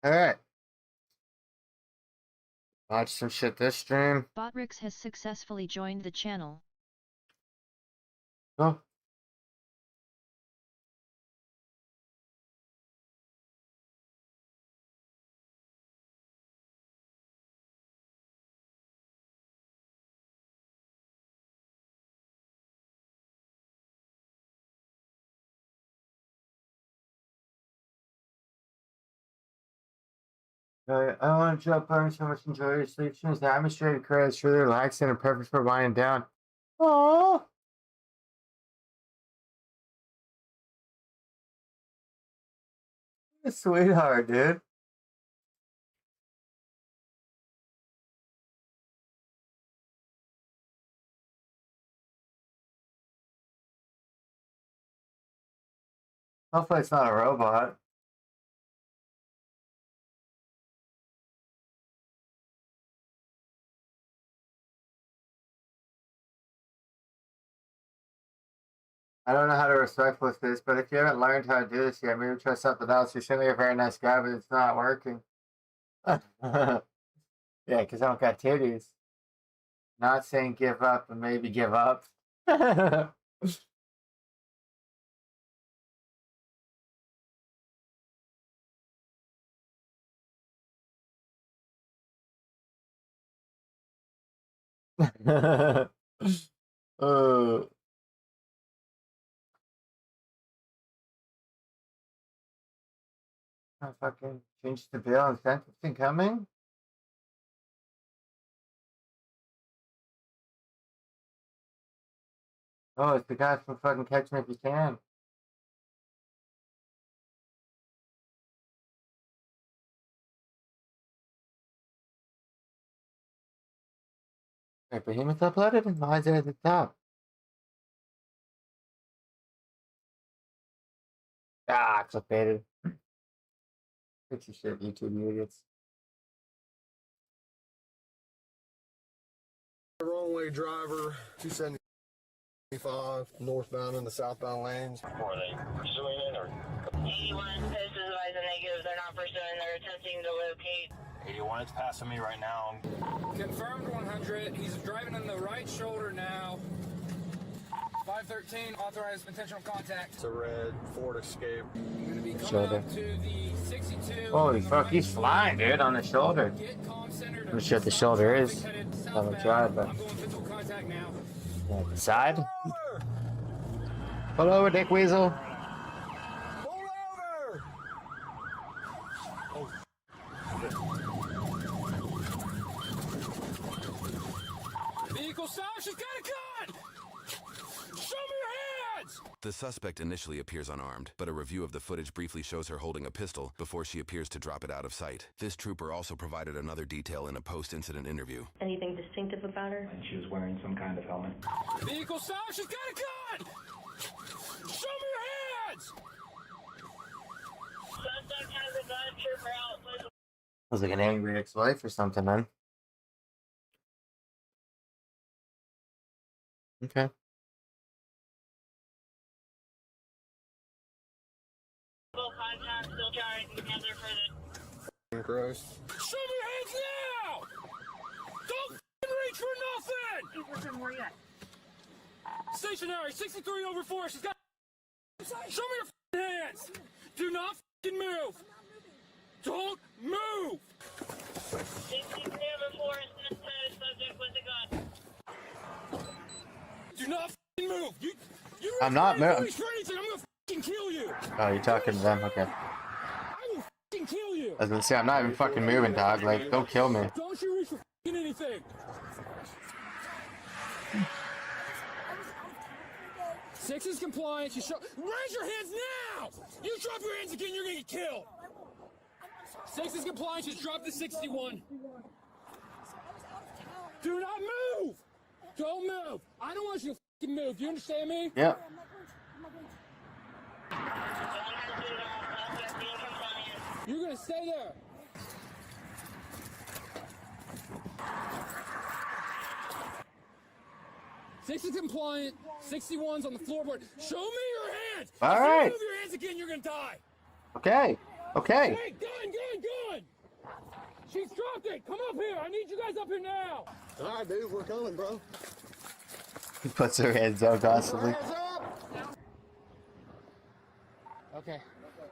Alright. Watch some shit this stream. Botrix has successfully joined the channel. Oh. I want to drop by so much enjoy your sleep streams. The atmosphere of create is really relaxing and perfect for winding down. Oh, sweetheart, dude. Hopefully it's not a robot. I don't know how to respectful this, but if you haven't learned how to do this yet, maybe try something else. You're certainly a very nice guy, but it's not working. Yeah, because I don't got titties. Not saying give up, but maybe give up. uh, I fucking changed the bill and sent something coming. Oh, it's the guy from fucking Catch Me If You Can. Wait, Behemoth uploaded? And why is it at the top? Ah, clickbaited. Fix your shit, YouTube idiots. Wrong way driver, 275 northbound in the southbound lanes. Are they pursuing it or? 81 post is advising negative. They're not pursuing. They're attempting to locate. 81, it's passing me right now. Confirmed 100. He's driving on the right shoulder now. 513, authorized intentional contact. It's a red Ford Escape. I'm going to be coming Shoulder. up to the 62. Holy fuck, he's flying, dude, on the shoulder. I'm not sure what the shoulder is. I haven't tried, but. I'm going physical contact now. On the side? Pull over, Dick Weasel. Pull over! Vehicle stop, she's got a gun! Show me your hands! The suspect initially appears unarmed, but a review of the footage briefly shows her holding a pistol before she appears to drop it out of sight. This trooper also provided another detail in a post-incident interview. Anything distinctive about her? And she was wearing some kind of helmet. Vehicle stop, she's got a gun! Show me your hands! Suspect has a gun. Trooper out. Please. I was like an angry ex-wife or something, man. Okay. Full contact. Still trying together for the. Gross. Show me your hands now! Don't reach for nothing! Where you at? Stationary, 63 over 4. She's got. Show me your hands! Do not move! Don't move! 63 over 4 is this subject with a gun. Do not move! You I'm not moving. reach for anything, I'm gonna kill you! Oh, you're talking to them? Okay. I will kill you! I was gonna say, I'm not even fucking moving, dog. Like, don't kill me. Don't you reach for anything! 6 is compliant. You show. Raise your hands now! You drop your hands again, you're gonna get killed. 6 is compliant. Just drop the 61. Do not move! Don't move! I don't want you to move. Do you understand me? Yep. Gun has been off. Suspect being compliant. You're gonna stay there. Six is compliant. 61's on the floorboard. Show me your hands. All If right. you move your hands again, you're gonna die. Okay. Okay. Hey, gun! She's dropped it! Come up here! I need you guys up here now! All right, dude, we're coming, bro. He puts her hands out constantly. Hands up! Okay.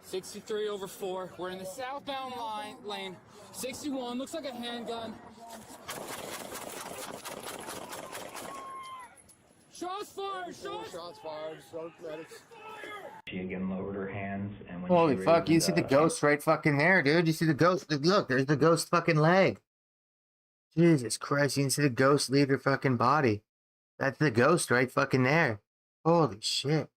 63 over 4. We're in the southbound lane. 61. Looks like a handgun. Shots fired! Shots fired. Stroke medics. She again lowered her hands, and when Holy she fuck, raised you it see the up, ghost right fucking there, dude. You see the ghost? Look, there's the ghost fucking leg. Jesus Christ, you can see the ghost leave her fucking body. That's the ghost right fucking there. Holy shit.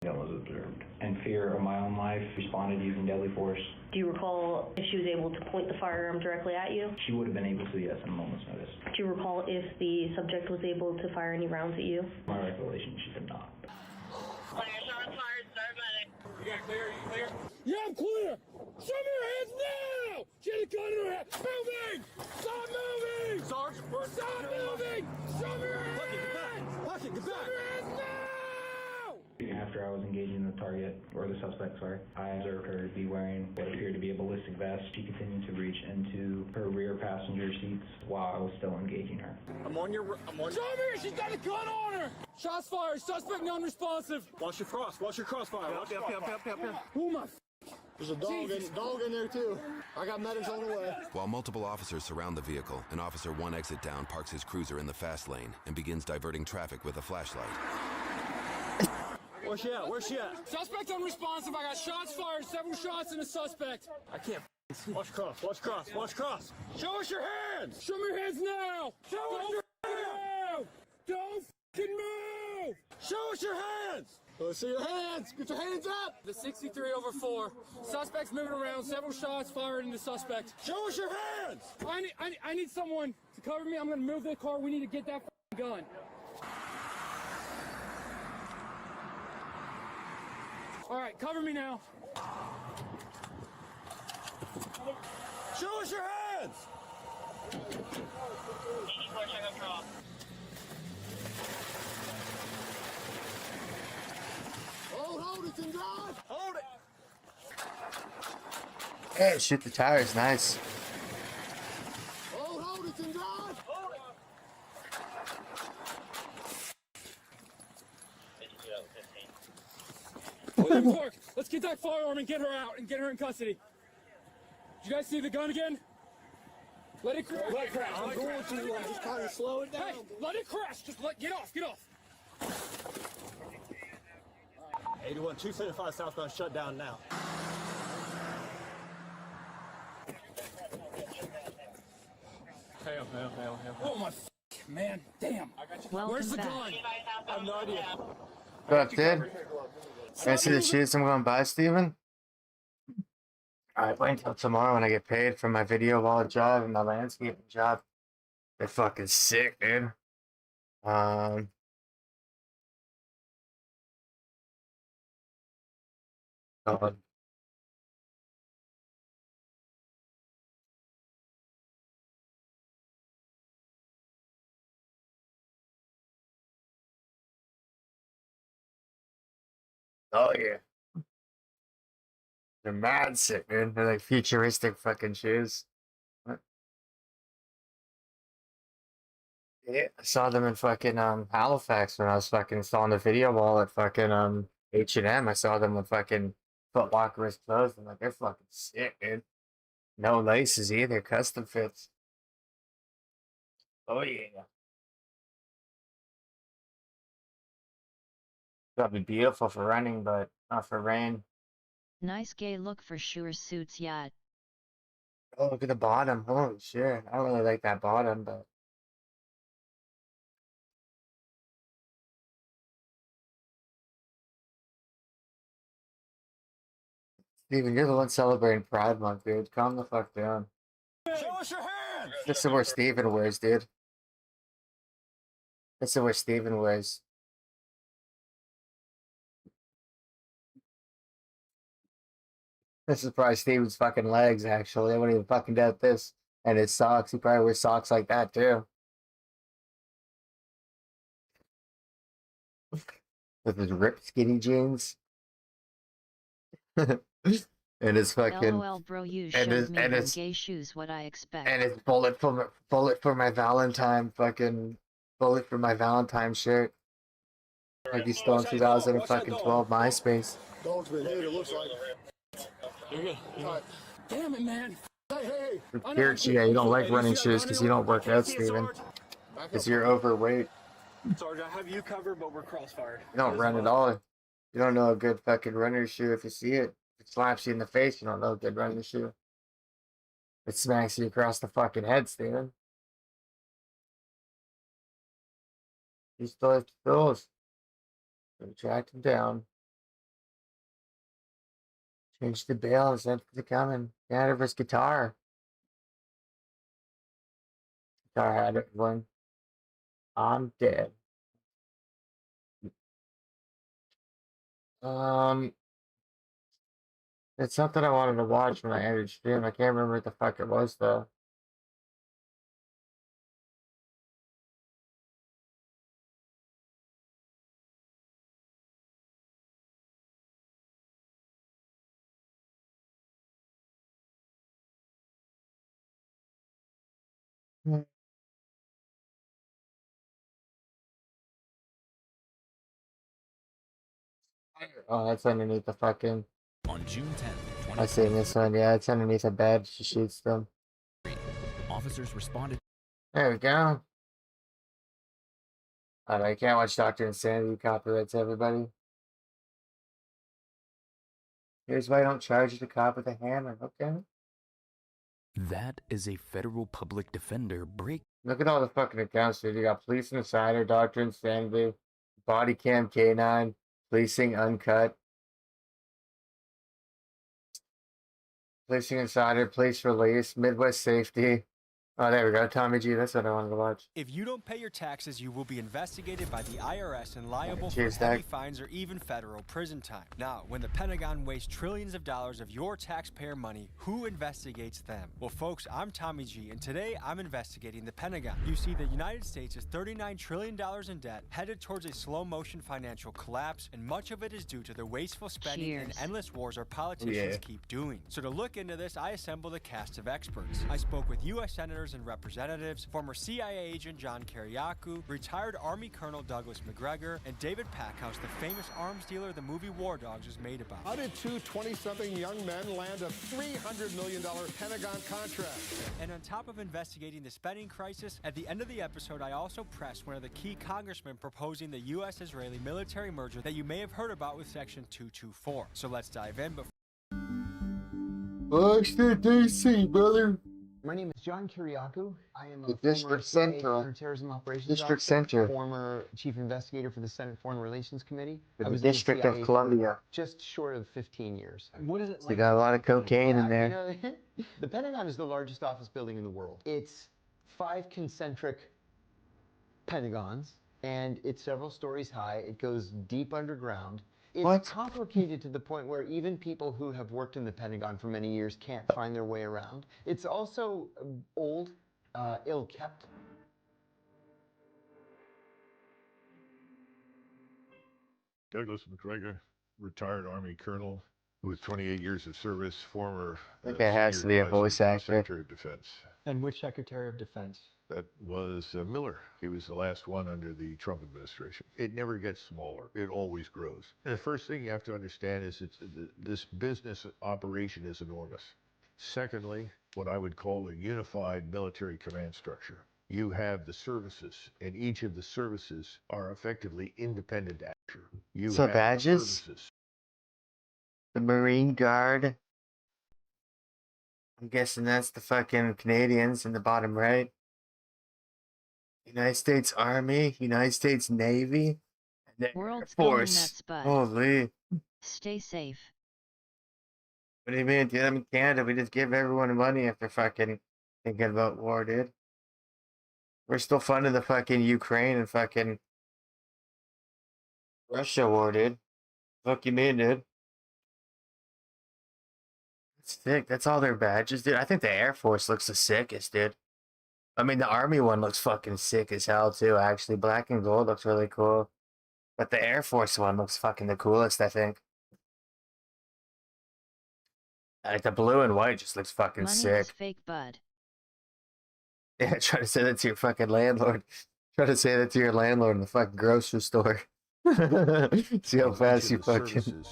that was observed. In fear of my own life, responded using deadly force. Do you recall if she was able to point the firearm directly at you? She would have been able to, yes, in a moment's notice. Do you recall if the subject was able to fire any rounds at you? My recollection, she did not. Clear, shots fired, start medic. You got clear? You clear? Yeah, I'm clear! Show me your hands now! She had a gun in her hand! Moving! Stop moving! Sarge, stop moving! Show me your hands! Puck it, get Show back! me your hands now! After I was engaging the target, or the suspect, sorry, I observed her be wearing what appeared to be a ballistic vest. She continued to reach into her rear passenger seats while I was still engaging her. I'm on your... Show me! She's got a gun on her! Shots fired! Suspect non-responsive! Watch your crossfire. Watch yep. Who am I? There's a dog in there, too. I got medics on the way. While multiple officers surround the vehicle, an officer one exit down parks his cruiser in the fast lane and begins diverting traffic with a flashlight. Where's she at? Suspect unresponsive. I got shots fired. Several shots in the suspect. I can't see. Watch cross. Show us your hands! Show me your hands now! Show us your hands! Don't fucking move! Show us your hands! Let's see your hands! Get your hands up! The 63 over 4. Suspect's moving around. Several shots fired in the suspect. Show us your hands! I need someone to cover me. I'm gonna move the car. We need to get that gun. All right, cover me now. Show us your hands! 84, check control. Hold it, and drive! Hold it! Hey, shoot the tires, nice. Hold it, and drive! Hold it! 52 out of 15. William Clark, let's get that firearm and get her out and get her in custody. Did you guys see the gun again? Let it crash. I'm going to just kind of slow it down. Hey, let it crash. Just get off. 81, 275 southbound shut down now. Hell. Oh my man, damn. Where's the gun? I have no idea. What up, dude? I see the shoes I'm going to buy, Steven? Alright, wait until tomorrow when I get paid for my video wall job and my landscaping job. They're fucking sick, dude. Oh yeah. They're mad sick, dude. They're like futuristic fucking shoes. What? Yeah, I saw them in fucking Halifax when I was fucking installing the video wall at fucking H&M. I saw them with fucking Foot Locker wrist closed. I'm like, they're fucking sick, dude. No laces either, custom fits. Oh yeah. That'd be beautiful for running, but not for rain. Nice gay look for sure suits yacht. Oh, look at the bottom. Holy shit. I don't really like that bottom, but Steven, you're the one celebrating Pride Month, dude. Calm the fuck down. Show us your hands! This is where Steven wears, dude. This is where Steven wears. This is probably Steven's fucking legs, actually. I wouldn't even fucking doubt this. And his socks. He probably wears socks like that, too. With his ripped skinny jeans. And his fucking LOL bro, you and showed his me and in his gay shoes what I expect. and his bullet for my Valentine fucking bullet for my Valentine shirt. Like he's still in 2012 MySpace. Dog's been hit, it looks like. You're good. Damn it, man. Hey, You're, yeah, you don't like running shoes because you don't work out, Steven. Because you're overweight. Sarge, I have you covered, but we're crossfired. You don't run at all. You don't know a good fucking running shoe if you see it. If it slaps you in the face, you don't know a good running shoe. It smacks you across the fucking head, Steven. You still have to those. So track them down. Change the bail and send the coming. Get out of his guitar. Guitar had it one. I'm dead. It's something I wanted to watch when I ended stream. I can't remember what the fuck it was though. Oh, that's underneath the fucking. On June 10th, I seen this one. Yeah, it's underneath a bed. She shoots them. officers responded. There we go. I don't know, you can't watch Dr. Insanity. Copyrights everybody. Here's why I don't charge the cop with a hammer. Okay. That is a federal public defender break. Look at all the fucking accounts, dude. You got Police Insider, Dr. Insanity, Body Cam K9, Policing Uncut, Policing Insider, Police Release, Midwest Safety. Oh, there we go. Tommy G. That's what I wanted to watch. If you don't pay your taxes, you will be investigated by the IRS and liable for Cheers, heavy Doc. fines or even federal prison time. Now, when the Pentagon wastes trillions of dollars of your taxpayer money, who investigates them? Well, folks, I'm Tommy G, and today I'm investigating the Pentagon. You see, the United States is $39 trillion in debt, headed towards a slow-motion financial collapse, and much of it is due to the wasteful spending and endless wars our politicians keep doing. So to look into this, I assembled a cast of experts. I spoke with U.S. senators and representatives, former CIA agent John Kiriakou, retired Army Colonel Douglas McGregor, and David Packhouse, the famous arms dealer the movie War Dogs was made about. How did two 20-something young men land a $300 million Pentagon contract? And on top of investigating the spending crisis, at the end of the episode, I also pressed one of the key congressmen proposing the U.S.-Israeli military merger that you may have heard about with Section 224. So let's dive in. Washington, D.C., brother. My name is John Kiriakou. I am The a District Center. Counterterrorism Operations District Officer, Center. former Chief Investigator for the Senate Foreign Relations Committee. For I the was in District of CIA Columbia. for just short of 15 years. What is it So you got a lot of cocaine in there. You know, the Pentagon is the largest office building in the world. It's 5 concentric pentagons, and it's several stories high. It goes deep underground. It's complicated to the point where even people who have worked in the Pentagon for many years can't find their way around. It's also old, ill-kept. Douglas McGregor, retired Army Colonel with 28 years of service, former I think it has to be a voice actor. Secretary of Defense. And which Secretary of Defense? That was Miller. He was the last one under the Trump administration. It never gets smaller. It always grows. And the first thing you have to understand is this business operation is enormous. Secondly, what I would call a unified military command structure. You have the services, and each of the services are effectively independent action. You So have badges? services. The Marine Guard. I'm guessing that's the fucking Canadians in the bottom right. United States Army, United States Navy, and the World's Air going Force. nuts, bud. Holy. Stay safe. What do you mean, dude? I'm in Canada. We just give everyone money if they're fucking thinking about war, dude. We're still funding the fucking Ukraine and fucking Russia war, dude. Fuck you mean, dude? That's sick. That's all their badges, dude. I think the Air Force looks the sickest, dude. I mean, the Army one looks fucking sick as hell, too, actually. Black and gold looks really cool. But the Air Force one looks fucking the coolest, I think. Like the blue and white just looks fucking Money sick. is fake, bud. Yeah, try to say that to your fucking landlord. Try to say that to your landlord in the fucking grocery store. See how fast you fucking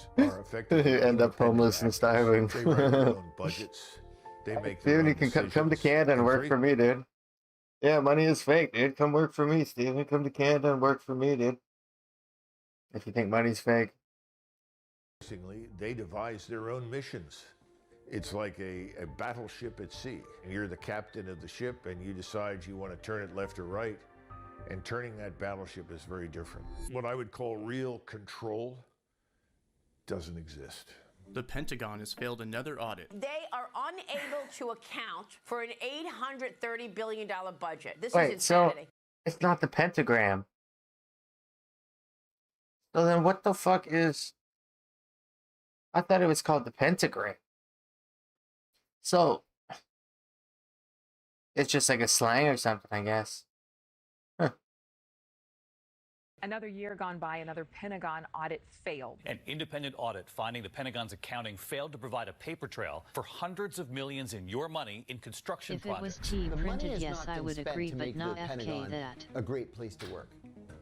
end up homeless and starving. They write their own budgets. They make their Steven, you own can come to decisions. Canada and And work for me, dude. Yeah, money is fake, dude. Come work for me, Steven. Come to Canada and work for me, dude. If you think money's fake. Increasingly, they devise their own missions. It's like a battleship at sea. And you're the captain of the ship and you decide you want to turn it left or right. And turning that battleship is very different. What I would call real control doesn't exist. The Pentagon has failed another audit. They are unable to account for an $830 billion budget. This Wait, is so insanity. it's not the pentagram. So then what the fuck is... I thought it was called the pentagram. So it's just like a slang or something, I guess. Huh. Another year gone by, another Pentagon audit failed. An independent audit finding the Pentagon's accounting failed to provide a paper trail for hundreds of millions in your money in construction If projects. it was T The money printed, has yes, not I been would spent agree, to but make not the FK Pentagon that. a great place to work.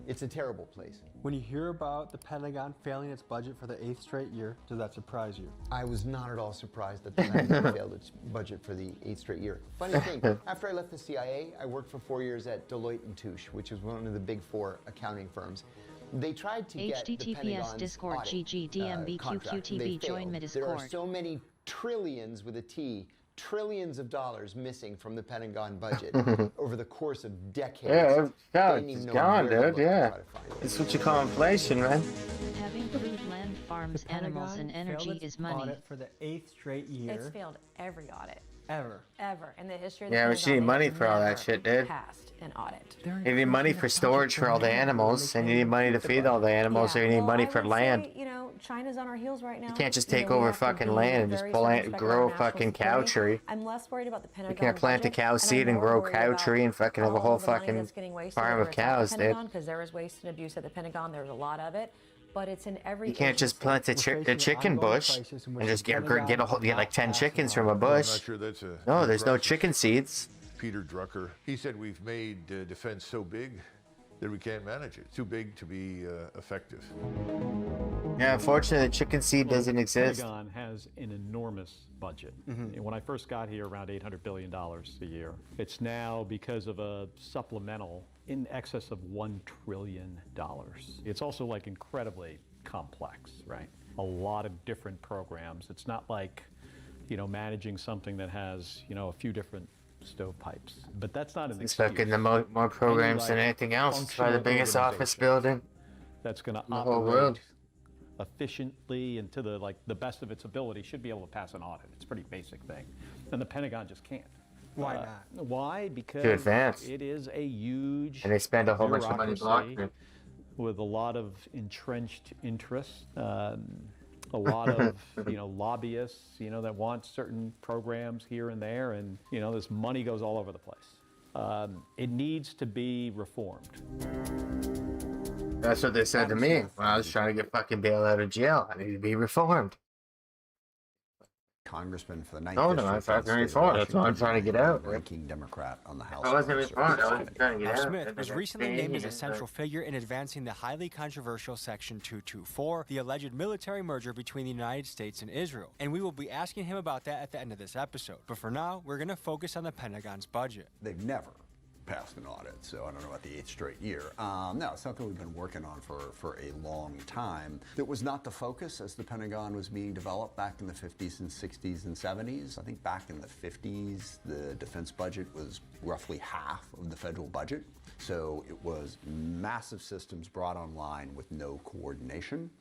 It's a terrible place. When you hear about the Pentagon failing its budget for the 8th straight year, does that surprise you? I was not at all surprised that the Pentagon failed its budget for the 8th straight year. Funny thing, after I left the CIA, I worked for 4 years at Deloitte & Touche, which is one of the big 4 accounting firms. They tried to get the HTTPS Pentagon's Discord audit, GGDMBQQTB contract. They join my failed. There are Discord. so many trillions with a T, trillions of dollars missing from the Pentagon budget over the course of decades. Yeah, They didn't it's even know gone, where to dude. look to Yeah. try to find it. It's what you call inflation, man. Having food, land, farms, animals, and energy is money. Audit for the 8th straight year. It's failed every audit. Ever. Ever. In the history of the Yeah, but Pentagon, you need they money have for all that never shit, dude. Passed an audit. You need money for storage for all the animals, and you need money to feed all the animals, so you need money for land. Say, you know, China's on our heels right now. You can't just You know, take we over have to fucking be land and just very pull circumspect of grow our a national fucking cow security. tree. I'm less worried about the Pentagon. You can't plant a budget, cow and I'm seed and more grow worried cow about tree and fucking have a all whole of the money fucking that's getting wasted, farm whether of it's at the cows, dude. Pentagon, because there is waste and abuse at the Pentagon. There's a lot of it. But it's in every You can't just agency. plant a chicken bush and just get like 10 chickens from a I'm bush. not sure that's a No, there's no process. chicken seeds. Peter Drucker, he said we've made defense so big that we can't manage it. Too big to be effective. Yeah, unfortunately, the chicken seed doesn't The exist. Pentagon has an enormous budget. And when I first got here, around $800 billion a year. It's now, because of a supplemental, in excess of $1 trillion. It's also like incredibly complex, right? A lot of different programs. It's not like, you know, managing something that has, you know, a few different stovepipes. But that's not an It's excuse. fucking the more programs than anything else. It's probably the biggest office building That's going to in the whole operate world. efficiently and to the best of its ability should be able to pass an audit. It's a pretty basic thing. And the Pentagon just can't. Why not? Why? Because Too advanced. it is a huge And they spend a whole bunch of money bureaucracy blocking it. with a lot of entrenched interests, a lot of lobbyists, that want certain programs here and there, and this money goes all over the place. It needs to be reformed. That's what they said to me when I was trying to get fucking bailed out of jail. I need to be reformed. Congressman for the 9th No, District I'm of the fucking State of reformed. That's why I'm Washington, trying to get out. ranking Democrat on the House. I wasn't Armed reformed. I Services was trying to get out. Smith was recently named as a central figure in advancing the highly controversial Section 224, the alleged military merger between the United States and Israel. And we will be asking him about that at the end of this episode. But for now, we're going to focus on the Pentagon's budget. They've never passed an audit, so I don't know about the 8th straight year. No, it's something we've been working on for a long time. That was not the focus as the Pentagon was being developed back in the 50s and 60s and 70s. I think back in the 50s, the defense budget was roughly half of the federal budget. So it was massive systems brought online with no coordination.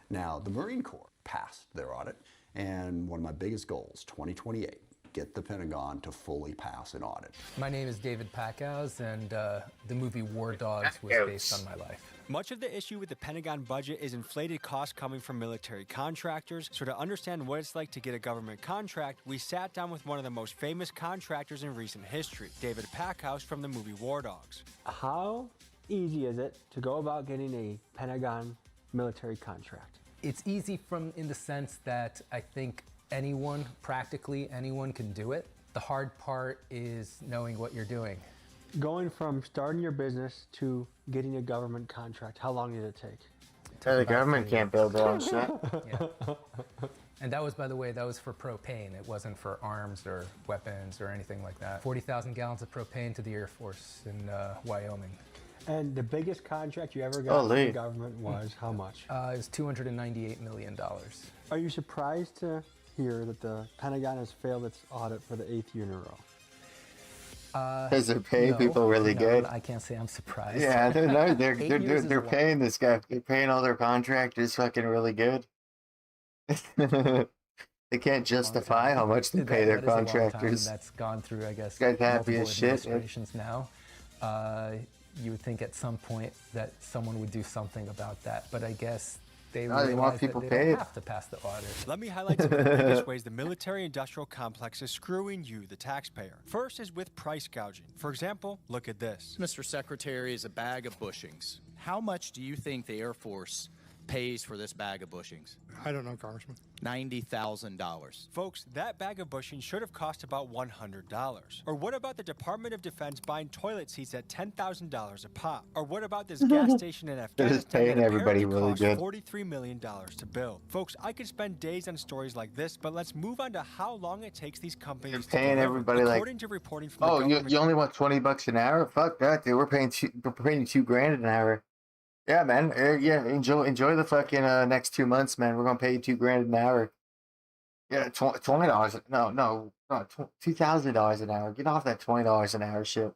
Now, the Marine Corps passed their audit, and one of my biggest goals, 2028, get the Pentagon to fully pass an audit. My name is David Packows, and the movie War Dogs was based on my life. Much of the issue with the Pentagon budget is inflated costs coming from military contractors. So to understand what it's like to get a government contract, we sat down with one of the most famous contractors in recent history, David Packows from the movie War Dogs. How easy is it to go about getting a Pentagon military contract? It's easy in the sense that I think anyone, practically anyone can do it. The hard part is knowing what you're doing. Going from starting your business to getting a government contract, how long did it take? The government can't build their own shit. Yeah. And that was, by the way, that was for propane. It wasn't for arms or weapons or anything like that. 40,000 gallons of propane to the Air Force in Wyoming. And the biggest contract you ever got from the government was how much? It was $298 million. Are you surprised to hear that the Pentagon has failed its audit for the 8th year in a row? Because they're paying people really good. I can't say I'm surprised. Yeah, they're paying this guy. They're paying all their contractors fucking really good. They can't justify how much they pay their contractors. That's gone through, I guess, guy's happy multiple as shit. administrations now. You would think at some point that someone would do something about that, but I guess they want people that they paid. don't have to pass the audit. Let me highlight some of the biggest ways the military-industrial complex is screwing you, the taxpayer. First is with price gouging. For example, look at this. Mr. Secretary, is a bag of bushings. How much do you think the Air Force pays for this bag of bushings? I don't know, Congressman. $90,000. Folks, that bag of bushings should have cost about $100. Or what about the Department of Defense buying toilet seats at $10,000 a pop? Or what about this gas station in They're just Afghanistan paying that everybody apparently really cost good. $43 million to build? Folks, I could spend days on stories like this, but let's move on to how long it takes these companies to Paying deliver. everybody like, According to reporting from oh, the government, you only want $20 an hour? Fuck that, dude. We're paying you $2,000 an hour. Yeah, man. Yeah, enjoy the fucking next 2 months, man. We're gonna pay you $2,000 an hour. Yeah, $20. No, $2,000 an hour. Get off that $20 an hour shit.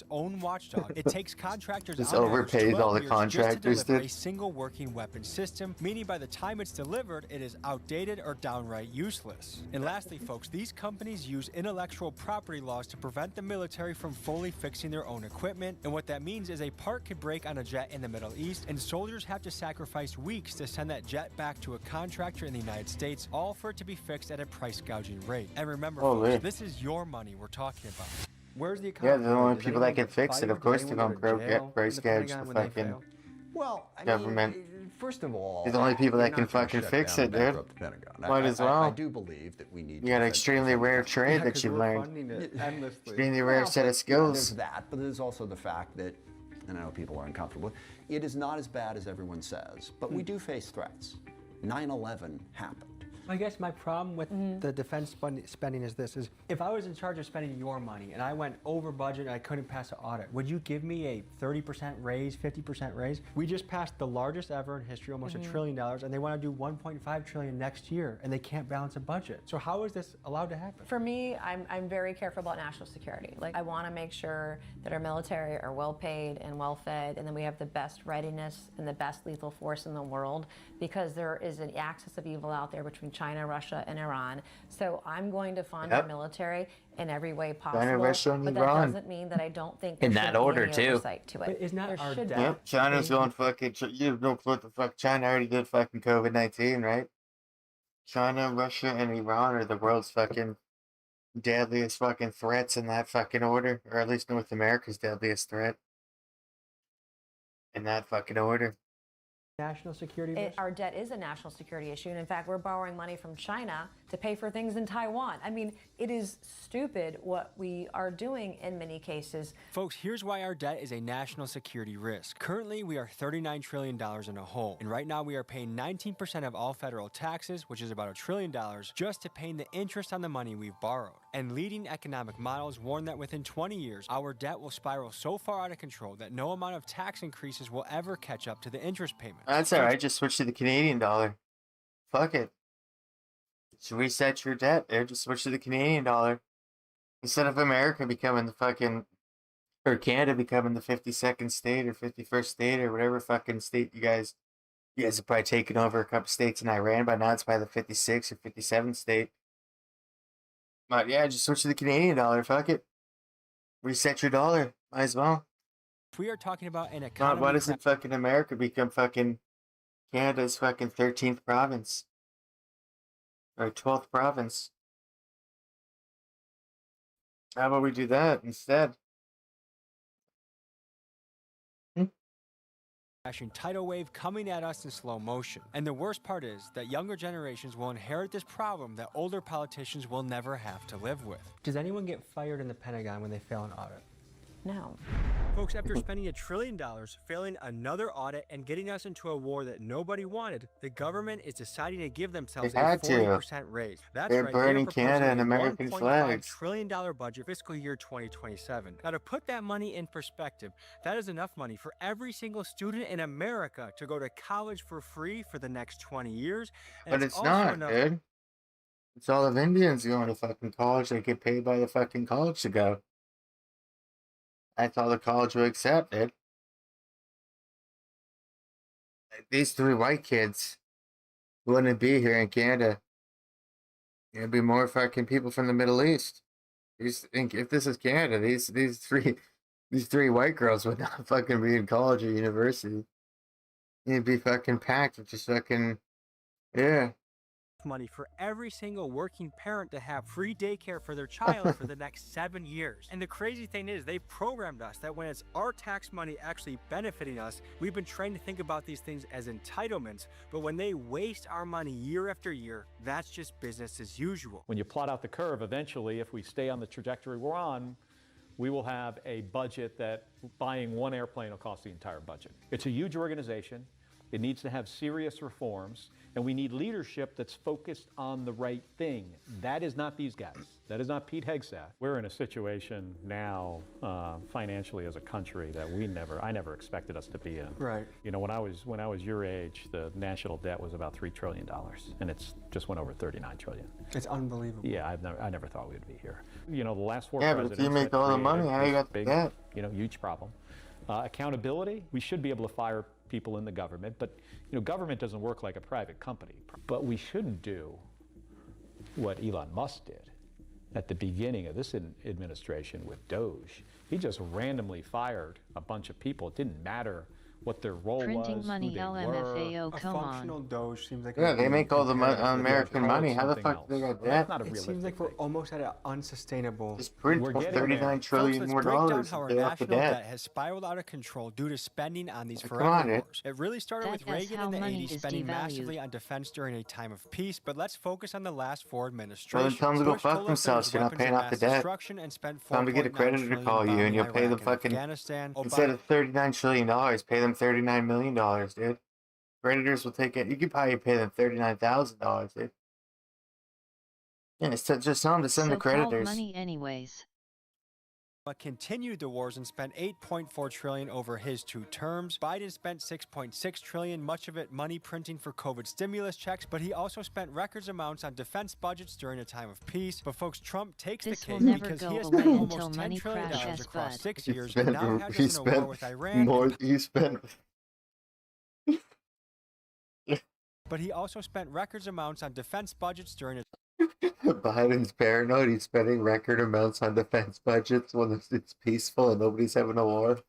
own watchdog. It takes contractors Just on average overpays 12 all the years contractors, just to deliver dude. a single working weapon system, meaning by the time it's delivered, it is outdated or downright useless. And lastly, folks, these companies use intellectual property laws to prevent the military from fully fixing their own equipment. And what that means is a part could break on a jet in the Middle East, and soldiers have to sacrifice weeks to send that jet back to a contractor in the United States, all for it to be fixed at a price gouging rate. And remember, Holy. folks, this is your money we're talking about. Where's the Yeah, accountability? they're the only Does people that anyone can get fix it. fired? Of course, Does they're anyone gonna go to jail in price the gouge Pentagon the when they fucking fail? Well, I government. mean, first of all, They're the only people that you're can not gonna fucking shut fix down it, and dude. bankrupt the Pentagon. Might as well. I do believe that we need You got an to extremely rare trade Yeah, that 'cause you've we're learned. funding it endlessly. Extremely rare set of There's skills. that, but there's also the fact that, and I know people are uncomfortable, it is not as bad as everyone says, but we do face threats. 9/11 happened. I guess my problem with the defense spending is this: is if I was in charge of spending your money and I went over budget and I couldn't pass an audit, would you give me a 30% raise, 50% raise? We just passed the largest ever in history, almost $1 trillion, and they want to do $1.5 trillion next year, and they can't balance a budget. So how is this allowed to happen? For me, I'm very careful about national security. Like, I want to make sure that our military are well paid and well fed, and then we have the best readiness and the best lethal force in the world, because there is an axis of evil out there between China, Russia, and Iran. So I'm going to fund our military in every way possible. China, Russia, and but that Iran. doesn't mean that I don't think In there that should be order, any too. oversight to it. But isn't that There our should be. debt? Yep, China's going fucking. You know what the fuck? China already did fucking COVID-19, right? China, Russia, and Iran are the world's fucking deadliest fucking threats in that fucking order, or at least North America's deadliest threat. In that fucking order. National security risk? Our debt is a national security issue, and in fact, we're borrowing money from China to pay for things in Taiwan. I mean, it is stupid what we are doing in many cases. Folks, here's why our debt is a national security risk. Currently, we are $39 trillion in a hole, and right now we are paying 19% of all federal taxes, which is about $1 trillion, just to paying the interest on the money we've borrowed. And leading economic models warn that within 20 years, our debt will spiral so far out of control that no amount of tax increases will ever catch up to the interest payments. That's alright, just switch to the Canadian dollar. Fuck it. Just reset your debt there, just switch to the Canadian dollar. Instead of America becoming the fucking, or Canada becoming the 52nd state or 51st state or whatever fucking state you guys have probably taken over a couple states in Iran, but now it's by the 56th or 57th state. But yeah, just switch to the Canadian dollar, fuck it. Reset your dollar, might as well. If we are talking about an God, economy... why doesn't fucking America become fucking Canada's fucking 13th province? Or 12th province? How about we do that instead? tidal wave coming at us in slow motion. And the worst part is that younger generations will inherit this problem that older politicians will never have to live with. Does anyone get fired in the Pentagon when they fail an audit? No. Folks, after spending $1 trillion, failing another audit, and getting us into a war that nobody wanted, the government is deciding to give themselves a 40% raise. That's They're right, burning they are Canada and proposing a American $1.5 flags. trillion budget fiscal year 2027. Now, to put that money in perspective, that is enough money for every single student in America to go to college for free for the next 20 years. And But it's also not, enough. dude. It's all of Indians going to fucking college. They get paid by the fucking college to go. That's all the college will accept, dude. These 3 white kids wouldn't be here in Canada. It'd be more fucking people from the Middle East. If this is Canada, these three white girls would not fucking be in college or university. It'd be fucking packed with just fucking, yeah. Money for every single working parent to have free daycare for their child for the next 7 years. And the crazy thing is, they programmed us that when it's our tax money actually benefiting us, we've been trained to think about these things as entitlements, but when they waste our money year after year, that's just business as usual. When you plot out the curve, eventually, if we stay on the trajectory we're on, we will have a budget that buying one airplane will cost the entire budget. It's a huge organization. It needs to have serious reforms, and we need leadership that's focused on the right thing. That is not these guys. That is not Pete Hegseth. We're in a situation now, financially as a country, that I never expected us to be in. Right. You know, when I was your age, the national debt was about $3 trillion, and it's just went over $39 trillion. It's unbelievable. Yeah, I never thought we'd be here. You know, the last 4 Yeah, presidents. but if you make all the money, how you got the big, debt? you know, huge problem. Accountability, we should be able to fire people in the government, but you know, government doesn't work like a private company. But we shouldn't do what Elon Musk did at the beginning of this administration with Doge. He just randomly fired a bunch of people. It didn't matter what their role Printing was, money, who they LMFAO, were. come Functional Doge seems like Yeah, they make all the American money. How the fuck do they got that? It seems like we're almost at an unsustainable. Just print We're for getting there. 39 trillion Folks, more let's break down dollars how our and pay off the national debt debt. has spiraled out of control due to spending on these Come forever on, wars. It really started with That's Reagan how in the money 80s is spending devalued. massively on defense during a time of peace, but let's focus on the last 4 Well, administrations. then tell them to go Bush fuck pulled up themselves. those You're not weapons paying of off the mass debt. destruction and spent Tell them to get a $4.9 creditor to trillion call you, and bombing you'll pay them Iraq and fucking Afghanistan. instead of $39 trillion, pay them $39 million, dude. Creditors will take it. You could probably pay them $39,000, dude. Yeah, just tell them to send the So-called creditors. money anyways. But continued the wars and spent $8.4 trillion over his 2 terms. Biden spent $6.6 trillion, much of it money printing for COVID stimulus checks, but he also spent records amounts on defense budgets during a time of peace. But folks, Trump takes This the will cake never because go he has away spent until almost money $10 trillion crashes, across bud. 6 He years spent- and now has he us in a war spent with Iran. more. He spent. But he also spent records amounts on defense budgets during a Biden's paranoid. He's spending record amounts on defense budgets when it's peaceful and nobody's having a war.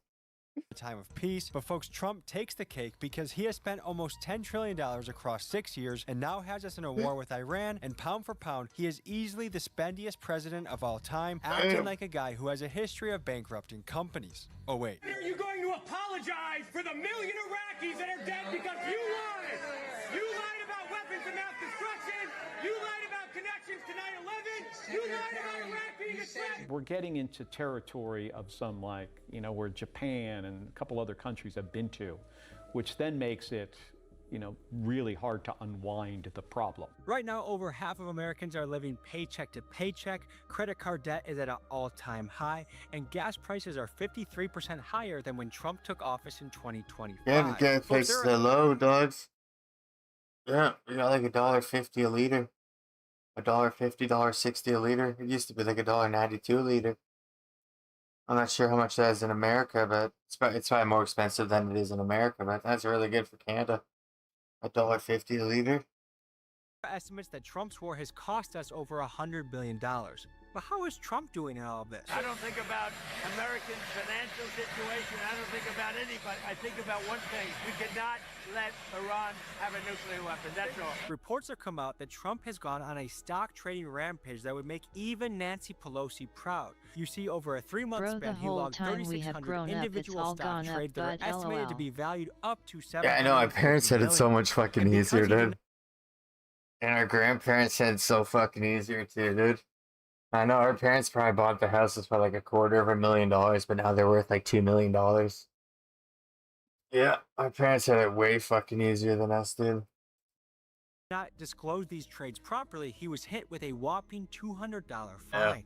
time of peace. But folks, Trump takes the cake because he has spent almost $10 trillion across 6 years and now has us in a war with Iran. And pound for pound, he is easily the spendiest president of all time, acting like a guy who has a history of bankrupting companies. Oh, wait. When are you going to apologize for the million Iraqis that are dead because you lied? You lied about weapons of mass destruction. You lied about connections to 9/11. You lied about Iraq being a threat. We're getting into territory of some, like, you know, where Japan and a couple other countries have been to, which then makes it, you know, really hard to unwind the problem. Right now, over half of Americans are living paycheck to paycheck. Credit card debt is at an all-time high, and gas prices are 53% higher than when Trump took office in 2025. Yeah, the gas prices are low, dogs. Yeah, we got like $1.50 a liter. $1.50, $1.60 a liter. It used to be like $1.92 a liter. I'm not sure how much that is in America, but it's probably more expensive than it is in America. But that's really good for Canada. $1.50 a liter. Estimates that Trump's war has cost us over $100 billion. But how is Trump doing in all of this? I don't think about American financial situation. I don't think about anybody. I think about one thing. We cannot let Iran have a nuclear weapon. That's all. Reports have come out that Trump has gone on a stock trading rampage that would make even Nancy Pelosi proud. You see, over a 3-month span, he logged 3,600 individual stock trades that are estimated to be valued up to $7. Yeah, I know. Our parents said it's so much fucking easier, dude. And our grandparents said it's so fucking easier too, dude. I know our parents probably bought the houses for like $250,000, but now they're worth like $2 million. Yeah, our parents had it way fucking easier than us, dude. Not disclose these trades properly, he was hit with a whopping $200 fine. Yeah.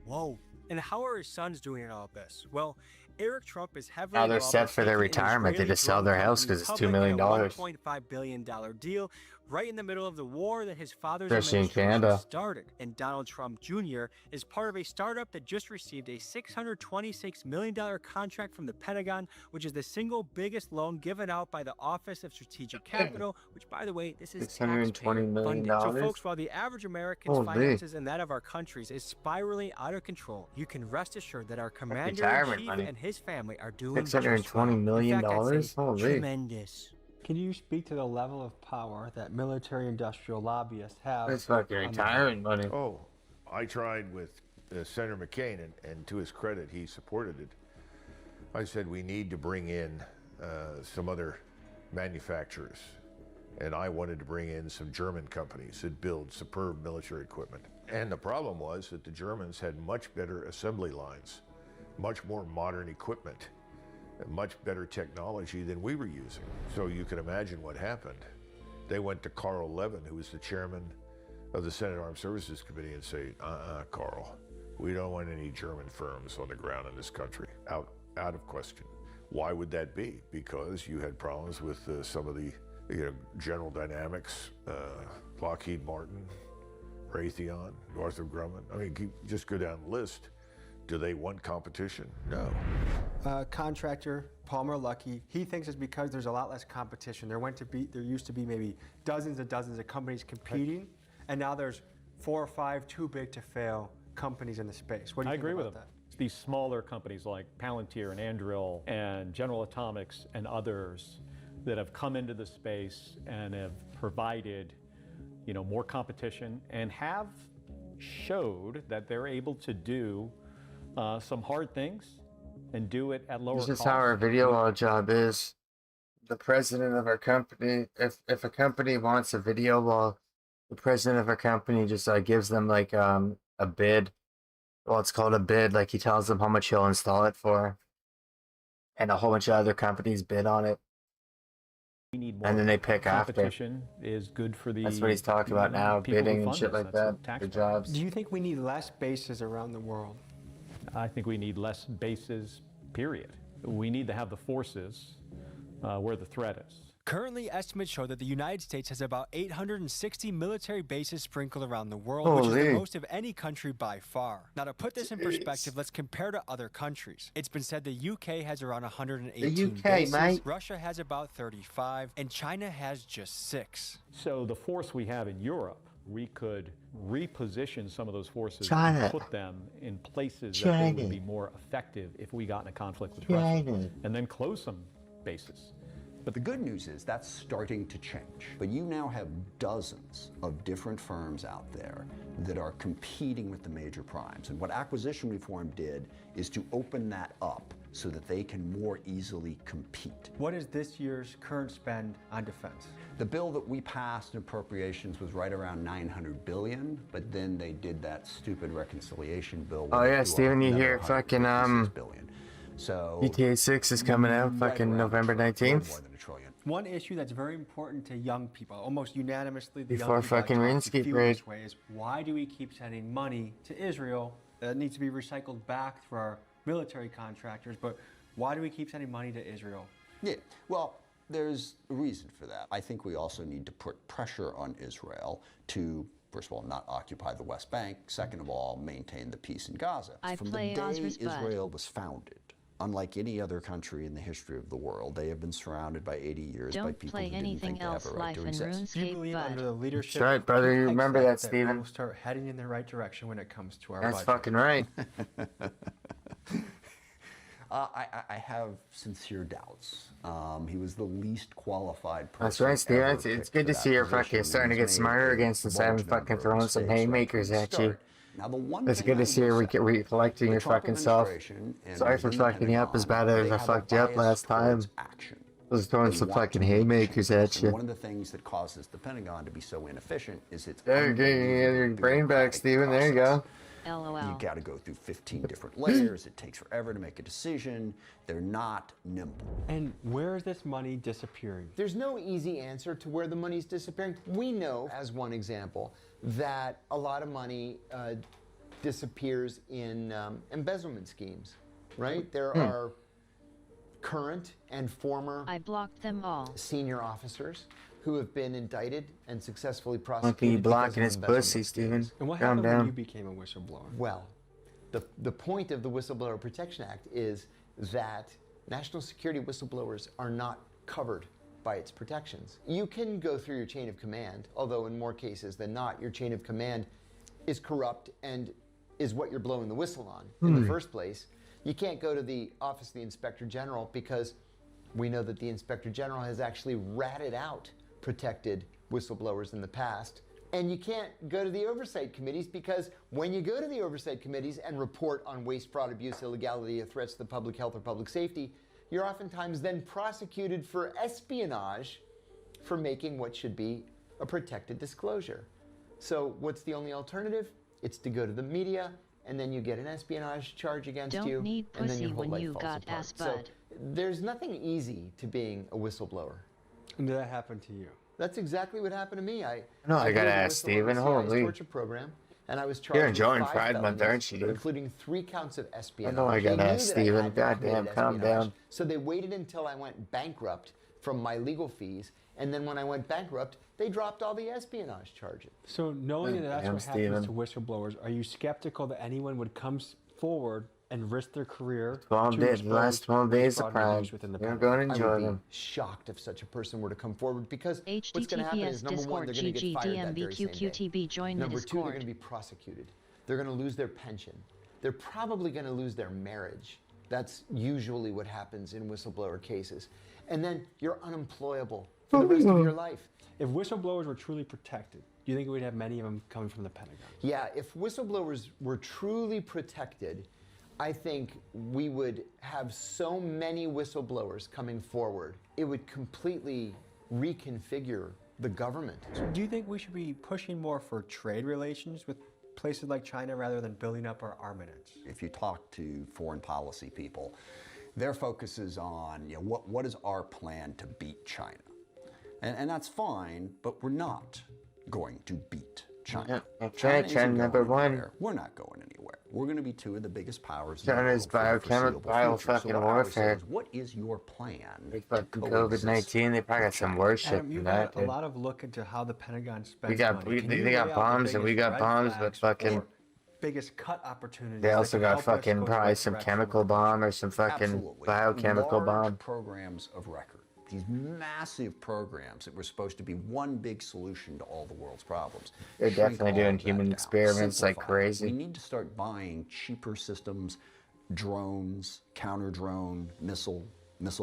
Whoa. And how are his sons doing in all this? Well, Eric Trump is heavily Now they're involved set with for their making an retirement. They just sell their house because it's $2 million. $1.5 billion deal right in the middle of the war that his father's Especially in administration Canada. started. And Donald Trump Jr. is part of a startup that just received a $626 million contract from the Pentagon, which is the single biggest loan given out by the Office of Strategic Capital, which, by the way, this is $620 million. So, folks, while the average American's Holy. finances and that of our countries is spiraling out of control, you can rest assured that our Retirement commander-in-chief money. and his family are doing $620 million. In fact, I'd say Holy. tremendous. Can you speak to the level of power that military-industrial lobbyists have? That's fucking retirement money. Oh, I tried with Senator McCain, and to his credit, he supported it. I said we need to bring in some other manufacturers, and I wanted to bring in some German companies that build superb military equipment. And the problem was that the Germans had much better assembly lines, much more modern equipment, and much better technology than we were using. So you can imagine what happened. They went to Carl Levin, who was the chairman of the Senate Armed Services Committee, and say, Carl, we don't want any German firms on the ground in this country. Out of question. Why would that be? Because you had problems with some of the General Dynamics, Lockheed Martin, Raytheon, Northrop Grumman. I mean, just go down the list. Do they want competition? No. Contractor Palmer Luckey, he thinks it's because there's a lot less competition. There used to be maybe dozens of companies competing, and now there's 4 or 5 too big to fail companies in the space. What do you think agree about with him. that? These smaller companies like Palantir and Anduril and General Atomics and others that have come into the space and have provided, more competition and have showed that they're able to do some hard things and do it at lower cost. This is how our video wall job is. The president of our company, if a company wants a video wall, the president of our company just gives them like a bid. Well, it's called a bid. Like he tells them how much he'll install it for, and a whole bunch of other companies bid on it. We need more and then they pick competition after. Is good for the. That's what he's talking about now, people who bidding and fund shit us. like That's that the for jobs. Do you think we need less bases around the world? I think we need less bases, period. We need to have the forces where the threat is. Currently, estimates show that the United States has about 860 military bases sprinkled around the world, which is the most of any country by far. Now, to put this in perspective, let's compare to other countries. It's been said the UK has around 118 bases, mate. Russia has about 35, and China has just 6. So the force we have in Europe, we could reposition some of those forces China. and put them in places that they would be more effective if we got in a conflict with Russia, and then close some bases. But the good news is that's starting to change. But you now have dozens of different firms out there that are competing with the major primes. And what acquisition reform did is to open that up so that they can more easily compete. What is this year's current spend on defense? The bill that we passed in appropriations was right around $900 billion, but then they did that stupid reconciliation bill. Oh yeah, Steven, you hear fucking billion. So GTA 6 is coming out fucking November 19th. One issue that's very important to young people, almost unanimously the Before young people fucking I talk to RuneScape feel raid. this way, is why do we keep sending money to Israel that needs to be recycled back for our military contractors, but why do we keep sending money to Israel? Yeah, well, there's a reason for that. I think we also need to put pressure on Israel to, first of all, not occupy the West Bank. Second of all, maintain the peace in Gaza. From the day Israel was founded, Unlike any other country in the history of the world, they have been surrounded by 80 years by Don't people play who didn't anything think they have else a right life to in exist. Do you RuneScape, believe bud. under the leadership That's right, of brother. Pete You remember Hegseth that, we Steven. will start heading in the right direction when it comes to our That's budget? fucking right. I have sincere doubts. He was the least qualified person. That's right, Steven. ever It's picked good for to that see you're position. fucking starting to He's get made smarter a against instead large of fucking number of throwing some mistakes right haymakers from the at you. start. Now, the one It's thing good I to see will you say, recollecting the your Trump fucking self. administration and Sorry for the fucking you up as bad Pentagon, as they I have a fucked you up bias last time. towards action. I was throwing They some want fucking to make haymakers changes. at And you. one of the things that causes the Pentagon to be so inefficient is its There, getting your brain back, Steven. There you go. LOL. You got to go through 15 different layers. It takes forever to make a decision. They're not nimble. And where is this money disappearing? There's no easy answer to where the money's disappearing. We know, as one example, that a lot of money disappears in embezzlement schemes, right? There are current and former I blocked them all. senior officers who have been indicted and successfully Monkey prosecuted blocking because his of embezzlement pussy, schemes. Steven. And what Calm happened when down. you became a whistleblower? Well, the point of the Whistleblower Protection Act is that national security whistleblowers are not covered by its protections. You can go through your chain of command, although in more cases than not, your chain of command is corrupt and is what you're blowing the whistle on in the first place. You can't go to the Office of the Inspector General because we know that the Inspector General has actually ratted out protected whistleblowers in the past. And you can't go to the oversight committees because when you go to the oversight committees and report on waste, fraud, abuse, illegality, or threats to the public health or public safety, you're oftentimes then prosecuted for espionage for making what should be a protected disclosure. So what's the only alternative? It's to go to the media, and then you get an espionage charge against Don't you, need and then pussy your whole when life you falls got apart. ass So bud. there's nothing easy to being a whistleblower. And did that happen to you? That's exactly what happened to me. I I gotta was a ask whistleblower in Steven. the CIA's Holy. torture program, and I was charged You're with enjoying 5 Pride Month, felonies, aren't you, dude? including 3 counts of I espionage. know I They gotta knew ask that I Steven. had Goddamn, committed calm espionage, down. So they waited until I went bankrupt from my legal fees, and then when I went bankrupt, they dropped all the espionage charges. So knowing that that's Damn, what Steven. happens to whistleblowers, are you skeptical that anyone would come forward and risk their career 12 to days, the last expose 12 days fraud of and Pride. abuse within the You're Pentagon? going to I enjoy would be them. shocked if such a person were to come forward because what's going to happen is, HTTPS number one, Discord they're going to get fired that very same day. GGDMBQQTB join the Number two, they're going Discord. to be prosecuted. They're going to lose their pension. They're probably going to lose their marriage. That's usually what happens in whistleblower cases. And then you're unemployable for the rest of your life. If whistleblowers were truly protected, do you think we'd have many of them coming from the Pentagon? Yeah, if whistleblowers were truly protected, I think we would have so many whistleblowers coming forward, it would completely reconfigure the government. So do you think we should be pushing more for trade relations with places like China rather than building up our armaments? If you talk to foreign policy people, their focus is on, what is our plan to beat China? And that's fine, but we're not going to beat China. Okay, isn't China number going one. anywhere. We're not going anywhere. We're going to be 2 of the biggest powers in China's the world for the foreseeable future. So fucking what I would say warfare. is, what is your plan? They to fucking coexist COVID-19, they probably got some worse shit Adam, you than got that, a dude. lot of look into how the Pentagon spends We got, money. Can you they got lay out the bombs and we biggest got red bombs, but flags fucking, or biggest cut opportunities? they that also could got help us fucking go the probably right some direction chemical with bomb or some fucking Absolutely. biochemical Large bomb. programs of record. These massive programs that were supposed to be one big solution to all the world's problems. They're Shrink definitely all doing of that human down. experiments like Simplify. crazy. We need to start buying cheaper systems, drones, counter-drone, missile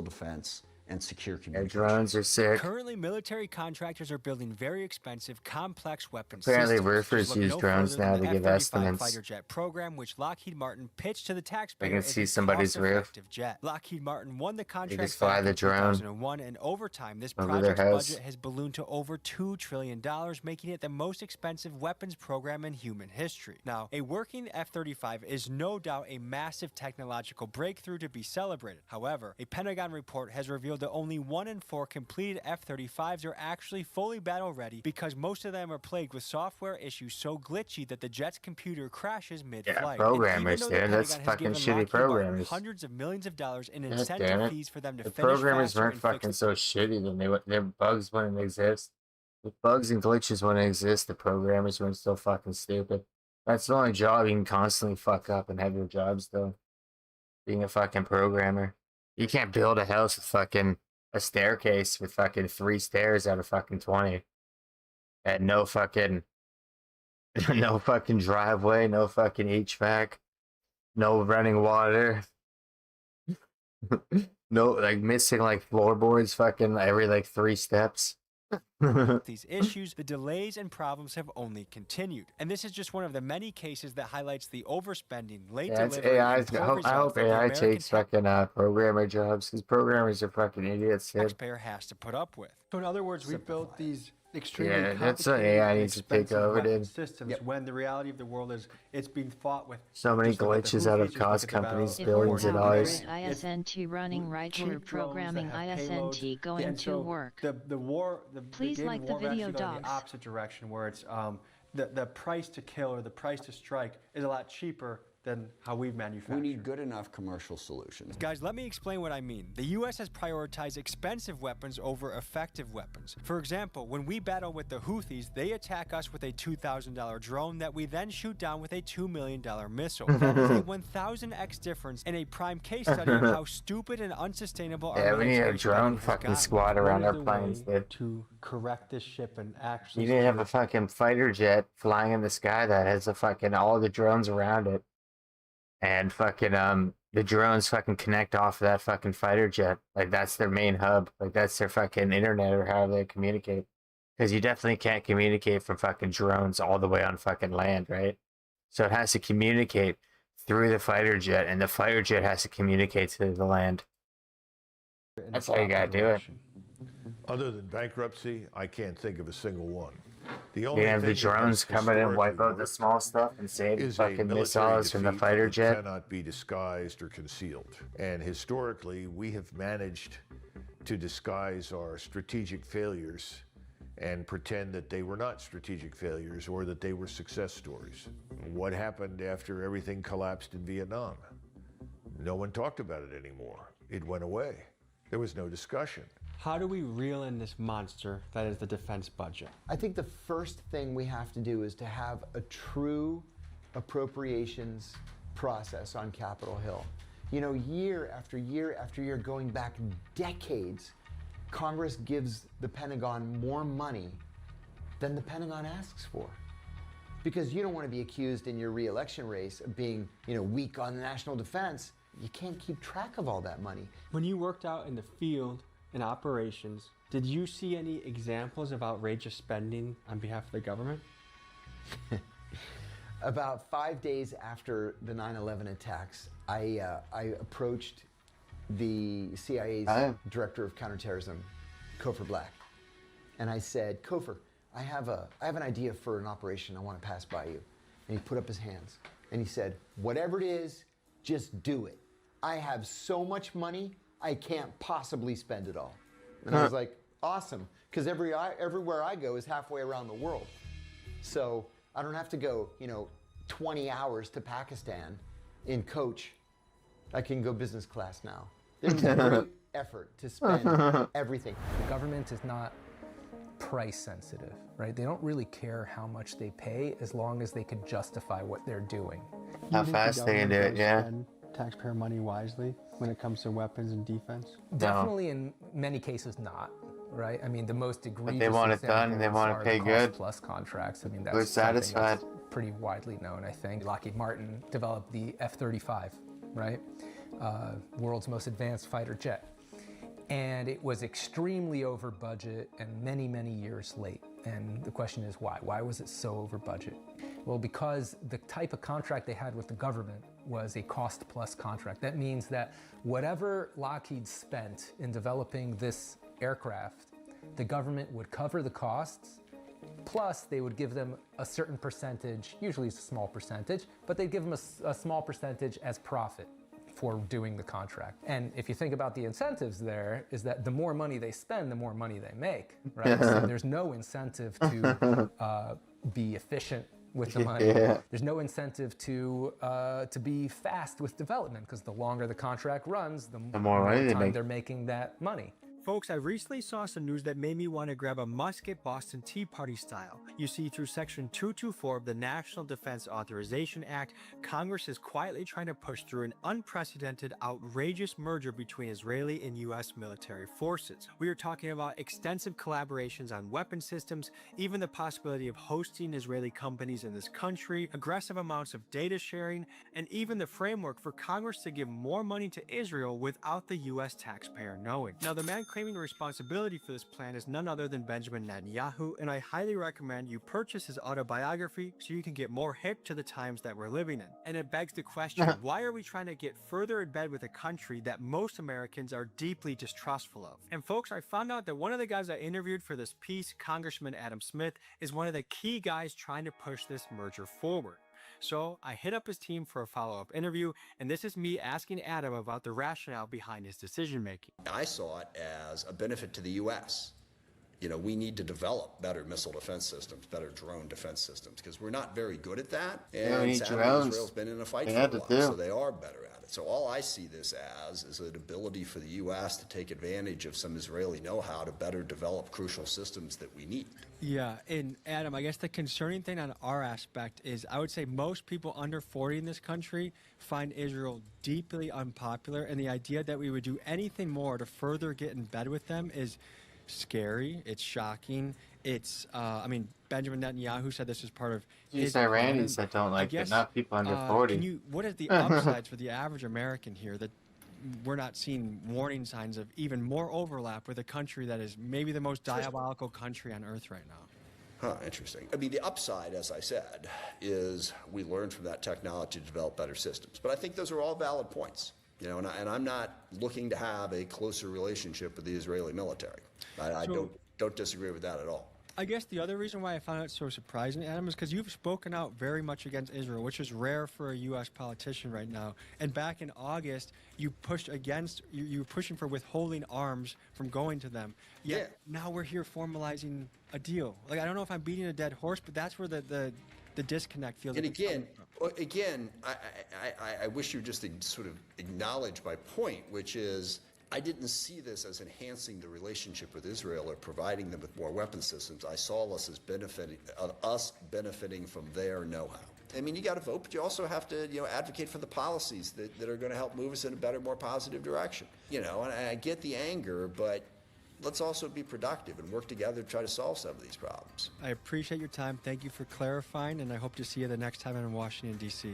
defense, and secure Their communications. drones are sick. Currently, military contractors are building very expensive, complex weapons Apparently systems. roofers Just look use no drones further now than to the give F-35 estimates. fighter jet program, which Lockheed Martin pitched to the taxpayer can as see a somebody's roof. cost-effective jet. Lockheed Martin won the contract just fly back the in drone 2001, and over time, this over their project's house. budget has ballooned to over $2 trillion, making it the most expensive weapons program in human history. Now, a working F-35 is no doubt a massive technological breakthrough to be celebrated. However, a Pentagon report has revealed that only 1 in 4 completed F-35s are actually fully battle-ready because most of them are plagued with software issues so glitchy that the jet's computer crashes mid-flight. programmers, And even though dude, the that's Pentagon has fucking given shitty Lockheed Martin programmers. hundreds of millions of dollars in God damn incentive it. fees for them to The finish programmers faster weren't and fix fucking so shitty, then their bugs wouldn't exist. If bugs and glitches wouldn't exist, the programmers weren't so fucking stupid. That's the only job you can constantly fuck up and have your jobs done. being a fucking programmer. You can't build a house with fucking a staircase with fucking 3 stairs out of fucking 20. And no fucking no fucking driveway, no fucking HVAC, no running water. No, like missing like floorboards fucking every like 3 steps. These issues, the delays and problems have only continued. And this is just one of the many cases that highlights the overspending, late Yeah, it's delivery, AI. and poor I hope results that the AI American takes fucking programmer jobs because programmers are fucking idiots. Dude. taxpayer has to put up with. So in other words, we built these extremely Yeah, that's what complicated AI and needs to take expensive over, weapon dude. systems when the reality of the world is it's being fought with So many just look at the glitches out of Houthis, just look cost at the battle companies, of billions of Jordan. dollars. ISNT running right order Cheap drones programming that have ISNT payloads. going And to so work. The war, Please game like of the war, we're video actually going in the dogs. opposite direction, where it's the price to kill or the price to strike is a lot cheaper than how we've manufactured. We need good enough commercial solutions. Guys, let me explain what I mean. The U.S. has prioritized expensive weapons over effective weapons. For example, when we battle with the Houthis, they attack us with a $2,000 drone that we then shoot down with a $2 million missile. That is a 1,000x difference in a prime case study of how stupid and unsustainable our Yeah, we need a military drone spending has fucking gotten. squad around our planes, dude. To correct this ship and actually You need to have a fucking fighter jet flying in the sky that has a fucking all the drones around it. And fucking the drones fucking connect off of that fucking fighter jet. Like that's their main hub. Like that's their fucking internet or however they communicate. Because you definitely can't communicate from fucking drones all the way on fucking land, right? So it has to communicate through the fighter jet, and the fighter jet has to communicate to the land. That's how you gotta do it. Other than bankruptcy, I can't think of a single one. The You only have the thing that drones has come in and wipe historically out the small stuff and save is a fucking military missiles from the defeat fighter that jet. cannot be disguised or concealed. And historically, we have managed to disguise our strategic failures and pretend that they were not strategic failures or that they were success stories. What happened after everything collapsed in Vietnam? No one talked about it anymore. It went away. There was no discussion. How do we reel in this monster that is the defense budget? I think the first thing we have to do is to have a true appropriations process on Capitol Hill. You know, year after year after year, going back decades, Congress gives the Pentagon more money than the Pentagon asks for. Because you don't want to be accused in your re-election race of being, you know, weak on national defense. You can't keep track of all that money. When you worked out in the field in operations, did you see any examples of outrageous spending on behalf of the government? About 5 days after the 9/11 attacks, I approached the CIA's director of counterterrorism, Cofer Black, and I said, Cofer, I have an idea for an operation I want to pass by you. And he put up his hands and he said, whatever it is, just do it. I have so much money, I can't possibly spend it all. And I was like, awesome, because everywhere I go is halfway around the world. So I don't have to go, 20 hours to Pakistan in coach. I can go business class now. There's great effort to spend everything. The government is not price sensitive, right? They don't really care how much they pay as long as they could justify what they're doing. How fast they can do it, yeah. Spend taxpayer money wisely when it comes to weapons and defense? Definitely in many cases not, right? I mean, the most egregious But they want it done and they want to pay good. Plus contracts. I mean, We're that's satisfied. pretty widely known, I think. Lockheed Martin developed the F-35, right? World's most advanced fighter jet. And it was extremely over budget and many, many years late. And the question is why? Why was it so over budget? Well, because the type of contract they had with the government was a cost plus contract. That means that whatever Lockheed spent in developing this aircraft, the government would cover the costs, plus they would give them a certain percentage, usually it's a small percentage, but they'd give them a small percentage as profit for doing the contract. And if you think about the incentives there, is that the more money they spend, the more money they make, right? So there's no incentive to be efficient with the money. Yeah. There's no incentive to be fast with development, because the longer the contract runs, the more money they time make. they're making that money. Folks, I recently saw some news that made me want to grab a musket Boston Tea Party style. You see, through Section 224 of the National Defense Authorization Act, Congress is quietly trying to push through an unprecedented, outrageous merger between Israeli and U.S. military forces. We are talking about extensive collaborations on weapon systems, even the possibility of hosting Israeli companies in this country, aggressive amounts of data sharing, and even the framework for Congress to give more money to Israel without the U.S. taxpayer knowing. Now, the man claiming responsibility for this plan is none other than Benjamin Netanyahu, and I highly recommend you purchase his autobiography so you can get more hip to the times that we're living in. And it begs the question, why are we trying to get further in bed with a country that most Americans are deeply distrustful of? And folks, I found out that one of the guys I interviewed for this piece, Congressman Adam Smith, is one of the key guys trying to push this merger forward. So I hit up his team for a follow-up interview, and this is me asking Adam about the rationale behind his decision-making. I saw it as a benefit to the U.S. You know, we need to develop better missile defense systems, better drone defense systems, because we're not very good at that. And Israel's been in a fight for a while, so they are better at it. So all I see this as is an ability for the U.S. to take advantage of some Israeli know-how to better develop crucial systems that we need. Yeah, and Adam, I guess the concerning thing on our aspect is I would say most people under 40 in this country find Israel deeply unpopular, and the idea that we would do anything more to further get in bed with them is scary. It's shocking. It's, I mean, Benjamin Netanyahu said this is part of his Iranians that don't like it, not people under 40. What is the upsides for the average American here that we're not seeing warning signs of even more overlap with a country that is maybe the most diabolical country on earth right now? Huh, interesting. I mean, the upside, as I said, is we learned from that technology to develop better systems. But I think those are all valid points. You know, and I'm not looking to have a closer relationship with the Israeli military. I don't disagree with that at all. I guess the other reason why I found it so surprising, Adam, is because you've spoken out very much against Israel, which is rare for a U.S. politician right now. And back in August, you pushed against, you were pushing for withholding arms from going to them. Yet now we're here formalizing a deal. Like, I don't know if I'm beating a dead horse, but that's where the disconnect feels. And again, I wish you would just sort of acknowledge my point, which is I didn't see this as enhancing the relationship with Israel or providing them with more weapon systems. I saw us as benefiting from their know-how. I mean, you got to vote, but you also have to, advocate for the policies that are going to help move us in a better, more positive direction. And I get the anger, but let's also be productive and work together to try to solve some of these problems. I appreciate your time. Thank you for clarifying, and I hope to see you the next time I'm in Washington, D.C.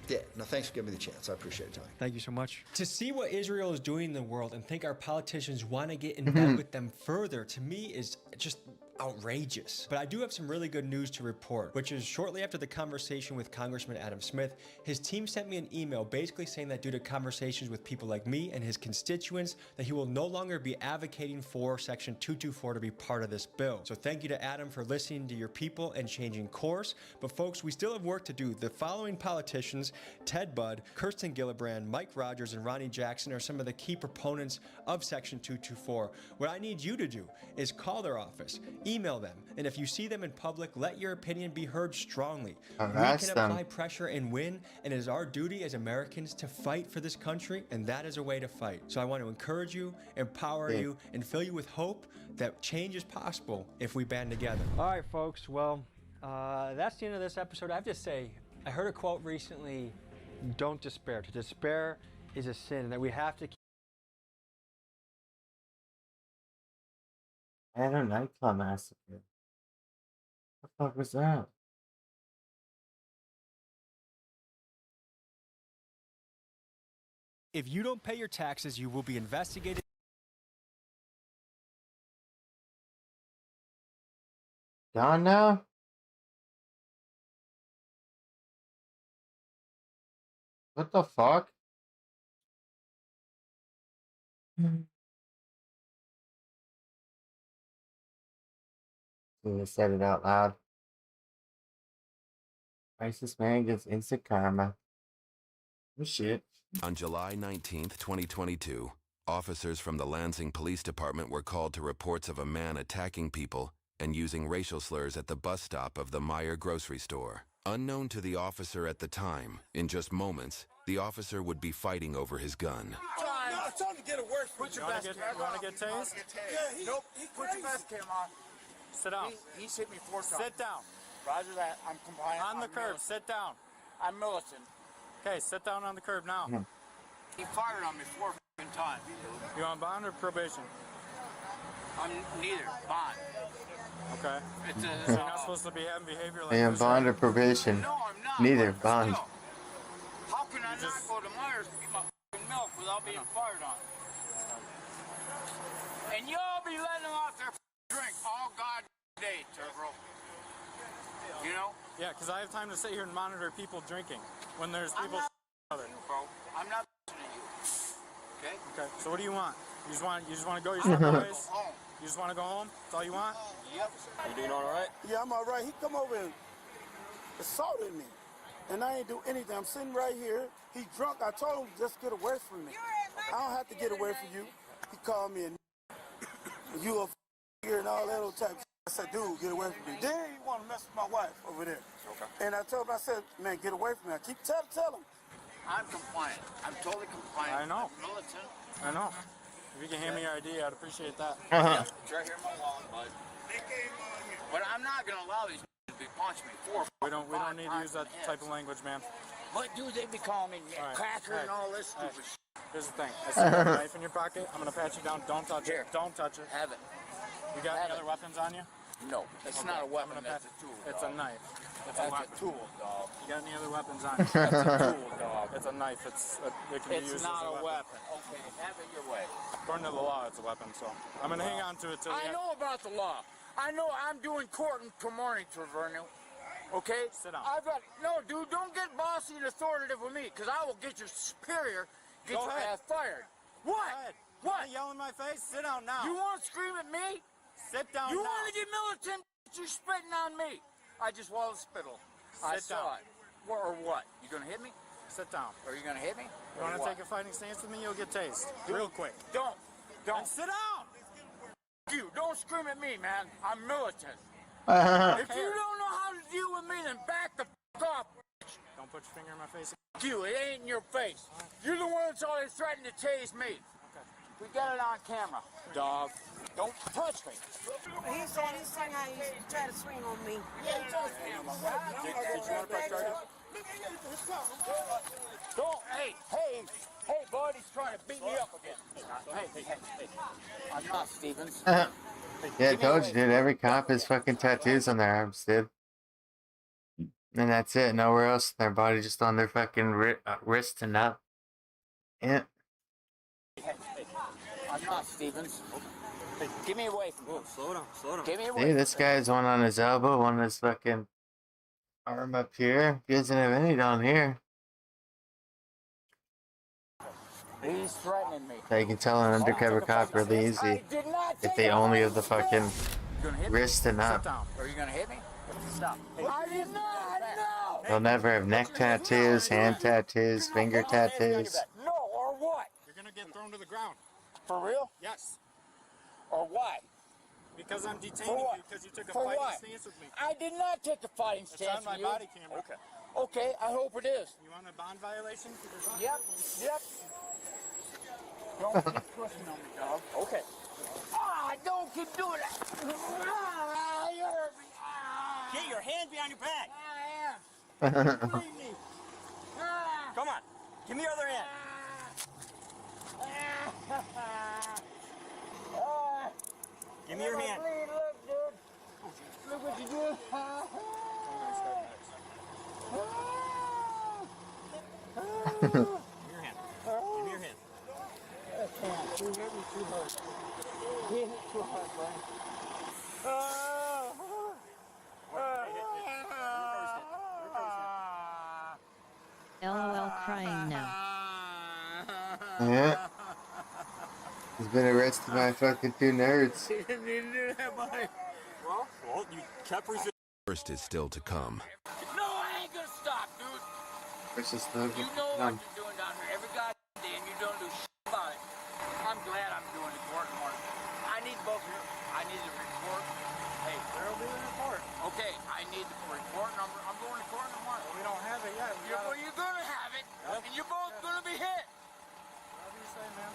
Yeah, no, thanks for giving me the chance. I appreciate it, Tony. Thank you so much. To see what Israel is doing in the world and think our politicians want to get in bed with them further, to me, is just outrageous. But I do have some really good news to report, which is shortly after the conversation with Congressman Adam Smith, his team sent me an email basically saying that due to conversations with people like me and his constituents, that he will no longer be advocating for Section 224 to be part of this bill. So thank you to Adam for listening to your people and changing course. But folks, we still have work to do. The following politicians, Ted Budd, Kirsten Gillibrand, Mike Rogers, and Ronnie Jackson are some of the key proponents of Section 224. What I need you to do is call their office, email them, and if you see them in public, let your opinion be heard strongly. We can apply pressure and win, and it is our duty as Americans to fight for this country, and that is a way to fight. So I want to encourage you, empower you, and fill you with hope that change is possible if we band together. All right, folks, well, that's the end of this episode. I have to say, I heard a quote recently, don't despair. To despair is a sin, and that we have to keep I had a nightclub massacre. What the fuck was that? If you don't pay your taxes, you will be investigated. Gone now? What the fuck? I said it out loud. Racist man gets instant karma. Oh shit. On July 19th, 2022, officers from the Lansing Police Department were called to reports of a man attacking people and using racial slurs at the bus stop of the Meijer grocery store. Unknown to the officer at the time, in just moments, the officer would be fighting over his gun. I told him to get a worse. Put your best cam on. You want to get tased? Yeah, nope. Put your best cam on. Sit down. He's hit me 4 times. Sit down. Roger that. I'm compliant. On the curb. Sit down. I'm militant. Okay, sit down on the curb now. He fired on me 4 times. You on bond or probation? I'm neither. Bond. Okay. So you're not supposed to be having behavior like Yeah, this. bond or probation. No, I'm not. Neither. Bond. How can I not go to Myers and get my milk without being fired on? And y'all be letting them out there drink all god day, Turbo. You know? Yeah, because I have time to sit here and monitor people drinking when there's people other. I'm not listening to you. Okay? Okay. So what do you want? You just want to go your separate ways? You just want to go home? That's all you want? Yep. You doing all right? Yeah, I'm all right. He come over and assaulted me, and I ain't do anything. I'm sitting right here. He drunk. I told him just get away from me. I don't have to get away from you. He called me and you a here and all that old type. I said, dude, get away from me. Then he want to mess with my wife over there. Okay. And I told him, I said, man, get away from me. I keep tell him. I'm compliant. I'm totally compliant. I know. I'm militant. I know. If you can hand me your ID, I'd appreciate that. It's right here in my wallet, bud. But I'm not going to allow these to be punching me. We don't need to use that type of language, man. But dude, they be calling me cracker and all this stupid shit. Here's the thing. I see you have a knife in your pocket. I'm going to pat you down. Don't touch it. Don't touch it. Have it. You got any other weapons on you? No, it's not a weapon. That's a tool. It's a knife. It's That's a a tool, dog. You got any other weapons on you? That's a tool, dog. It's a knife. It can be used It's not as a weapon. Okay, have it your way. According to the law, it's a weapon, so I'm going to hang on to it till I know about the law. I know I'm doing court tomorrow morning, Tavernial. Okay? Sit down. No, dude, don't get bossy and authoritative with me, because I will get your superior, get Go your ahead. ass fired. Go What? ahead. What? You yell in my face? Sit down now. You want to scream at me? Sit down You now. want to get militant? You're spitting on me. I just swallowed spittle. I Sit saw down. it. Or what? You gonna hit me? Sit down. Are you gonna hit me? You want to take a fighting stance with me? You'll get tased. Real quick. Don't. And sit down. You don't scream at me, man. I'm militant. If you don't know how to deal with me, then back the off. Don't put your finger in my face. You, it ain't in your face. You're the one that's always threatening to tase me. We got it on camera, dog. Don't touch me. He said how he tried to swing on me. Yeah, he tried to swing on me. Did you want to press charges? Don't. Hey, bud, he's trying to beat me up again. Hey. I'm not Stevens. Yeah, I told you, dude. Every cop has fucking tattoos on their arms, dude. And that's it. Nowhere else in their body, just on their fucking wrist and up. Yeah. I'm not Stevens. Give me away from him. Slow down. Give me away. See, this guy's one on his elbow, one on his fucking arm up here. He doesn't have any down here. He's threatening me. So you can tell an undercover cop really easy if they only have the fucking wrist and up. Are you gonna hit me? Stop. I did not. No. They'll never have neck tattoos, hand tattoos, finger tattoos. No, or what? You're going to get thrown to the ground. For real? Yes. Or why? Because I'm detaining you because you took a fighting stance with me. I did not take a fighting stance It's on my with you. body camera. Okay, I hope it is. You want a bond violation? Yep. Don't keep pushing on me, dog. Okay. Don't keep doing that. You hurt me. Get your hand behind your back. I am. Come on. Give me your other hand. Give me your hand. Look, dude. Look what you did. Give me your hand. Give me your hand. You hit me too hard. You hit me too hard, Brian. LOL crying now. Yeah. He's been arrested by fucking 2 nerds. You didn't need to do that, buddy. Well, you kept resisting. Worst is still to come. No, I ain't gonna stop, dude. Where's this stuff? You know what you're doing down here. Every goddamn day, and you don't do shit about it. I'm glad I'm doing the court tomorrow. I need both of you. I need the report. Hey, where'll be the report? Okay, I need the report number. I'm going to court tomorrow. We don't have it yet. Well, you're gonna have it, and you're both gonna be hit. Whatever you say, man.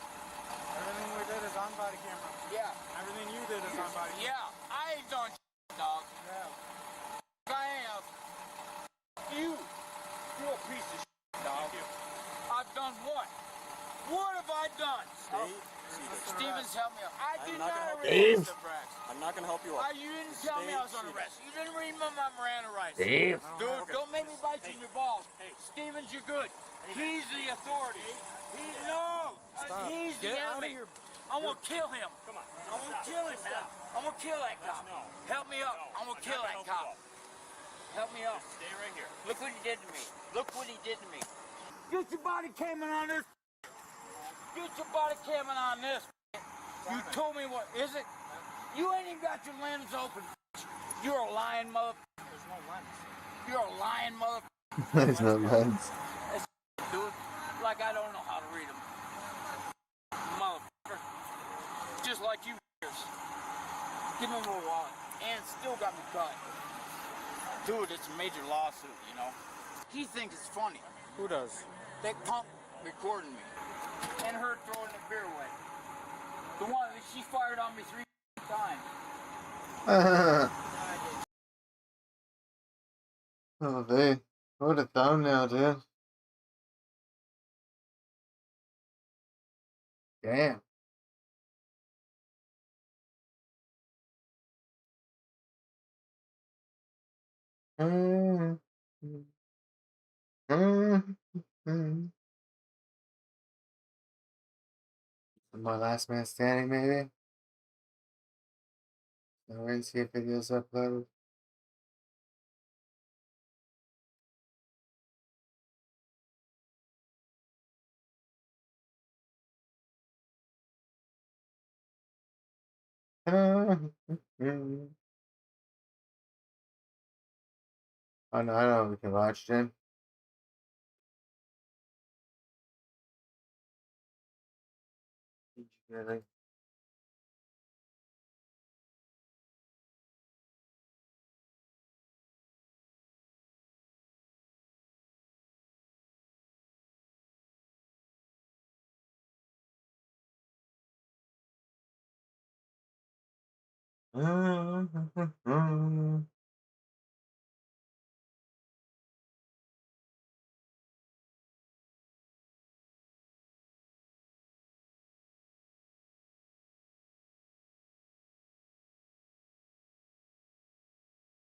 Yeah. Everything you did is on my... Yeah, I ain't done dog. Yeah. I am. You're a piece of dog. I've done what? What have I done? Steven's helped me out. I did not arrest the Brax. I'm not going to help you out. You didn't tell me I was on arrest. You didn't read my Miranda rights. Steve. Dude, don't make me bite you in your balls. Stevens, you're good. He's the authority. He's the enemy. I'm going to kill him. Come on. I'm going to kill him now. I'm going to kill that cop. Help me up. I'm going to kill that cop. Help me up. Stay right here. Look what he did to me. Look what he did to me. Get your body camming on this. Get your body camming on this. You told me what, is it? You ain't even got your lens open. You're a lying mother. There's no lens. You're a lying mother. There's no lens. Dude, like I don't know how to read them. Motherfucker. Just like you. Give him a wallet. And still got me cut. Dude, it's a major lawsuit, you know. He thinks it's funny. Who does? That punk recording me. And her throwing the beer away. The one that she fired on me 3 times. Oh, dude. What a thumbnail, dude. Damn. My last man standing, maybe? So we're gonna see if videos uploaded. Oh no, I don't know, we can watch Jim. Really?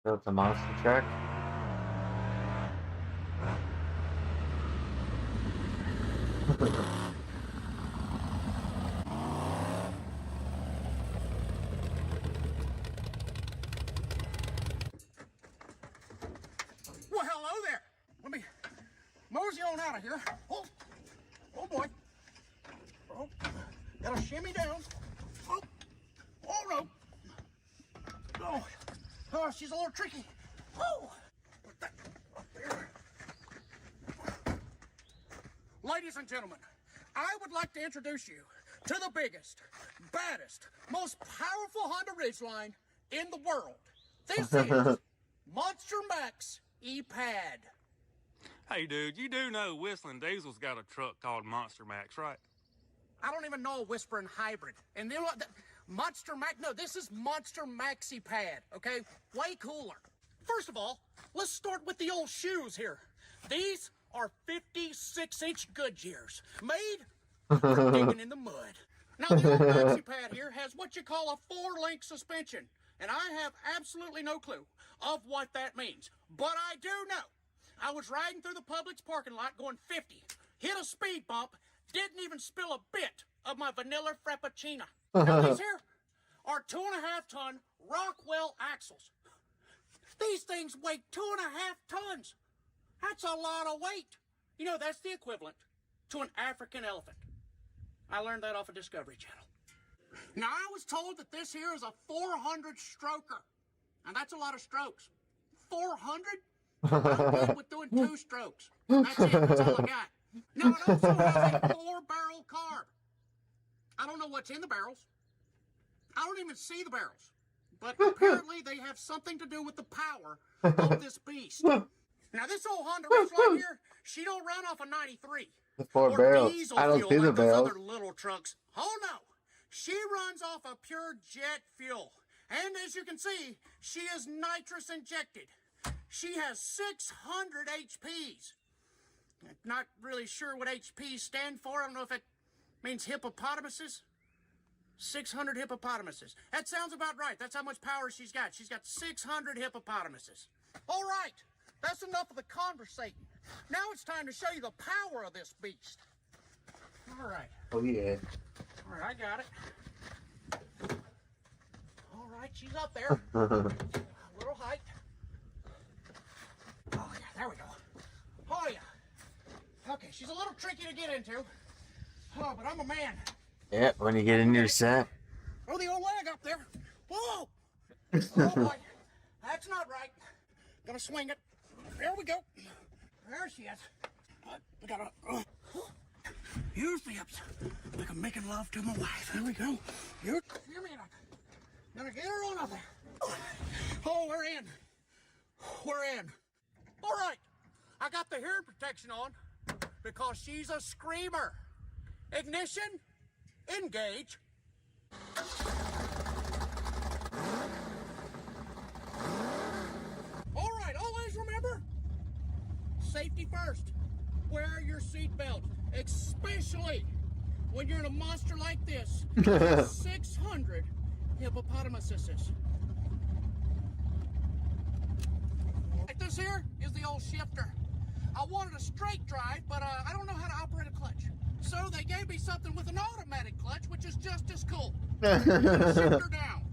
Built a monster truck. Well, hello there. Let me mosey on out of here. Oh boy. Oh, gotta shimmy down. Oh no. Oh, she's a little tricky. Oh, put that up there. Ladies and gentlemen, I would like to introduce you to the biggest, baddest, most powerful Honda Ridgeline in the world. This is Monster Max E-Pad. Hey, dude, you do know Whistling Diesel's got a truck called Monster Max, right? I don't even know a whispering hybrid. And you know what? Monster Max, no, this is Monster Maxi Pad, okay? Way cooler. First of all, let's start with the old shoes here. These are 56-inch Goodyears, made for digging in the mud. Now, the old Maxi Pad here has what you call a 4-link suspension, and I have absolutely no clue of what that means. But I do know. I was riding through the Publix parking lot going 50, hit a speed bump, didn't even spill a bit of my vanilla frappuccino. Now, these here are 2.5-ton Rockwell axles. These things weigh 2.5 tons. That's a lot of weight. You know, that's the equivalent to an African elephant. I learned that off of Discovery Channel. Now, I was told that this here is a 400 stroker. And that's a lot of strokes. 400? I'm good with doing 2 strokes. That's it. That's all I got. Now, it also has a 4-barrel carb. I don't know what's in the barrels. I don't even see the barrels. But apparently they have something to do with the power of this beast. Now, this old Honda Ridgeline here, she don't run off a 93. The 4 barrels. I don't see the barrels. Other little trucks. Oh, no. She runs off of pure jet fuel. And as you can see, she is nitrous injected. She has 600 HPs. Not really sure what HPs stand for. I don't know if it means hippopotamuses. 600 hippopotamuses. That sounds about right. That's how much power she's got. She's got 600 hippopotamuses. All right, that's enough of the conversating. Now it's time to show you the power of this beast. All right. Oh, yeah. All right, I got it. All right, she's up there. A little height. Oh, yeah, there we go. Oh, yeah. Okay, she's a little tricky to get into. Oh, but I'm a man. Yeah, when you get in your set. Throw the old leg up there. Whoa! Oh, boy. That's not right. Gonna swing it. There we go. There she is. We gotta use the hips like I'm making love to my wife. There we go. Hear me out. Gonna get her on up there. Oh, we're in. We're in. All right. I got the hearing protection on because she's a screamer. Ignition. Engage. All right, always remember, safety first. Wear your seatbelt, especially when you're in a monster like this. 600 hippopotamuses. Like this here is the old shifter. I wanted a straight drive, but I don't know how to operate a clutch. So they gave me something with an automatic clutch, which is just as cool. Shift her down.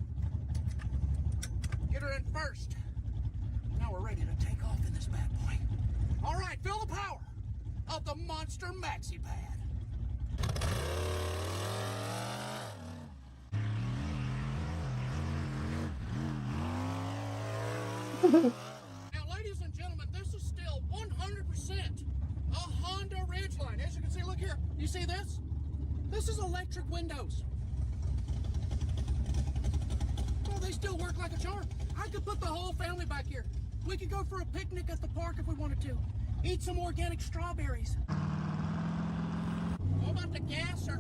Get her in first. Now we're ready to take off in this bad boy. All right, feel the power of the Monster Maxi Pad. Now, ladies and gentlemen, this is still 100% a Honda Ridgeline. As you can see, look here. You see this? This is electric windows. Well, they still work like a charm. I could put the whole family back here. We could go for a picnic at the park if we wanted to. Eat some organic strawberries. How about the gasser?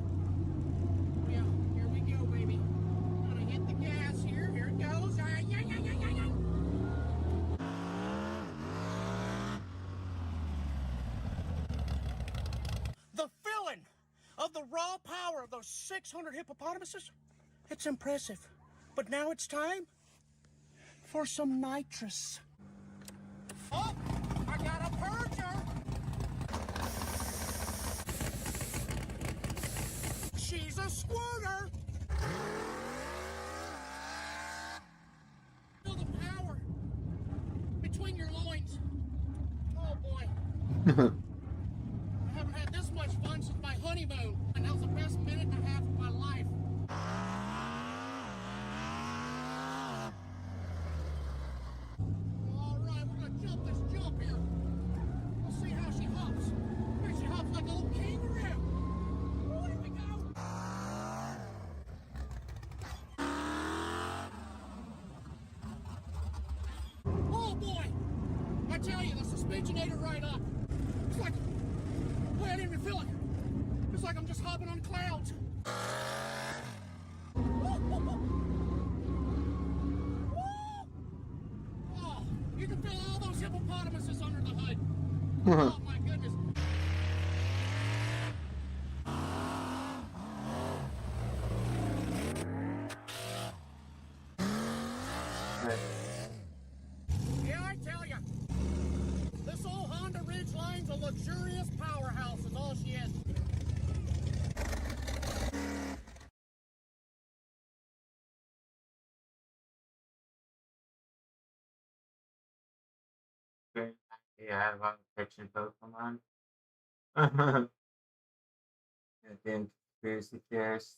Yeah, here we go, baby. Gonna hit the gas here. Here it goes. Yeah, yeah, yeah, yeah, yeah. The filling of the raw power of those 600 hippopotamuses, it's impressive. But now it's time for some nitrous. Oh, I got a purger. She's a squirter. Feel the power between your loins. Oh boy. I haven't had this much fun since my honeymoon, and that was the best minute and a half of my life. All right, we're gonna jump this jump here. We'll see how she hops. Here she hops like a little kangaroo. Oh, here we go. Oh boy! I tell you, the suspension ate her right up. It's like, boy, I didn't even feel it. It's like I'm just hopping on clouds. Oh, you can feel all those hippopotamuses under the hood. Oh my goodness. Yeah, I tell you, this old Honda Ridgeline's a luxurious powerhouse is all she is. Yeah, I have a fiction Pokemon. Again, conspiracy theorists.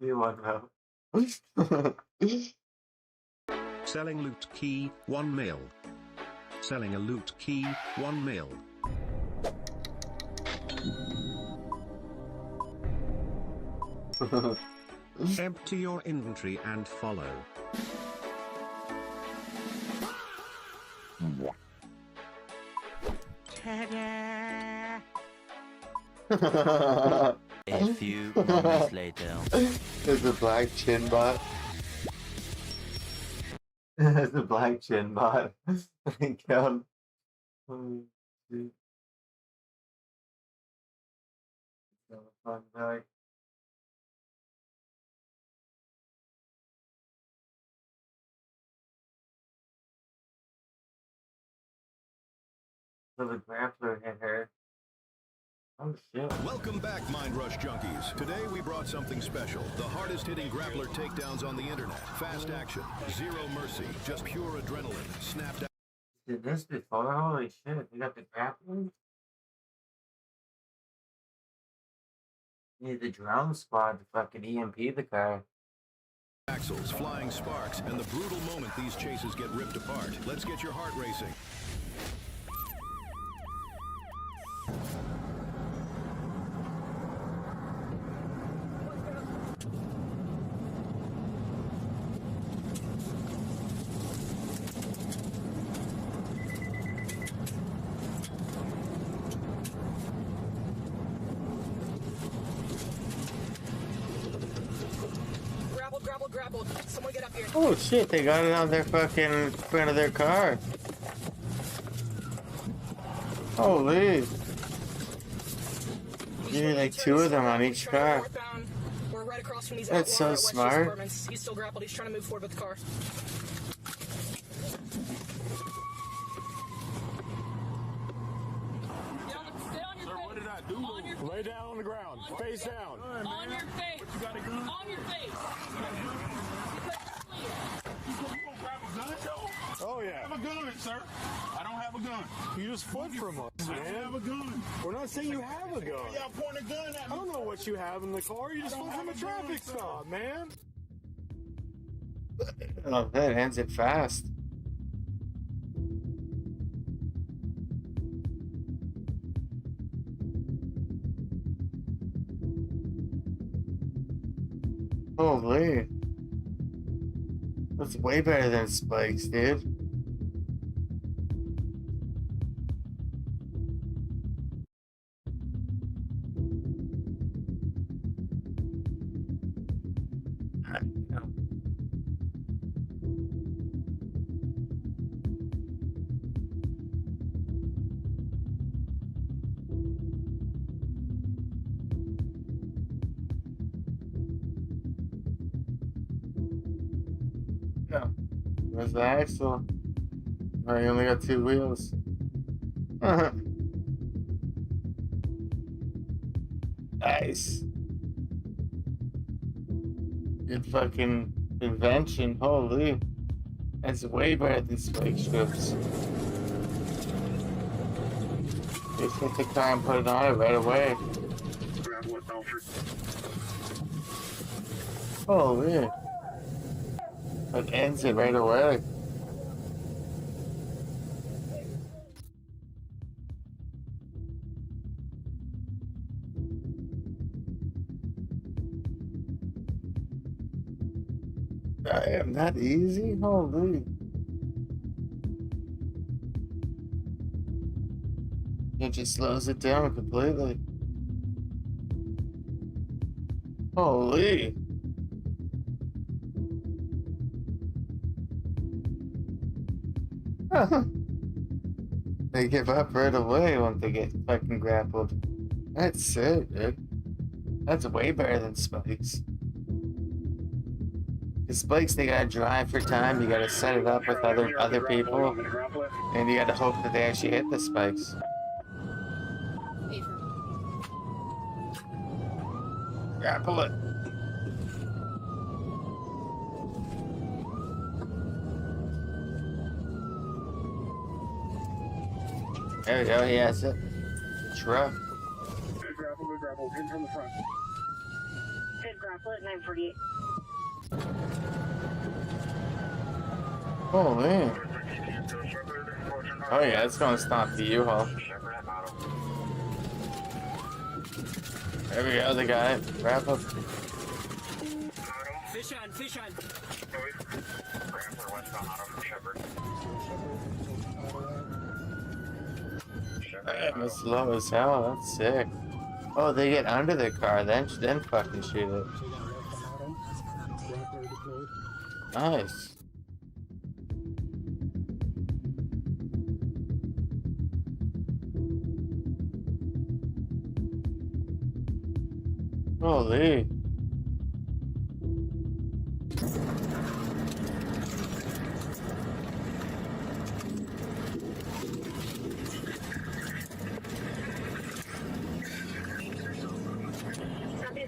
You want to Selling loot key, 1 mil. Selling a loot key, 1 mil. Empty your inventory and follow. Ta-da! A few moments later. There's a black chin bot. There's a black chin bot. Count. So the grappler hit her. Oh shit. Welcome back, Mind Rush Junkies. Today we brought something special. The hardest hitting grappler takedowns on the internet. Fast action, zero mercy, just pure adrenaline. Snapped out. Did this before? Holy shit. You got the grappling? You need the drone squad to fucking EMP the car. Axles, flying sparks, and the brutal moment these chases get ripped apart. Let's get your heart racing. Grapple. Someone get up here. Oh shit, they got it on their fucking front of their car. Holy. You need like 2 of them on each car. We're right across from these That's so smart. He's still grappled. He's trying to move forward with the car. Lay down on the ground. Face down. On your face. On your face. Oh yeah. I have a gun, sir. I don't have a gun. You just fled from us, I man. don't have a gun. We're not saying you have a gun. Y'all point a gun at I me. don't know what you have in the car. You just fled from a traffic stop, man. Oh, that ends it fast. Holy. That's way better than spikes, dude. Where's the axle? Oh, you only got 2 wheels. Nice. Good fucking invention. Holy. That's way better than spike strips. Just hit the car and put it on it right away. Holy. It ends it right away. Damn, that easy? Holy. It just slows it down completely. Holy. They give up right away once they get fucking grappled. That's it, dude. That's way better than spikes. The spikes, they gotta drive for time. You gotta set it up with other people, and you gotta hope that they actually hit the spikes. Grapple it. There we go, he has it. The truck. Good grapple. Hit from the front. Good grapple at 948. Oh, man. Oh, yeah, it's gonna stop the U-Haul. There we go, they got it. Wrap up. Fish on, fish on. Damn, it's low as hell. That's sick. Oh, they get under the car, then fucking shoot it. Nice. Holy.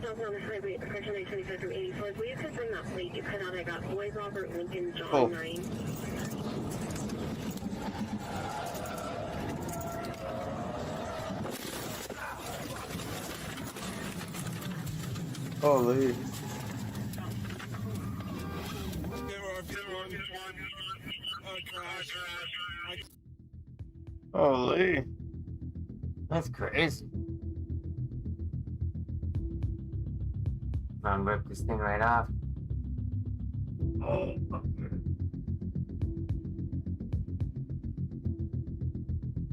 On the highway, section 925 from 84. Will you confirm that plate you cut out? I got Boys Robert Lincoln John 9. Holy. Holy. That's crazy. I'm gonna rip this thing right off. Oh,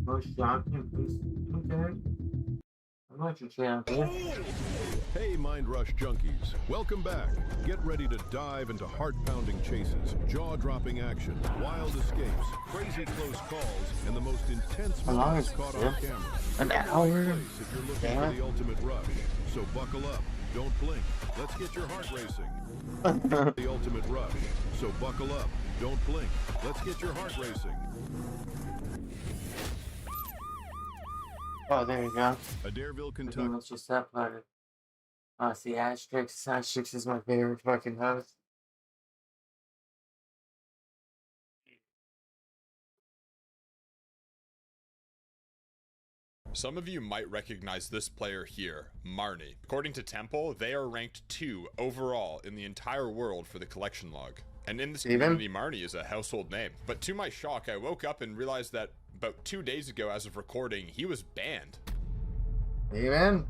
Most champion, please. Okay. I'm not your champion. Hey, Mind Rush junkies. Welcome back. Get ready to dive into heart-pounding chases, jaw-dropping action, wild escapes, crazy close calls, and the most intense moments caught on camera. An hour? If you're looking for the ultimate rush. So buckle up. Don't blink. Let's get your heart racing. The ultimate rush. So buckle up. Don't blink. Let's get your heart racing. Oh, there you go. Adairville, Kentucky. Let's just upload it. Oh, see, Asterix. Asterix is my favorite fucking host. Some of you might recognize this player here, Marnie. According to Temple, they are ranked 2 overall in the entire world for the collection log. And in this community, Marnie is a household name. But to my shock, I woke up and realized that about 2 days ago, as of recording, he was banned. Steven?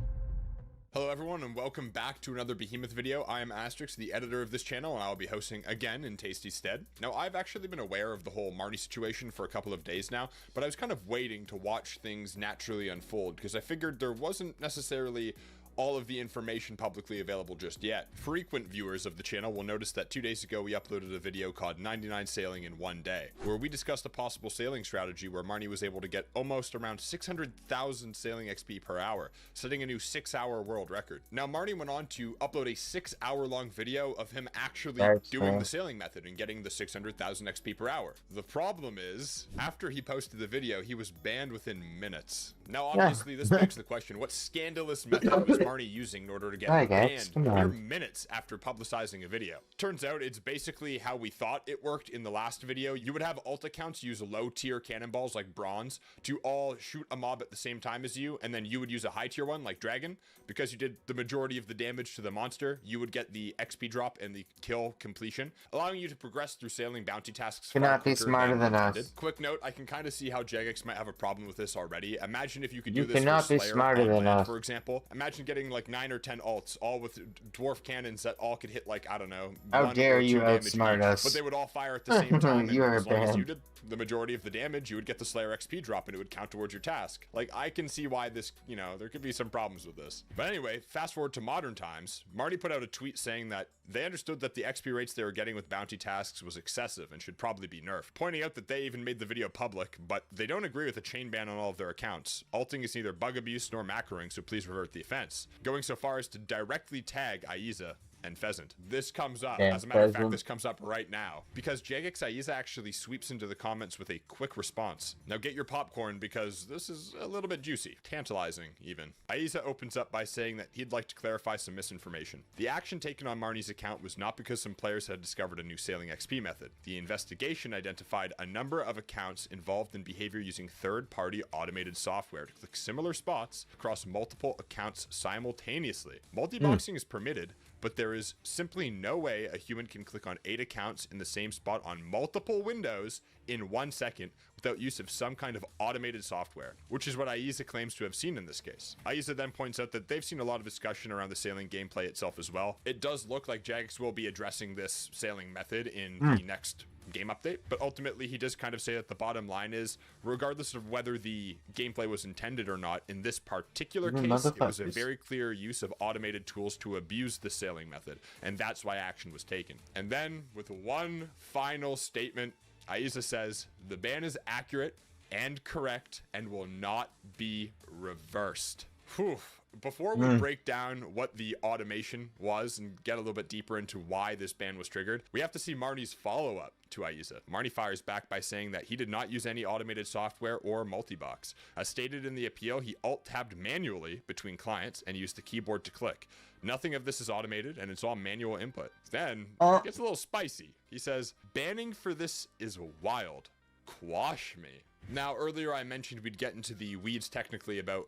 Hello everyone and welcome back to another Behemoth video. I am Asterix, the editor of this channel, and I'll be hosting again in Tasty's stead. Now, I've actually been aware of the whole Marnie situation for a couple of days now, but I was kind of waiting to watch things naturally unfold because I figured there wasn't necessarily all of the information publicly available just yet. Frequent viewers of the channel will notice that 2 days ago we uploaded a video called 99 Sailing in 1 Day, where we discussed a possible sailing strategy where Marnie was able to get almost around 600,000 sailing XP per hour, setting a new 6-hour world record. Now, Marnie went on to upload a 6-hour-long video of him actually doing the sailing method and getting the 600,000 XP per hour. The problem is, after he posted the video, he was banned within minutes. Now, obviously, this begs the question, what scandalous method was Marnie using in order to get banned mere minutes after publicizing a video? Turns out it's basically how we thought it worked in the last video. You would have alt accounts use low tier cannonballs like bronze to all shoot a mob at the same time as you, and then you would use a high tier one like dragon. Because you did the majority of the damage to the monster, you would get the XP drop and the kill completion, allowing you to progress through sailing bounty tasks. Cannot be smarter than us. Quick note, I can kind of see how Jagex might have a problem with this already. Imagine if you could do this cannot for be Slayer smarter on than land, us. for example. Imagine getting like 9 or 10 alts, all with dwarf cannons that all could hit like, I don't know, how dare you outsmart us? But they would all fire at the same time. You are as long as you banned. did the majority of the damage, you would get the Slayer XP drop and it would count towards your task. Like, I can see why this, you know, there could be some problems with this. But anyway, fast forward to modern times, Marty put out a tweet saying that they understood that the XP rates they were getting with bounty tasks was excessive and should probably be nerfed, pointing out that they even made the video public, but they don't agree with a chain ban on all of their accounts. Alting is neither bug abuse nor macroing, so please revert the offense. Going so far as to directly tag Aiza and Pheasant. This comes up, as a matter of fact, this comes up right now, because Jagex Aiza actually sweeps into the comments with a quick response. Now get your popcorn, because this is a little bit juicy, tantalizing even. Aiza opens up by saying that he'd like to clarify some misinformation. The action taken on Marnie's account was not because some players had discovered a new sailing XP method. The investigation identified a number of accounts involved in behavior using third-party automated software to click similar spots across multiple accounts simultaneously. Multi-boxing is permitted, but there is simply no way a human can click on 8 accounts in the same spot on multiple windows in 1 second without use of some kind of automated software, which is what IESA claims to have seen in this case. IESA then points out that they've seen a lot of discussion around the sailing gameplay itself as well. It does look like Jagex will be addressing this sailing method in the next game update, but ultimately he does kind of say that the bottom line is, regardless of whether the gameplay was intended or not, in this particular case, it was a very clear use of automated tools to abuse the sailing method, and that's why action was taken. And then, with one final statement, IESA says, the ban is accurate and correct and will not be reversed. Whew. Before we break down what the automation was and get a little bit deeper into why this ban was triggered, we have to see Marnie's follow-up to IESA. Marnie fires back by saying that he did not use any automated software or multi-box. As stated in the appeal, he alt-tabbed manually between clients and used the keyboard to click. Nothing of this is automated, and it's all manual input. Then, it gets a little spicy. He says, banning for this is wild. Quash me. Now, earlier I mentioned we'd get into the weeds technically about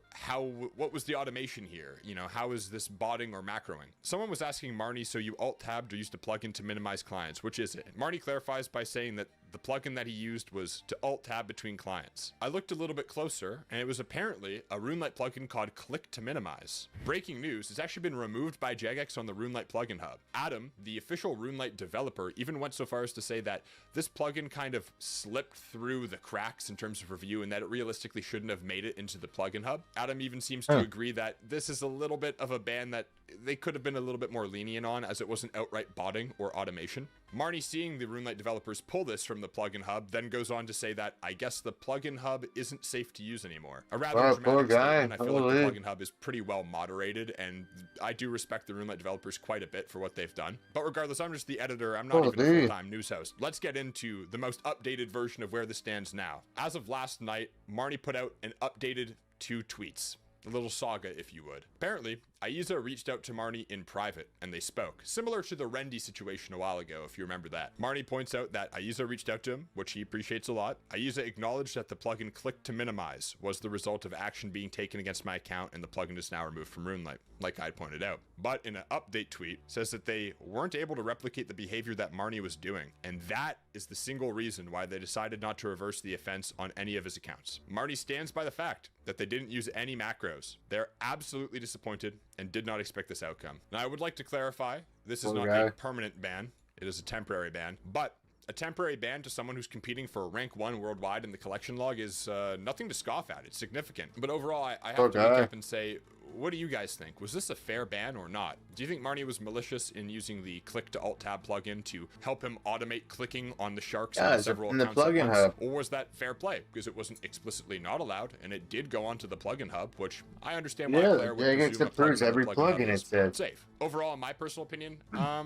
what was the automation here? You know, how is this botting or macroing? Someone was asking Marnie, so you alt-tabbed or used a plugin to minimize clients, which is it? Marnie clarifies by saying that the plugin that he used was to alt-tab between clients. I looked a little bit closer, and it was apparently a RuneLite plugin called Click to Minimize. Breaking news, it's actually been removed by Jagex on the RuneLite plugin hub. Adam, the official RuneLite developer, even went so far as to say that this plugin kind of slipped through the cracks in terms of review and that it realistically shouldn't have made it into the plugin hub. Adam even seems to agree that this is a little bit of a ban that they could have been a little bit more lenient on, as it wasn't outright botting or automation. Marnie, seeing the RuneLite developers pull this from the plugin hub, then goes on to say that I guess the plugin hub isn't safe to use anymore. A rather dramatic statement. I feel like the plugin hub is pretty well moderated, and I do respect the RuneLite developers quite a bit for what they've done. But regardless, I'm just the editor. I'm not even a full-time news host. Let's get into the most updated version of where this stands now. As of last night, Marnie put out an updated 2 tweets. A little saga, if you would. Apparently, IESA reached out to Marnie in private, and they spoke. Similar to the Rendy situation a while ago, if you remember that. Marnie points out that IESA reached out to him, which he appreciates a lot. IESA acknowledged that the plugin Click to Minimize was the result of action being taken against my account, and the plugin is now removed from RuneLite, like I pointed out. But in an update tweet, says that they weren't able to replicate the behavior that Marnie was doing, and that is the single reason why they decided not to reverse the offense on any of his accounts. Marnie stands by the fact that they didn't use any macros. They're absolutely disappointed and did not expect this outcome. Now, I would like to clarify, this is not a permanent ban. It is a temporary ban, but a temporary ban to someone who's competing for rank 1 worldwide in the collection log is nothing to scoff at. It's significant. But overall, I have to wake up and say, what do you guys think? Was this a fair ban or not? Do you think Marnie was malicious in using the Click to Alt Tab plugin to help him automate clicking on the sharks on several accounts at once? Or was that fair play because it wasn't explicitly not allowed and it did go onto the plugin hub, which I understand why Claire would presume every plugin is safe. Overall, in my personal opinion, I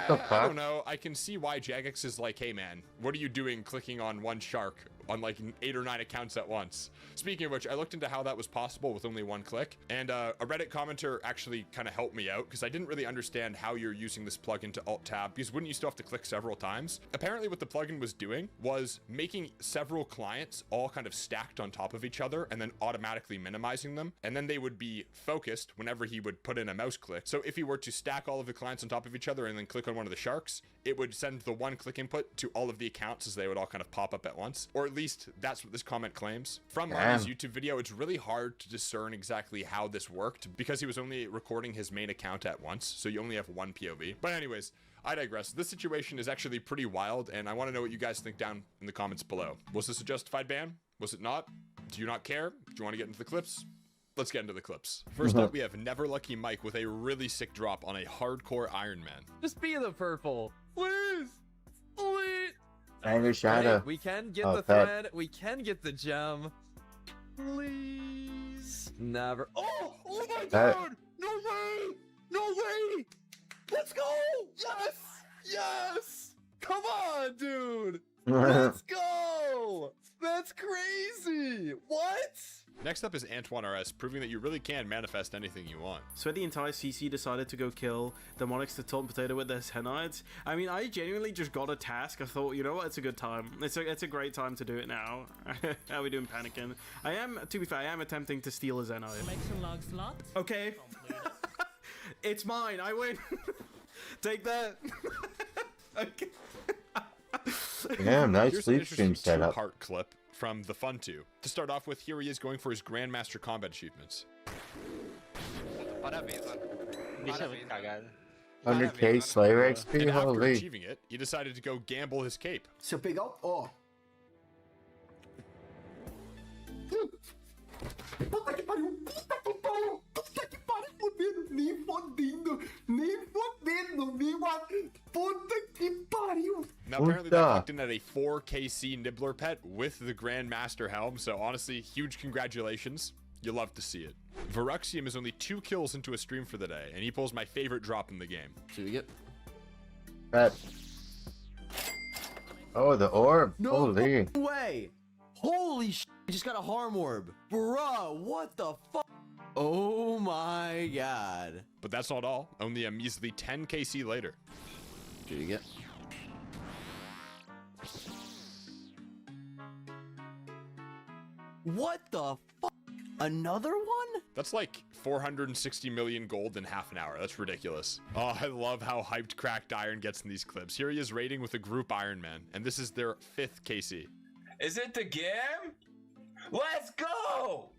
don't know. I can see why Jagex is like, hey man, what are you doing clicking on one shark on like 8 or 9 accounts at once? Speaking of which, I looked into how that was possible with only 1 click, and a Reddit commenter actually kind of helped me out because I didn't really understand how you're using this plugin to alt tab, because wouldn't you still have to click several times? Apparently what the plugin was doing was making several clients all kind of stacked on top of each other and then automatically minimizing them, and then they would be focused whenever he would put in a mouse click. So if he were to stack all of the clients on top of each other and then click on one of the sharks, it would send the 1 click input to all of the accounts as they would all kind of pop up at once, or at least that's what this comment claims. From Marnie's YouTube video, it's really hard to discern exactly how this worked because he was only recording his main account at once, so you only have 1 POV. But anyways, I digress. This situation is actually pretty wild, and I want to know what you guys think down in the comments below. Was this a justified ban? Was it not? Do you not care? Do you want to get into the clips? Let's get into the clips. First up, we have Never Lucky Mike with a really sick drop on a hardcore Iron Man. Just be the purple, please, please. Angry Shadow. Hey, we can get the thread. We can get the gem. Please. Never. Oh my god! No way! No way! Let's go! Yes! Yes! Come on, dude! Let's go! That's crazy! What? Next up is Antoine RS, proving that you really can manifest anything you want. So the entire CC decided to go kill the Monarchs to Taunt Potato with their Henites. I mean, I genuinely just got a task. I thought, you know what, it's a good time. It's a great time to do it now. How are we doing, panicking? I am, to be fair, I am attempting to steal a Zenite. Make some log slots. Okay. It's mine. I win. Take that. Okay. Yeah, nice Here's an sleep interesting stream setup. two-part clip from the Fun 2. To start off with, here he is going for his Grandmaster Combat achievements. Parabéns, mano. Bicho é muito cagado. 100k Slayer XP, And after holy. achieving it, he decided to go gamble his cape. Se eu pegar o... Ó. Puta que pariu! Puta que pariu! Puta que pariu! Fodendo! Nem fodendo! Nem fodendo! Nem Puta que pariu! Now, apparently that locked in at a 4KC Nibbler pet with the Grandmaster helm, so honestly, huge congratulations. You'll love to see it. Veruxium is only 2 kills into a stream for the day, and he pulls my favorite drop in the game. See what you get? Bet. Oh, the orb. No Holy. way! Holy sh! I just got a harm orb. Bruh, what the fuck? Oh my god. But that's not all. Only a measly 10 KC later. What do you get? What the fuck? Another one? That's like 460 million gold in half an hour. That's ridiculous. Oh, I love how hyped Cracked Iron gets in these clips. Here he is raiding with a group Iron Man, and this is their 5th KC. Is it the game? Let's go!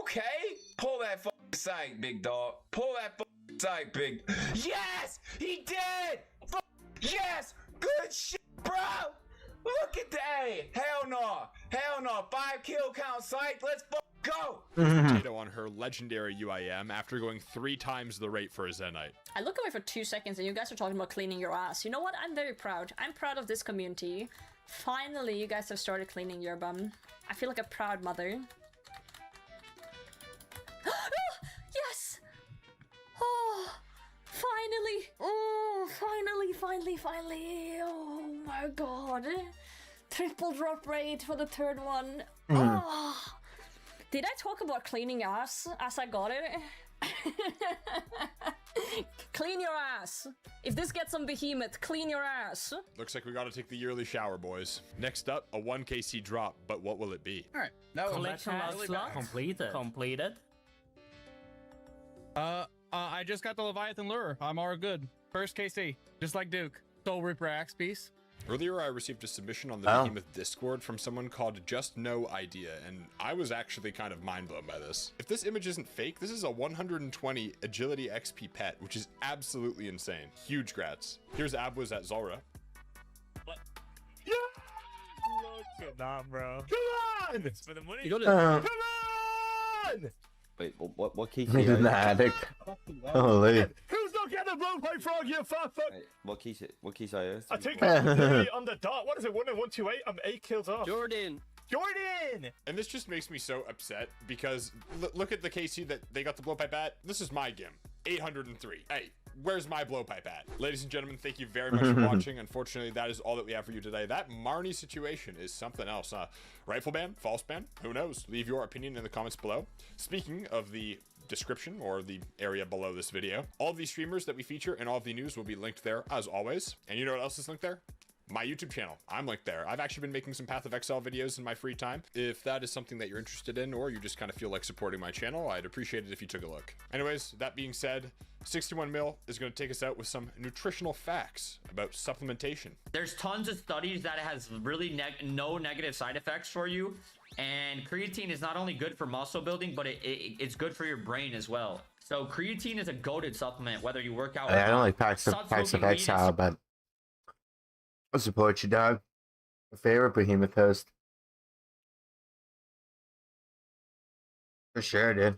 Okay, pull that fucking psych, big dog. Pull that fucking psych, big. Yes, he did. Yes, good shit, bro. Look at that. Hey, hell no, hell no. 5 kill count psych. Let's go. Potato on her legendary UIM after going 3 times the rate for a Zenite. I look away for 2 seconds and you guys are talking about cleaning your ass. You know what? I'm very proud. I'm proud of this community. Finally, you guys have started cleaning your bum. I feel like a proud mother. Yes! Oh, finally! Oh, finally! Oh my god! Triple drop rate for the 3rd one. Oh. Did I talk about cleaning ass as I got it? Clean your ass. If this gets some behemoth, clean your ass. Looks like we gotta take the yearly shower, boys. Next up, a 1KC drop, but what will it be? Alright, that was Collection last slot. Completed. I just got the Leviathan lure. I'm all good. First KC, just like Duke. Soul Reaper axe piece. Earlier, I received a submission on the Behemoth Discord from someone called Just No Idea, and I was actually kind of mind blown by this. If this image isn't fake, this is a 120 Agility XP pet, which is absolutely insane. Huge grats. Here's Abwas at Zora. What? Yeah! Nah, bro. Come on! It's for the money. You got it. Come on! Wait, what key? He's in the attic. Holy. Who's not getting a blowpipe frog, you fat fuck? Wait, what key size? I think that's on the dot. What is it? 1-128. I'm 8 kills off. Jordan! And this just makes me so upset because look at the KC that they got the blowpipe at. This is my gim. 803. Hey, where's my blowpipe at? Ladies and gentlemen, thank you very much for watching. Unfortunately, that is all that we have for you today. That Marnie situation is something else. Rifle ban? False ban? Who knows? Leave your opinion in the comments below. Speaking of the description or the area below this video, all of these streamers that we feature and all of the news will be linked there as always. And you know what else is linked there? My YouTube channel. I'm linked there. I've actually been making some Path of Exile videos in my free time. If that is something that you're interested in or you just kind of feel like supporting my channel, I'd appreciate it if you took a look. Anyways, that being said, 61 Mil is going to take us out with some nutritional facts about supplementation. There's tons of studies that it has really no negative side effects for you. And creatine is not only good for muscle building, but it's good for your brain as well. So creatine is a goated supplement, whether you work out or I don't not. like Packs of Exile, but I'll support you, dog. My favorite Behemoth host. For sure, dude. I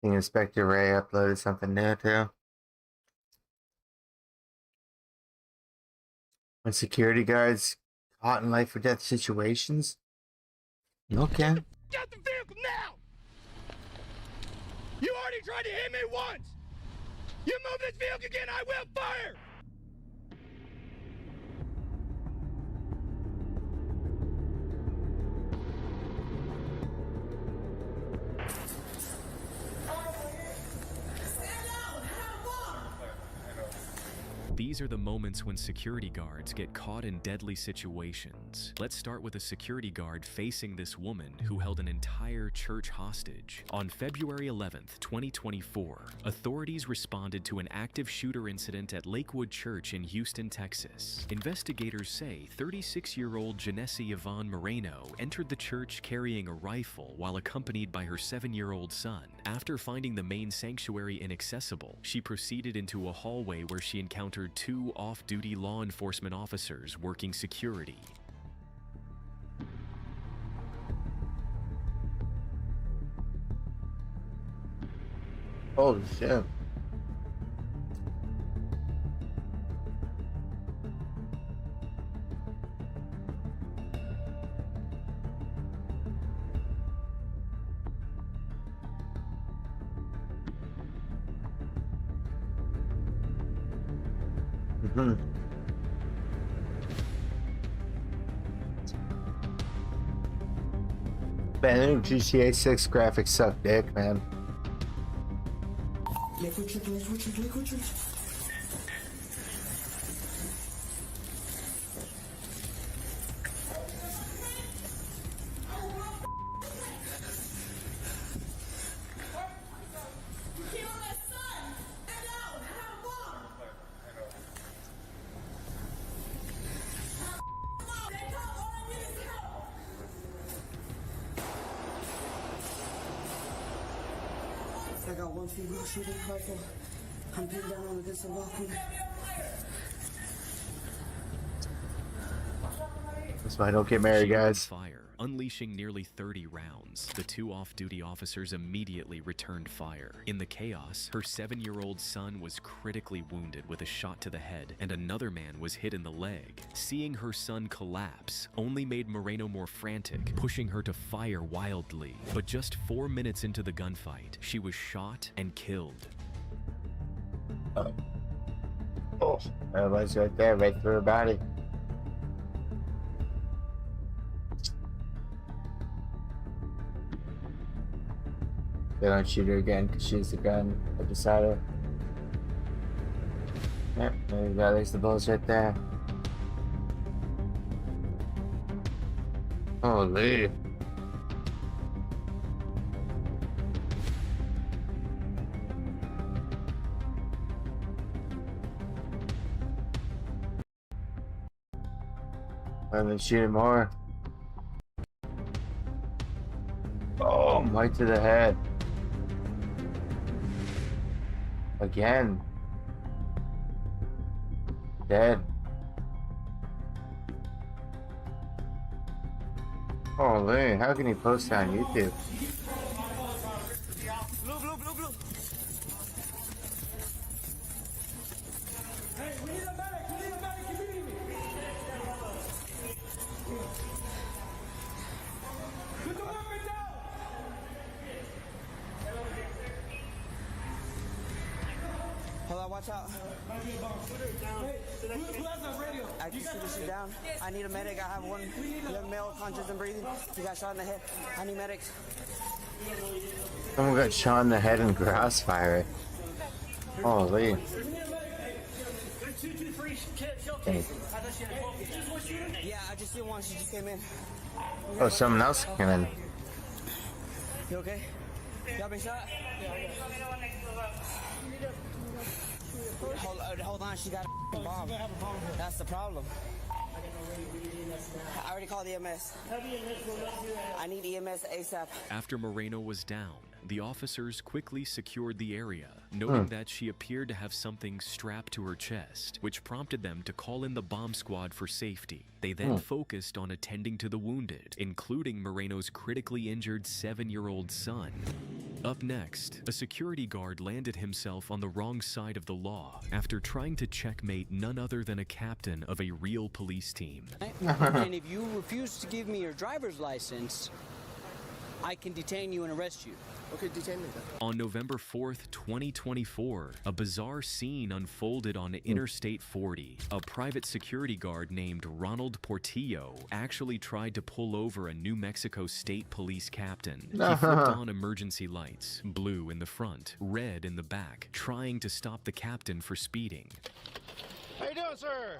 think Inspector Ray uploaded something new, too. When security guards caught in life or death situations. Okay. Get the vehicle now! You already tried to hit me once! You move this vehicle again, I will fire! These These are the moments when security guards get caught in deadly situations. Let's start with a security guard facing this woman who held an entire church hostage. On February 11th, 2024, authorities responded to an active shooter incident at Lakewood Church in Houston, Texas. Investigators say 36-year-old Janessa Yvonne Moreno entered the church carrying a rifle while accompanied by her 7-year-old son. After finding the main sanctuary inaccessible, she proceeded into a hallway where she encountered 2 off-duty law enforcement officers working security. Holy shit. Man, GTA 6 graphics suck dick, man. Liquid church, liquid church, liquid church. I got one female shooting rifle. I'm pinned down against the balcony. That's why I don't get married, guys. Fire, unleashing nearly 30 rounds. The 2 off-duty officers immediately returned fire. In the chaos, her 7-year-old son was critically wounded with a shot to the head, and another man was hit in the leg. Seeing her son collapse only made Moreno more frantic, pushing her to fire wildly. But just 4 minutes into the gunfight, she was shot and killed. Oh, that was right there, right through her body. They don't shoot her again because she's the gun beside her. Yep, there you go. There's the bullets right there. Holy. And then shoot more. Oh, right to the head. Again. Dead. Holy, how can you post that on YouTube? Blue, blue, blue, blue. Hey, we need a medic. We need a medic immediately. Put the weapon down. Hold on, watch out. Who has that radio? I can shoot this shit down. I need a medic. I have one young male conscious and breathing. He got shot in the head. I need medics. Someone got shot in the head in crossfire. Holy. Yeah, I just see one. She just came in. Oh, someone else came in. You okay? Y'all been shot? Hold on, she got a bomb. That's the problem. I already called EMS. I need EMS ASAP. After Moreno was down, the officers quickly secured the area, noting that she appeared to have something strapped to her chest, which prompted them to call in the bomb squad for safety. They then focused on attending to the wounded, including Moreno's critically injured 7-year-old son. Up next, a security guard landed himself on the wrong side of the law after trying to checkmate none other than a captain of a real police team. And if you refuse to give me your driver's license, I can detain you and arrest you. Okay, detain me then. On November 4th, 2024, a bizarre scene unfolded on Interstate 40. A private security guard named Ronald Portillo actually tried to pull over a New Mexico State Police captain. He flipped on emergency lights, blue in the front, red in the back, trying to stop the captain for speeding. How you doing, sir?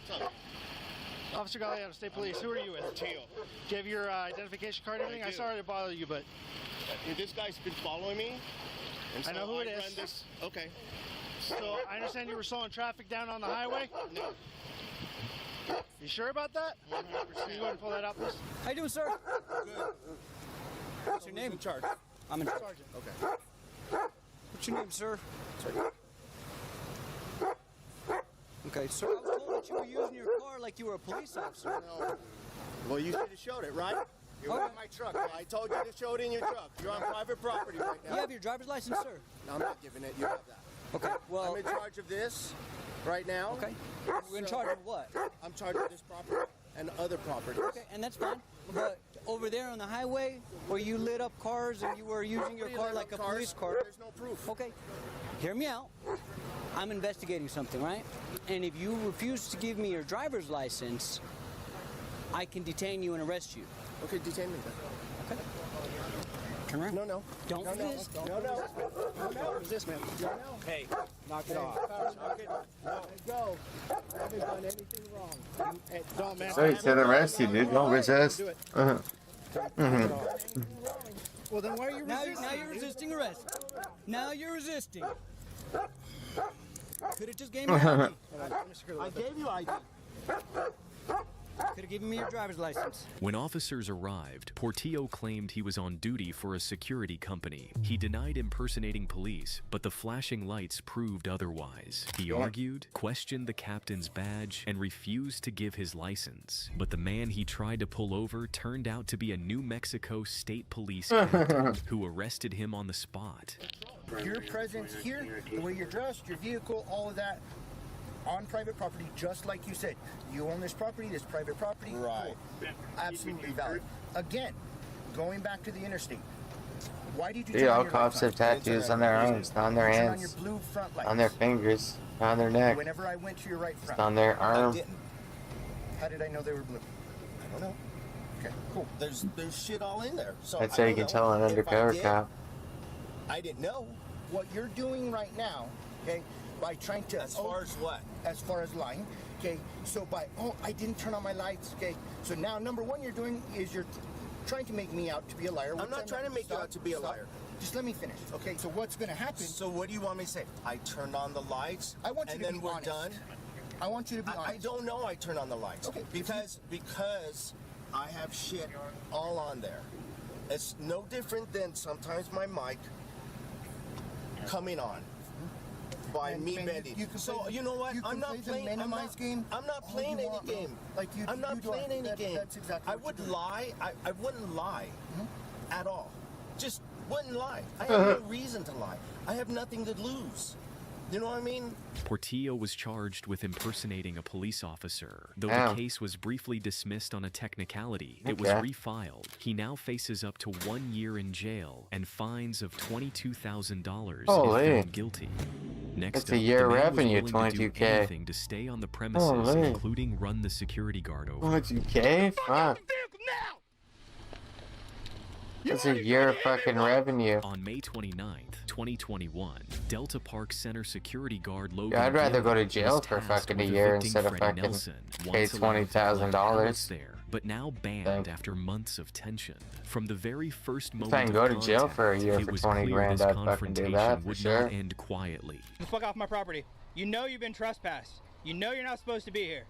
What's up? Officer Galliano, State Police. Who are you with? Teal. Do you have your identification card and everything? I'm sorry to bother you, but... This guy's been following me. And so I know who it ran is. This. Okay. So, I understand you were slowing traffic down on the highway? No. You sure about that? 100%. Can you go ahead and pull that out, please? How you doing, sir? Good. What's your name? In charge. I'm in charge. Sergeant. Okay. What's your name, sir? Okay, sir, I was told that you were using your car like you were a police officer. No. Well, you should have showed it, right? You're in my truck. I told you to show it in your truck. You're on private property right now. You have your driver's license, sir? No, I'm not giving it. You have that. Okay, well... I'm in charge of this right now. Okay. We're in charge of what? I'm charged of this property and other properties. Okay, and that's fine. But over there on the highway, where you lit up cars and you were using your car like a police car... There's no proof. Okay, hear me out. I'm investigating something, right? And if you refuse to give me your driver's license, I can detain you and arrest you. Okay, detain me then. Okay. Turn around. No. Don't resist. No. Resist, man. No. Hey, knock it off. Knock it off. Let go. I haven't done anything wrong. Don't, man. So he said arrest you, dude. Don't resist. Well, then why are you resisting? Now you're resisting arrest. Now you're resisting. Could have just gave me ID. I gave you ID. Could have given me your driver's license. When officers arrived, Portillo claimed he was on duty for a security company. He denied impersonating police, but the flashing lights proved otherwise. He argued, questioned the captain's badge, and refused to give his license. But the man he tried to pull over turned out to be a New Mexico State Police captain who arrested him on the spot. Your presence here, the way you're dressed, your vehicle, all of that, on private property, just like you said. You own this property, this private property. Right. Cool. Absolutely valid. Again, going back to the interstate. Why did you Dude, turn all on your cops lights have on? tattoos on their arms, not on their Turn on hands, your blue front lights. on their fingers, on their neck, Whenever I went to your right front. on their I arm. didn't. How did I know they were blue? I don't know. Okay, cool. There's shit all in there. So That's how you can tell an undercover cop. I didn't know. What you're doing right now, okay, by trying to... As far as what? As far as lying, okay, so by, I didn't turn on my lights, okay, so now number one you're doing is you're trying to make me out to be a liar. I'm not trying to make you out to be a liar. Just let me finish, okay, so what's going to happen... So what do you want me to say? I turned on the lights, I want you and to then be we're honest. done? I want you to be honest. I don't know I turned on the lights. Okay, because I have shit all on there. It's no different than sometimes my mic coming on by me bending. So you know what? I'm not playing. I'm not playing any game. I'm not playing any game. That's exactly. I would lie. I wouldn't lie at all. Just wouldn't lie. I have no reason to lie. I have nothing to lose. You know what I mean? Portillo was charged with impersonating a police officer. Though Damn. the case was briefly dismissed on a technicality, it was refiled. He now faces up to 1 year in jail and fines of $22,000 if Holy. found guilty. Next That's up, a year the man was revenue, willing to do 22K. anything to stay on the premises, Holy. including run the security guard over. 22K? Fuck. That's a year of fucking revenue. On May 29th, 2021, Delta Park Center security guard Logan Yeah, I'd rather go to Gill jail was for tasked fucking a with year evicting instead of Freddie fucking Nelson, pay once allowed to collect $20,000. hours there, but now banned after months of tension. From the very first moment If I can of go to jail for a year it for was 20 clear grand, this I'd fucking do confrontation that for would sure. not end quietly. The fuck off my property. You know you've been trespassed. You know you're not supposed to be here.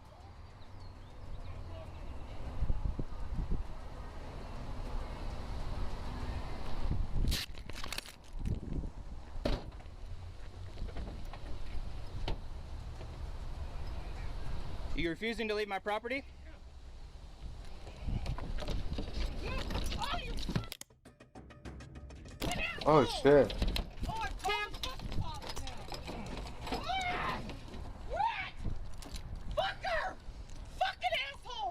You refusing to leave my property? Oh shit.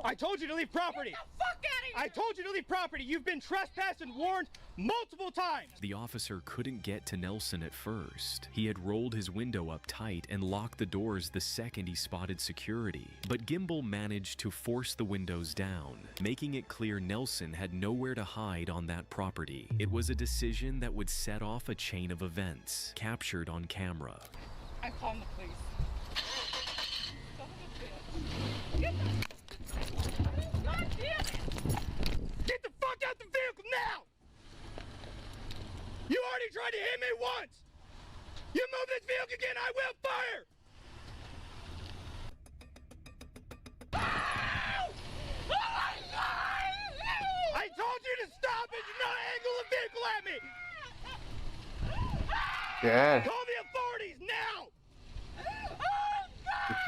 I told you to leave property. Get the fuck out of here. I told you to leave property. You've been trespassed and warned multiple times. The officer couldn't get to Nelson at first. He had rolled his window up tight and locked the doors the second he spotted security. But Gimbal managed to force the windows down, making it clear Nelson had nowhere to hide on that property. It was a decision that would set off a chain of events, captured on camera. I called the police. Get the fuck out the vehicle now! You already tried to hit me once! You move this vehicle again, I will fire! Oh my God! I told you to stop and do not angle the vehicle at me! Yeah. Call the authorities now!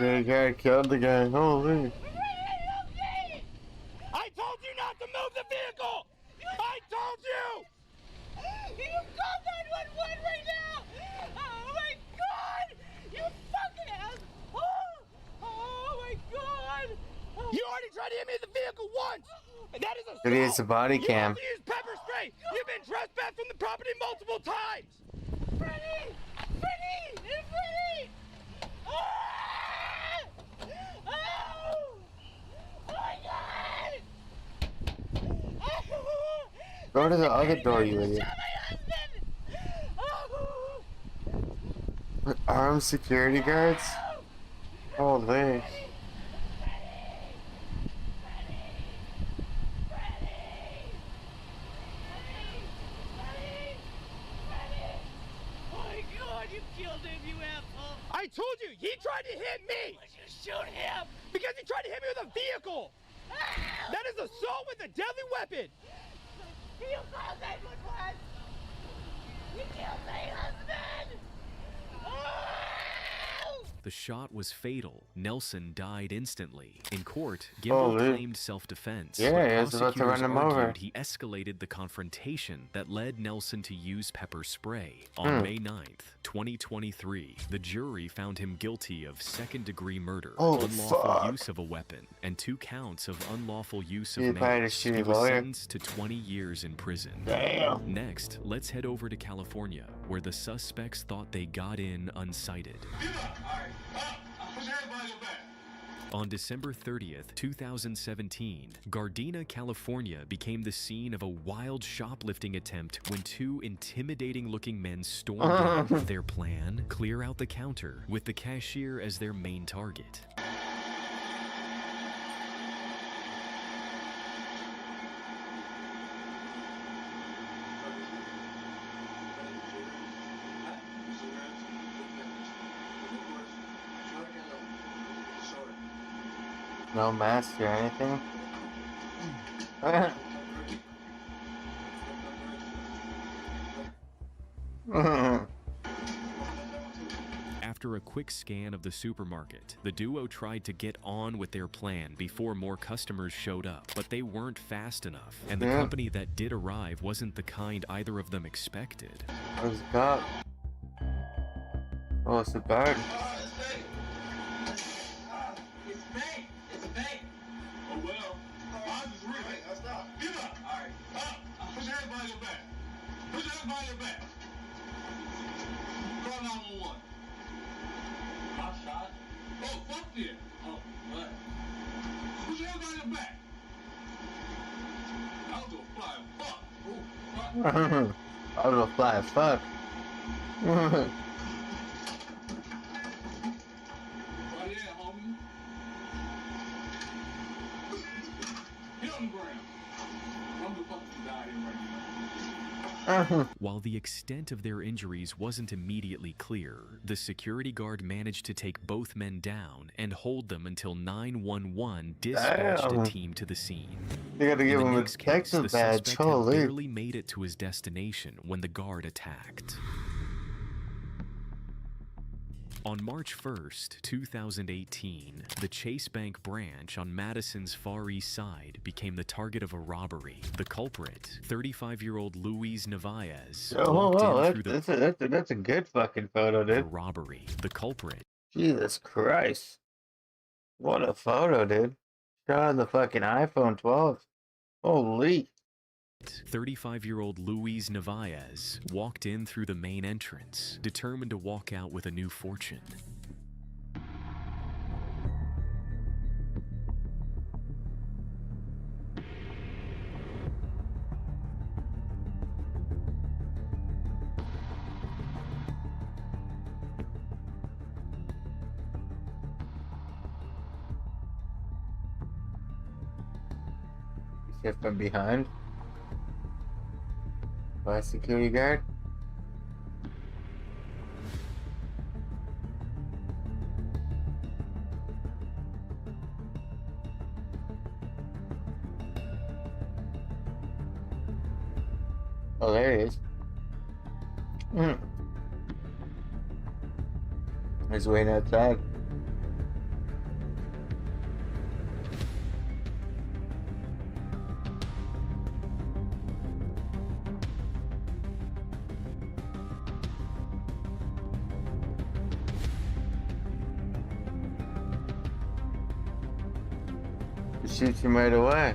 The guy killed the guy. Holy. I told you not to move the vehicle! I told you! You call 911 right now! Oh my God! You fucking ass! Oh my God! You already tried to hit me in the vehicle once! That is a But he has a body You cam. have to use pepper spray! You've been trespassed from the property multiple times! Freddy! Freddy! Freddy! Ah! Oh! Oh my God! Go to the other door, you idiot. Armed security guards? Holy. I told you, he tried to hit me! Why'd you shoot him? Because he tried to hit me with a vehicle! That is assault with a deadly weapon! You called 911! You killed my husband! The shot was fatal. Nelson died instantly. In court, Gimbel Holy. claimed self-defense. Yeah, but he was about to run prosecutors him over. argued he escalated the confrontation that led Nelson to use pepper spray. On May 9th, 2023, the jury found him guilty of second-degree murder, Oh, unlawful fuck. use of a weapon, and 2 counts of unlawful use He of probably nails. just shoot He his was lawyer. sentenced to 20 years in prison. Damn. Next, let's head over to California, where the suspects thought they got in unsighted. On December 30th, 2017, Gardena, California became the scene of a wild shoplifting attempt when 2 intimidating-looking men stormed in. Their plan? Clear out the counter, with the cashier as their main target. No mask or anything? After a quick scan of the supermarket, the duo tried to get on with their plan before more customers showed up, but they weren't fast enough, and the company that did arrive wasn't the kind either of them expected. Where's the cop? Oh, it's the guard. I was gonna fly as fuck. While the extent of their injuries wasn't immediately clear, the security guard managed to take both men down and hold them until 911 dispatched Damn. a team to the scene. You gotta give In the him a next case, the detective badge. suspect had Holy. barely made it to his destination when the guard attacked. On March 1st, 2018, the Chase Bank branch on Madison's Far East Side became the target of a robbery. The culprit, 35-year-old Luis Narvaez, walked in through the That's a good fucking photo, dude. robbery. The culprit, Jesus Christ. What a photo, dude. Shot on the fucking iPhone 12. Holy. 35-year-old Luis Narvaez, walked in through the main entrance, determined to walk out with a new fortune. Hit from behind. By a security guard. Oh, there he is. He's waiting outside. He shoots him right away.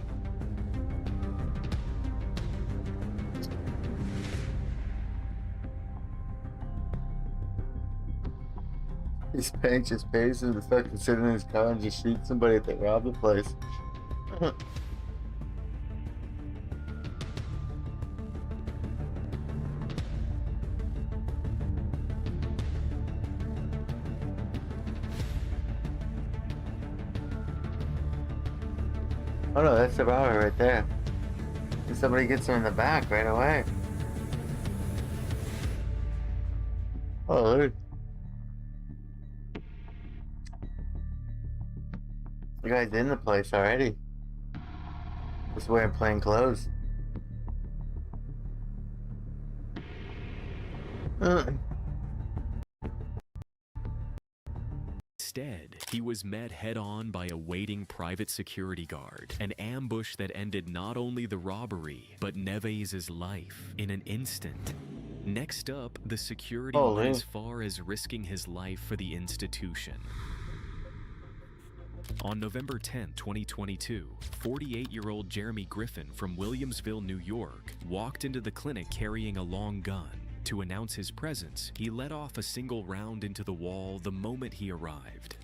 He's paying just pays him to fucking sit in his car and just shoot somebody if they rob the place. Oh no, that's the robber right there. And somebody gets him in the back right away. Oh, look. The guy's in the place already. Just wearing plain clothes. Instead, he was met head-on by a waiting private security guard, an ambush that ended not only the robbery, but Neves' life in an instant. Next up, the security went as far as risking his life for the institution. On November 10, 2022, 48-year-old Jeremy Griffin from Williamsville, New York, walked into the clinic carrying a long gun. To announce his presence, he let off a single round into the wall the moment he arrived.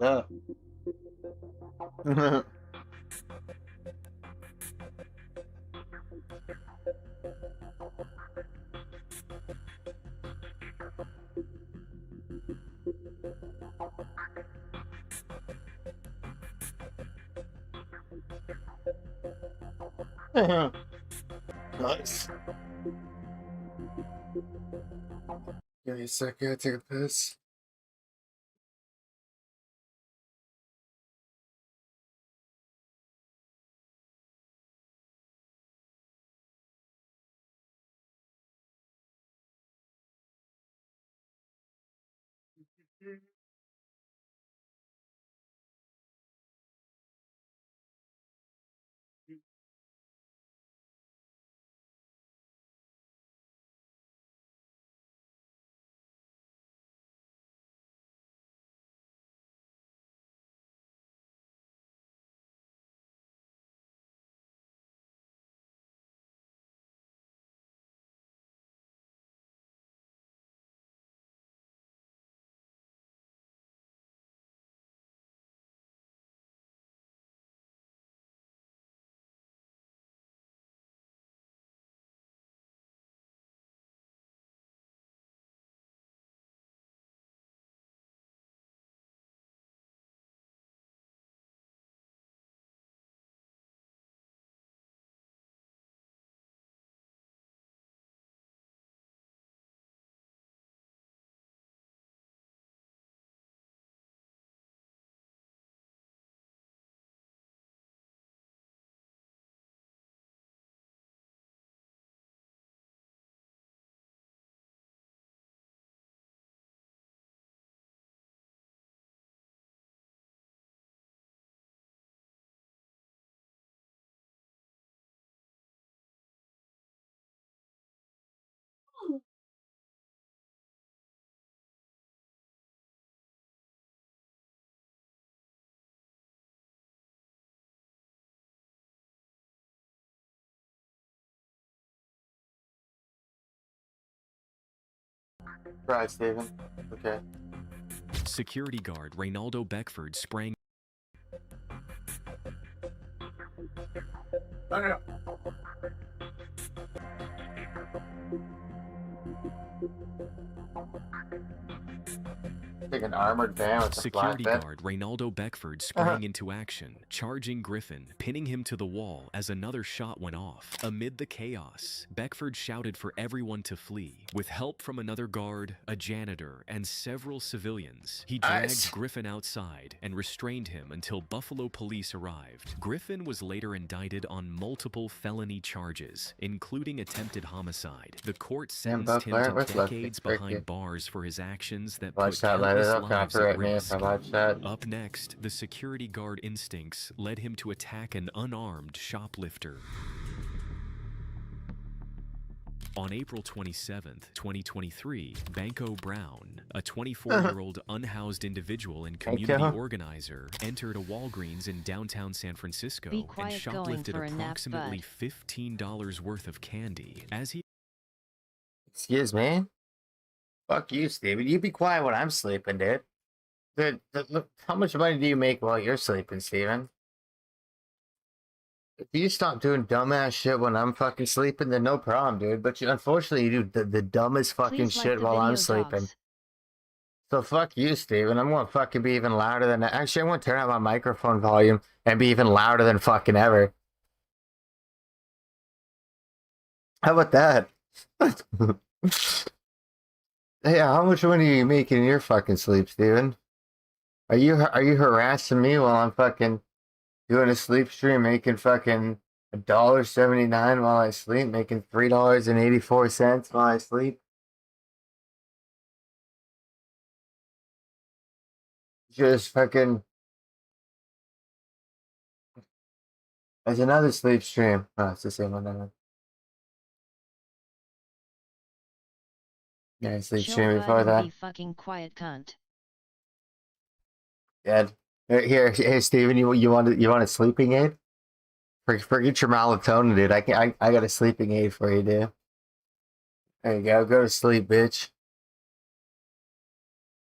Yeah. Nice. Give me a second, I take a piss. Right, Steven. Okay. Security guard Reynaldo Beckford sprang Like an armored van with a Security flatbed. guard Reynaldo Beckford sprang into action, charging Griffin, pinning him to the wall as another shot went off. Amid the chaos, Beckford shouted for everyone to flee. With help from another guard, a janitor, and several civilians, he dragged Griffin outside and restrained him until Buffalo police arrived. Griffin was later indicted on multiple felony charges, including attempted homicide. The court sentenced him to decades behind bars for his actions that put countless lives at risk. Up next, the security guard instincts led him to attack an unarmed shoplifter. On April 27, 2023, Banco Brown, a 24-year-old unhoused individual and community organizer, entered a Walgreens in downtown San Francisco and shoplifted approximately $15 worth of candy. As he... Excuse me? Fuck you, Steven. You be quiet when I'm sleeping, dude. Look, how much money do you make while you're sleeping, Steven? If you stop doing dumbass shit when I'm fucking sleeping, then no problem, dude. But unfortunately, you do the dumbest fucking shit while I'm sleeping. So fuck you, Steven. I'm gonna fucking be even louder than... Actually, I'm gonna turn up my microphone volume and be even louder than fucking ever. How about that? Hey, how much money are you making in your fucking sleep, Steven? Are you harassing me while I'm fucking doing a sleep stream, making fucking $1.79 while I sleep, making $3.84 while I sleep? Just fucking... There's another sleep stream. Oh, it's the same one. Yeah, sleep stream before that. Be fucking quiet, cunt. Yeah. Here, Steven, you want a sleeping aid? Forget your melatonin, dude. I got a sleeping aid for you, dude. There you go. Go to sleep, bitch.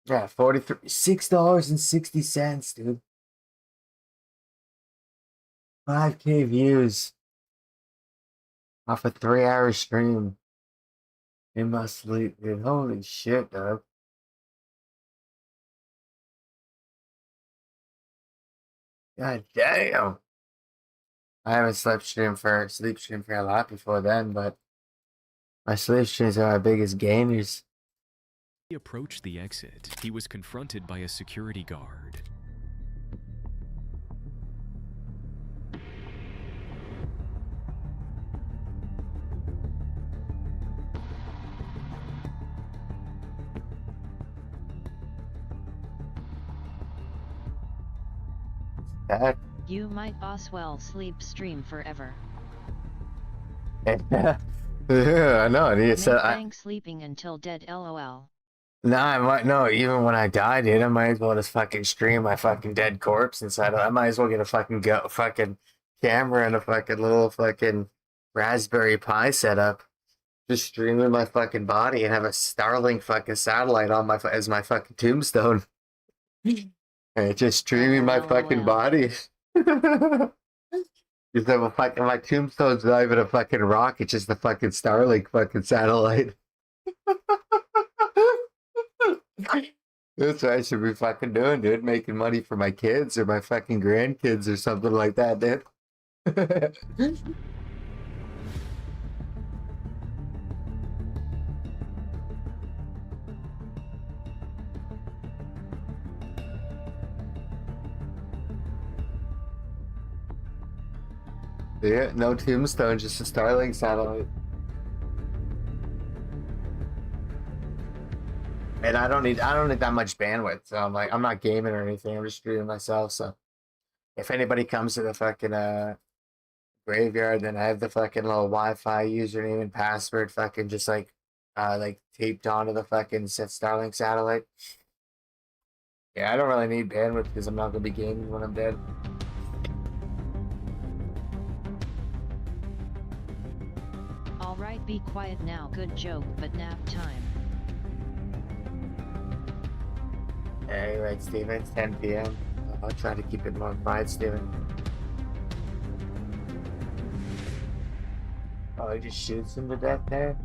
Yeah, $6.60, dude. 5K views off a 3-hour stream. In my sleep, dude. Holy shit, dog. God damn. I haven't sleep streamed for a lot before then, but my sleep streams are my biggest gainers. He approached the exit. He was confronted by a security guard. You might Boswell sleep stream forever. Yeah, I know. And he said, "I'm sleeping until dead." LOL. Nah, I might no. Even when I die, dude, I might as well just fucking stream my fucking dead corpse inside. I might as well get a fucking camera and a fucking little fucking Raspberry Pi setup, just streaming my fucking body and have a Starlink fucking satellite on as my fucking tombstone. And just streaming my fucking body. Just have a fucking, my tombstone's not even a fucking rock, it's just the fucking Starlink fucking satellite. That's what I should be fucking doing, dude. Making money for my kids or my fucking grandkids or something like that, dude. Yeah, no tombstone, just a Starlink satellite. And I don't need that much bandwidth, so I'm not gaming or anything. I'm just streaming myself. So if anybody comes to the fucking graveyard, then I have the fucking little Wi-Fi username and password, fucking just like taped onto the fucking Starlink satellite. Yeah, I don't really need bandwidth because I'm not gonna be gaming when I'm dead. Alright, be quiet now. Good joke, but nap time. Hey, right, Steven, it's 10 p.m. I'll try to keep it more quiet, Steven. Oh, he just shoots him to death there?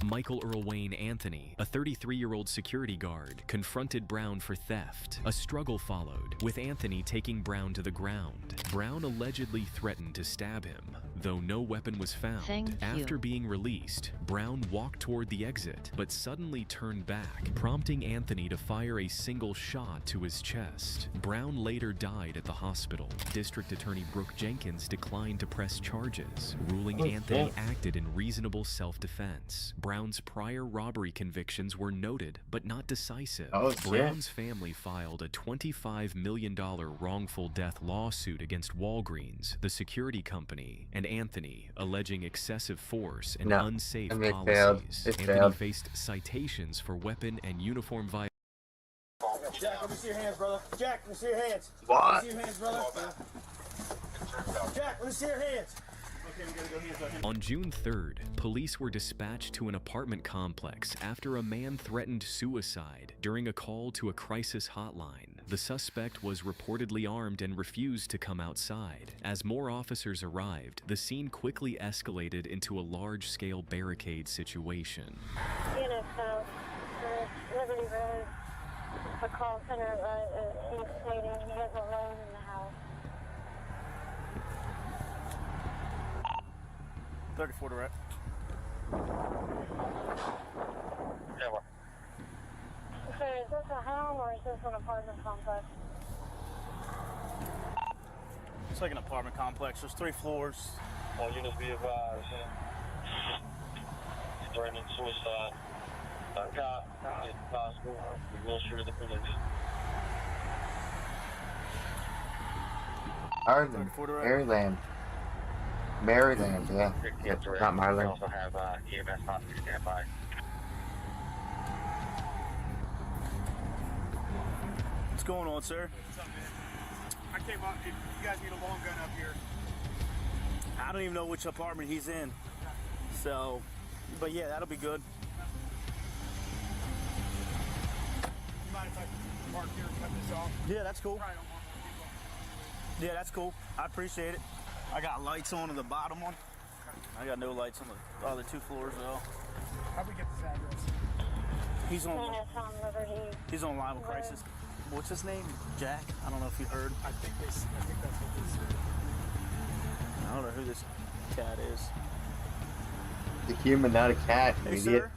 Michael Earl Wayne Anthony, a 33-year-old security guard, confronted Brown for theft. A struggle followed, with Anthony taking Brown to the ground. Brown allegedly threatened to stab him, though no weapon was found. After being released, Brown walked toward the exit, but suddenly turned back, prompting Anthony to fire a single shot to his chest. Brown later died at the hospital. District Attorney Brooke Jenkins declined to press charges, ruling Anthony acted in reasonable self-defense. Brown's prior robbery convictions were noted, but not decisive. Brown's family filed a $25 million wrongful death lawsuit against Walgreens, the security company, and Anthony, alleging excessive force and unsafe policies. Anthony faced citations for weapon and uniform violations. Jack, let me see your hands, brother. Jack, let me see your hands. What? Let me see your hands, brother. Jack, let me see your hands. Okay, we gotta go hands. On June 3rd, police were dispatched to an apartment complex after a man threatened suicide during a call to a crisis hotline. The suspect was reportedly armed and refused to come outside. As more officers arrived, the scene quickly escalated into a large-scale barricade situation. Unit South, Liberty Road, a call center stating he is alone in the house. 34 direct. Yeah, what? Okay, is this a home or is this an apartment complex? It's like an apartment complex. There's 3 floors. All units be advised. Threatening suicide. Cop, if possible, we will share the police. Maryland. Maryland. Maryland, yeah. Not We Maryland. also have EMS hostage standby. What's going on, sir? What's up, man? I came up. If you guys need a long gun up here. I don't even know which apartment he's in. So, but yeah, that'll be good. You mind if I park here and cut this off? Yeah, that's cool. Probably don't want more people. Yeah, that's cool. I appreciate it. I got lights on the bottom one. I got no lights on the other 2 floors though. How'd we get this address? He's on. Liberty. He's on live with crisis. What's his name? Jack? I don't know if you heard. I think that's what they said. I don't know who this cat is. The human, not a cat, you Hey, idiot. sir.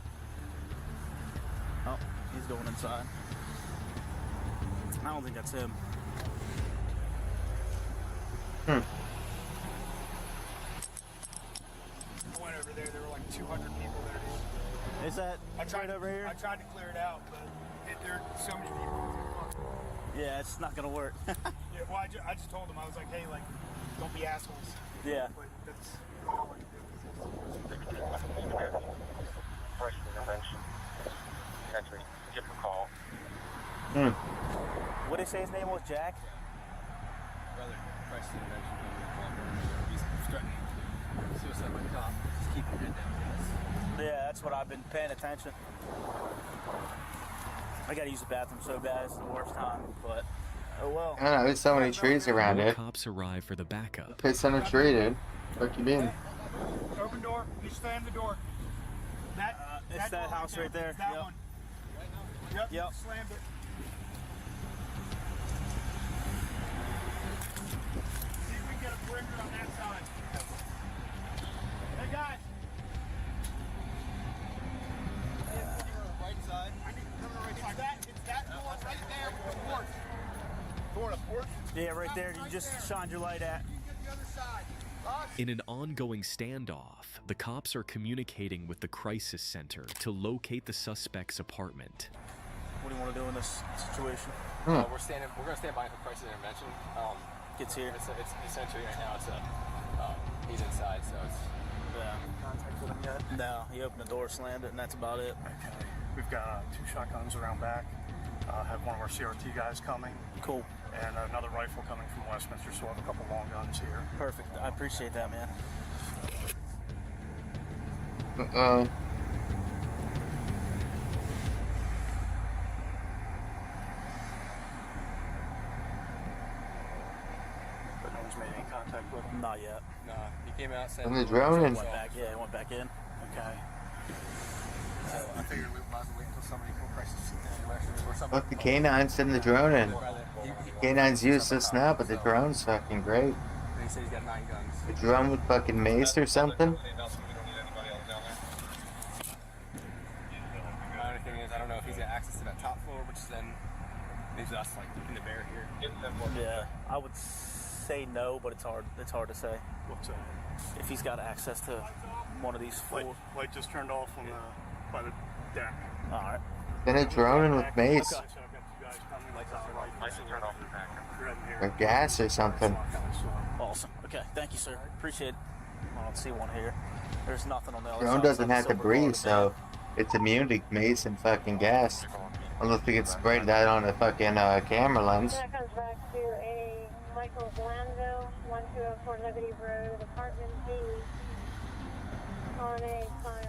Oh, he's going inside. I don't think that's him. Hmm. I went over there. There were like 200 people there. Is that right over here? I tried to clear it out, but there are so many people. Yeah, it's not gonna work. Yeah, well, I just told them, I was like, hey, like, don't be assholes. Yeah. But that's all I can do. First intervention. Actually, give a call. What did he say his name was? Jack? Brother, crisis intervention. He's threatening suicide by cop. Just keep your head down, guys. Yeah, that's what I've been paying attention. I gotta use the bathroom so bad, it's the worst time, but oh well. I don't know, there's so many trees around More it. cops arrive for the backup. Piss on a tree, dude. Fuck you mean? Open door. You slam the door. It's that door house right there. It's that Yep. one. Yep. Yep. Slammed it. See if we can get a perimeter on that side. Hey guys. Right side. I need to come to the right side. It's that door right there with the porch. Door to porch? Yeah, right there. You just shined your light at. Get the other side. In an ongoing standoff, the cops are communicating with the crisis center to locate the suspect's apartment. What do you want to do in this situation? We're gonna stand by for crisis intervention. Gets here. It's essentially right now. He's inside, so it's. Yeah. Contact with him yet? No, he opened the door, slammed it, and that's about it. Okay. We've got 2 shotguns around back. Have one of our CRT guys coming. Cool. And another rifle coming from Westminster, so we'll have a couple long guns here. Perfect. I appreciate that, man. Uh-oh. But no one's made any contact with him? Not yet. Nah, he came out saying. And the drone in. Went back, yeah, it went back in. Okay. So I figured we might as well wait until somebody from crisis or something. Look, the K9 send the drone in. K9's useless now, but the drone's fucking great. And he said he's got 9 guns. The drone with fucking mace or something. My only thing is, I don't know if he's got access to that top floor, which then leaves us like in the bear here. Yeah, I would say no, but it's hard. It's hard to say. What's that? If he's got access to one of these four. Light just turned off on by the deck. All right. Send a drone in with mace. Or gas or something. Awesome. Okay, thank you, sir. Appreciate it. I don't see one here. There's nothing on the other Drone side. doesn't have to breathe, so it's immune to mace and fucking gas. Unless we could spray that on a fucking camera lens. That comes back to a Michael Glanville, 1204 Liberty Road, apartment B, on a Scion.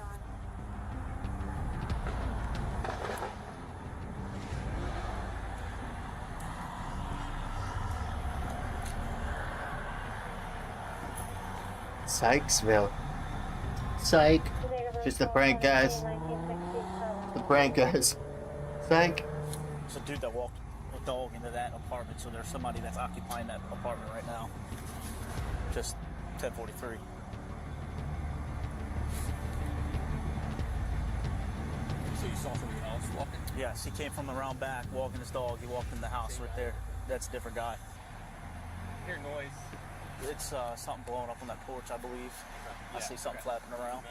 Sykesville. Psych. Just a prank, guys. The prank, guys. Psych. There's a dude that walked a dog into that apartment, so there's somebody that's occupying that apartment right now. Just 1043. So you saw somebody else walking? Yes, he came from around back, walking his dog. He walked in the house right there. That's a different guy. Hear noise. It's something blowing up on that porch, I believe. I see something flapping around.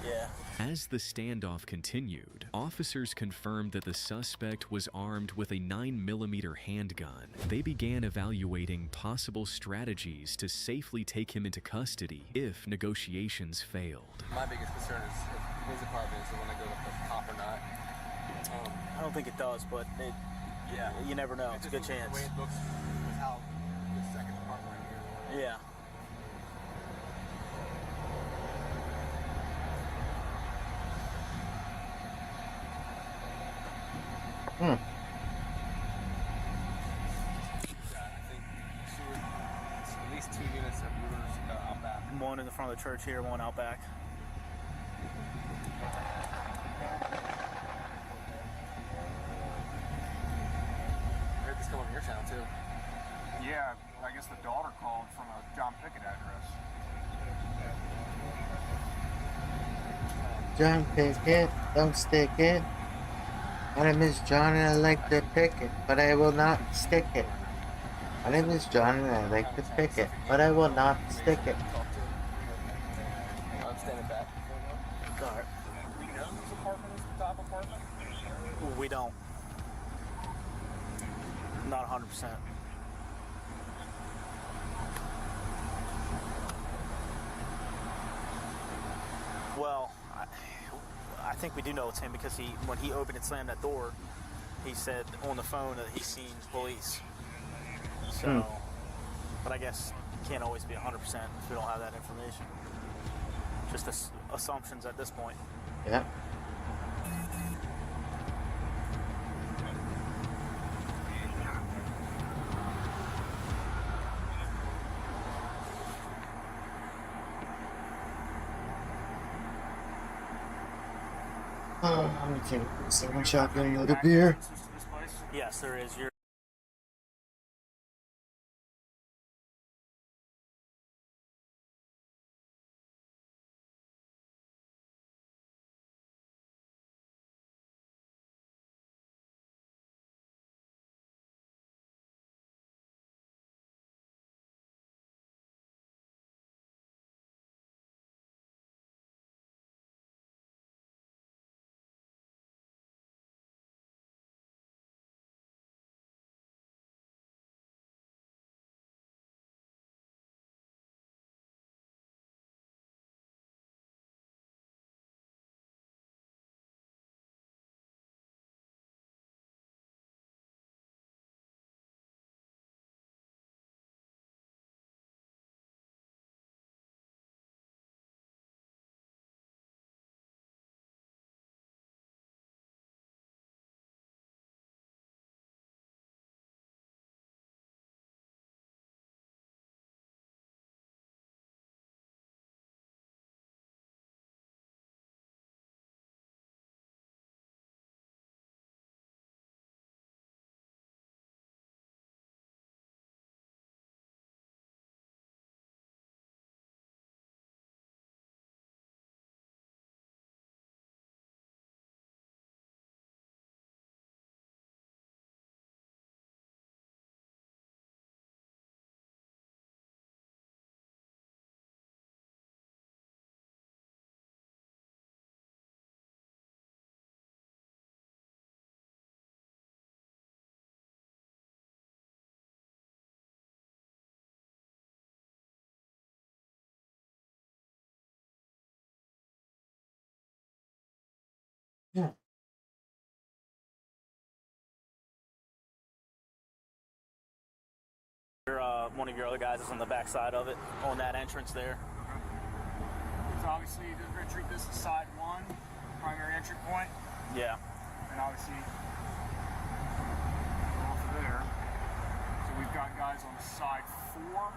Yeah. As the standoff continued, officers confirmed that the suspect was armed with a 9mm handgun. They began evaluating possible strategies to safely take him into custody if negotiations failed. My biggest concern is if his apartment is the one that goes up the top or not. I don't think it does, but you never know. It's a good chance. The way it looks is how the second apartment right here. Yeah. Hmm. Yeah, I think it's at least 2 units of movers out back. One in the front of the church here, one out back. I heard this come over your channel too. Yeah, I guess the daughter called from a John Pickett address. John Pickett, don't stick it. My name is John and I like to pick it, but I will not stick it. My name is John and I like to pick it, but I will not stick it. I'm standing back. Alright. We know whose apartment is the top apartment? We don't. Not 100%. Well, I think we do know it's him because when he opened and slammed that door, he said on the phone that he's seen police. So, but I guess it can't always be 100% if we don't have that information. Just assumptions at this point. Yeah. Oh, I'm gonna take a second shotgun, another beer. Yes, there is. You're One of your other guys is on the back side of it, on that entrance there. So obviously, we're going to treat this as side 1, primary entry point. Yeah. And obviously, off of there. So we've got guys on side 4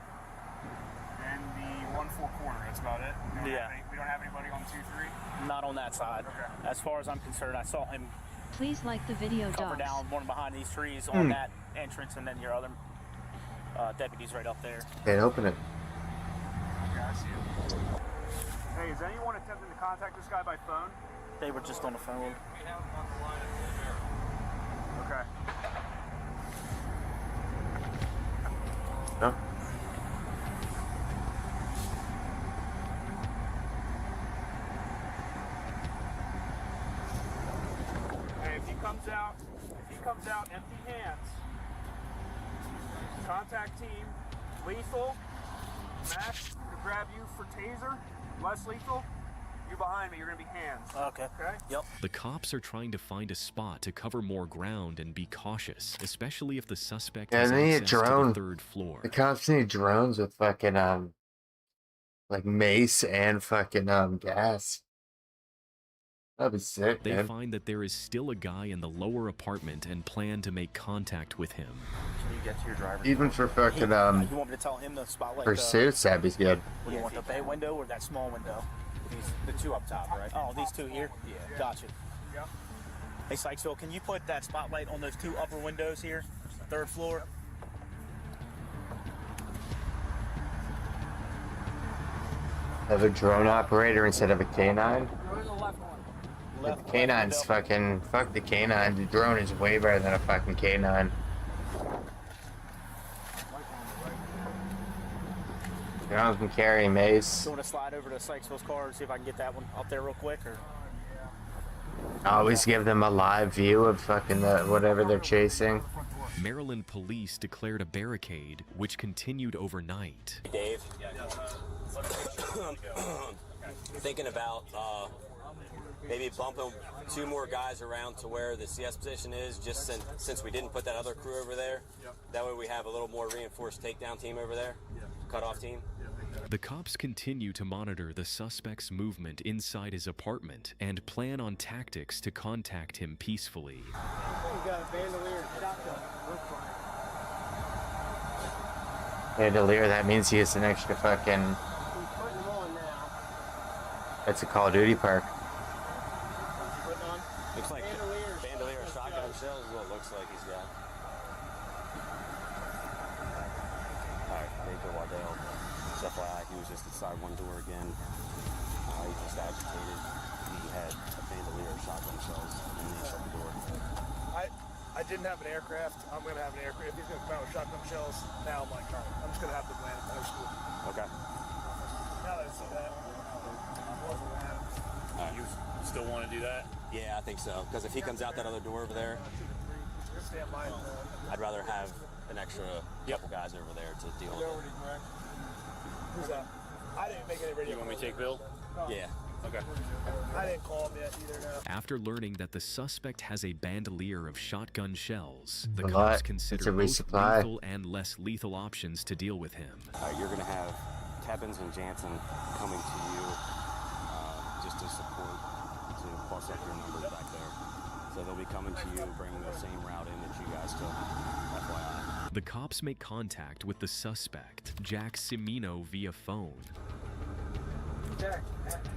and the 1-4 corner. That's about it. We don't have anybody on 2-3? Not on that side. Okay. As far as I'm concerned, I saw him Please like the video, cover dogs. down one behind these trees on that entrance, and then your other deputies right up there. Can't open it. Yeah, I see it. Hey, is anyone attempting to contact this guy by phone? They were just on the phone. Okay. No. Hey, if he comes out empty hands, contact team, lethal, Max, to grab you for taser, less lethal, you behind me, you're gonna be hands. Okay. Okay? Yep. The cops are trying to find a spot to cover more ground and be cautious, especially if the suspect has they need a access to drone. the 3rd floor. The cops need drones with fucking like mace and fucking gas. That'd be sick, They man. find that there is still a guy in the lower apartment and plan to make contact with him. Can you get to your driver? Even for fucking You want me to tell him the spotlight? pursuits, that'd be good. What do you want, the bay window or that small window? The 2 up top, right? Oh, these 2 here? Yeah. Gotcha. Yep. Hey, Sykesville, can you put that spotlight on those 2 upper windows here? 3rd floor? Have a drone operator instead of a canine. Go to the left one. The canine's fucking fuck the canine. The drone is way better than a fucking canine. Drones can carry mace. Do you want to slide over to Sykesville's car and see if I can get that one up there real quick? Or Always give them a live view of fucking whatever they're chasing. Maryland police declared a barricade, which continued overnight. Dave, thinking about maybe bumping 2 more guys around to where the CS position is, just since we didn't put that other crew over there. That way we have a little more reinforced takedown team over there, cutoff team. The cops continue to monitor the suspect's movement inside his apartment and plan on tactics to contact him peacefully. You got a bandolier and shotgun. Bandolier, that means he has an extra fucking. He's putting them on now. That's a Call of Duty perk. Putting on. Looks like bandolier shotgun shells is what it looks like he's got. Alright, Major Waddell. Just FYI, he was just inside one door again. He just agitated. He had a bandolier shotgun shells and then he shut the door. I didn't have an aircraft. I'm going to have an aircraft. If he's going to come out with shotgun shells, now I'm like, all right, I'm just going to have them land at high school. Okay. Now that I see that, I wasn't going to have. You still want to do that? Yeah, I think so. Because if he comes out that other door over there, Stand by. I'd rather have an extra couple guys over there to deal with it. Who's that? I didn't make any radio. You want me to take Bill? Yeah. Okay. I didn't call him yet either, no. After learning that the suspect has a bandolier of shotgun shells, the A cops lot. It's consider a both resupply. lethal and less lethal options to deal with him. You're going to have Tebbins and Jansen coming to you just to support, to plus up your numbers back there. So they'll be coming to you, bringing the same route in that you guys took, FYI. The cops make contact with the suspect, Jack Cimino, via phone. Jack,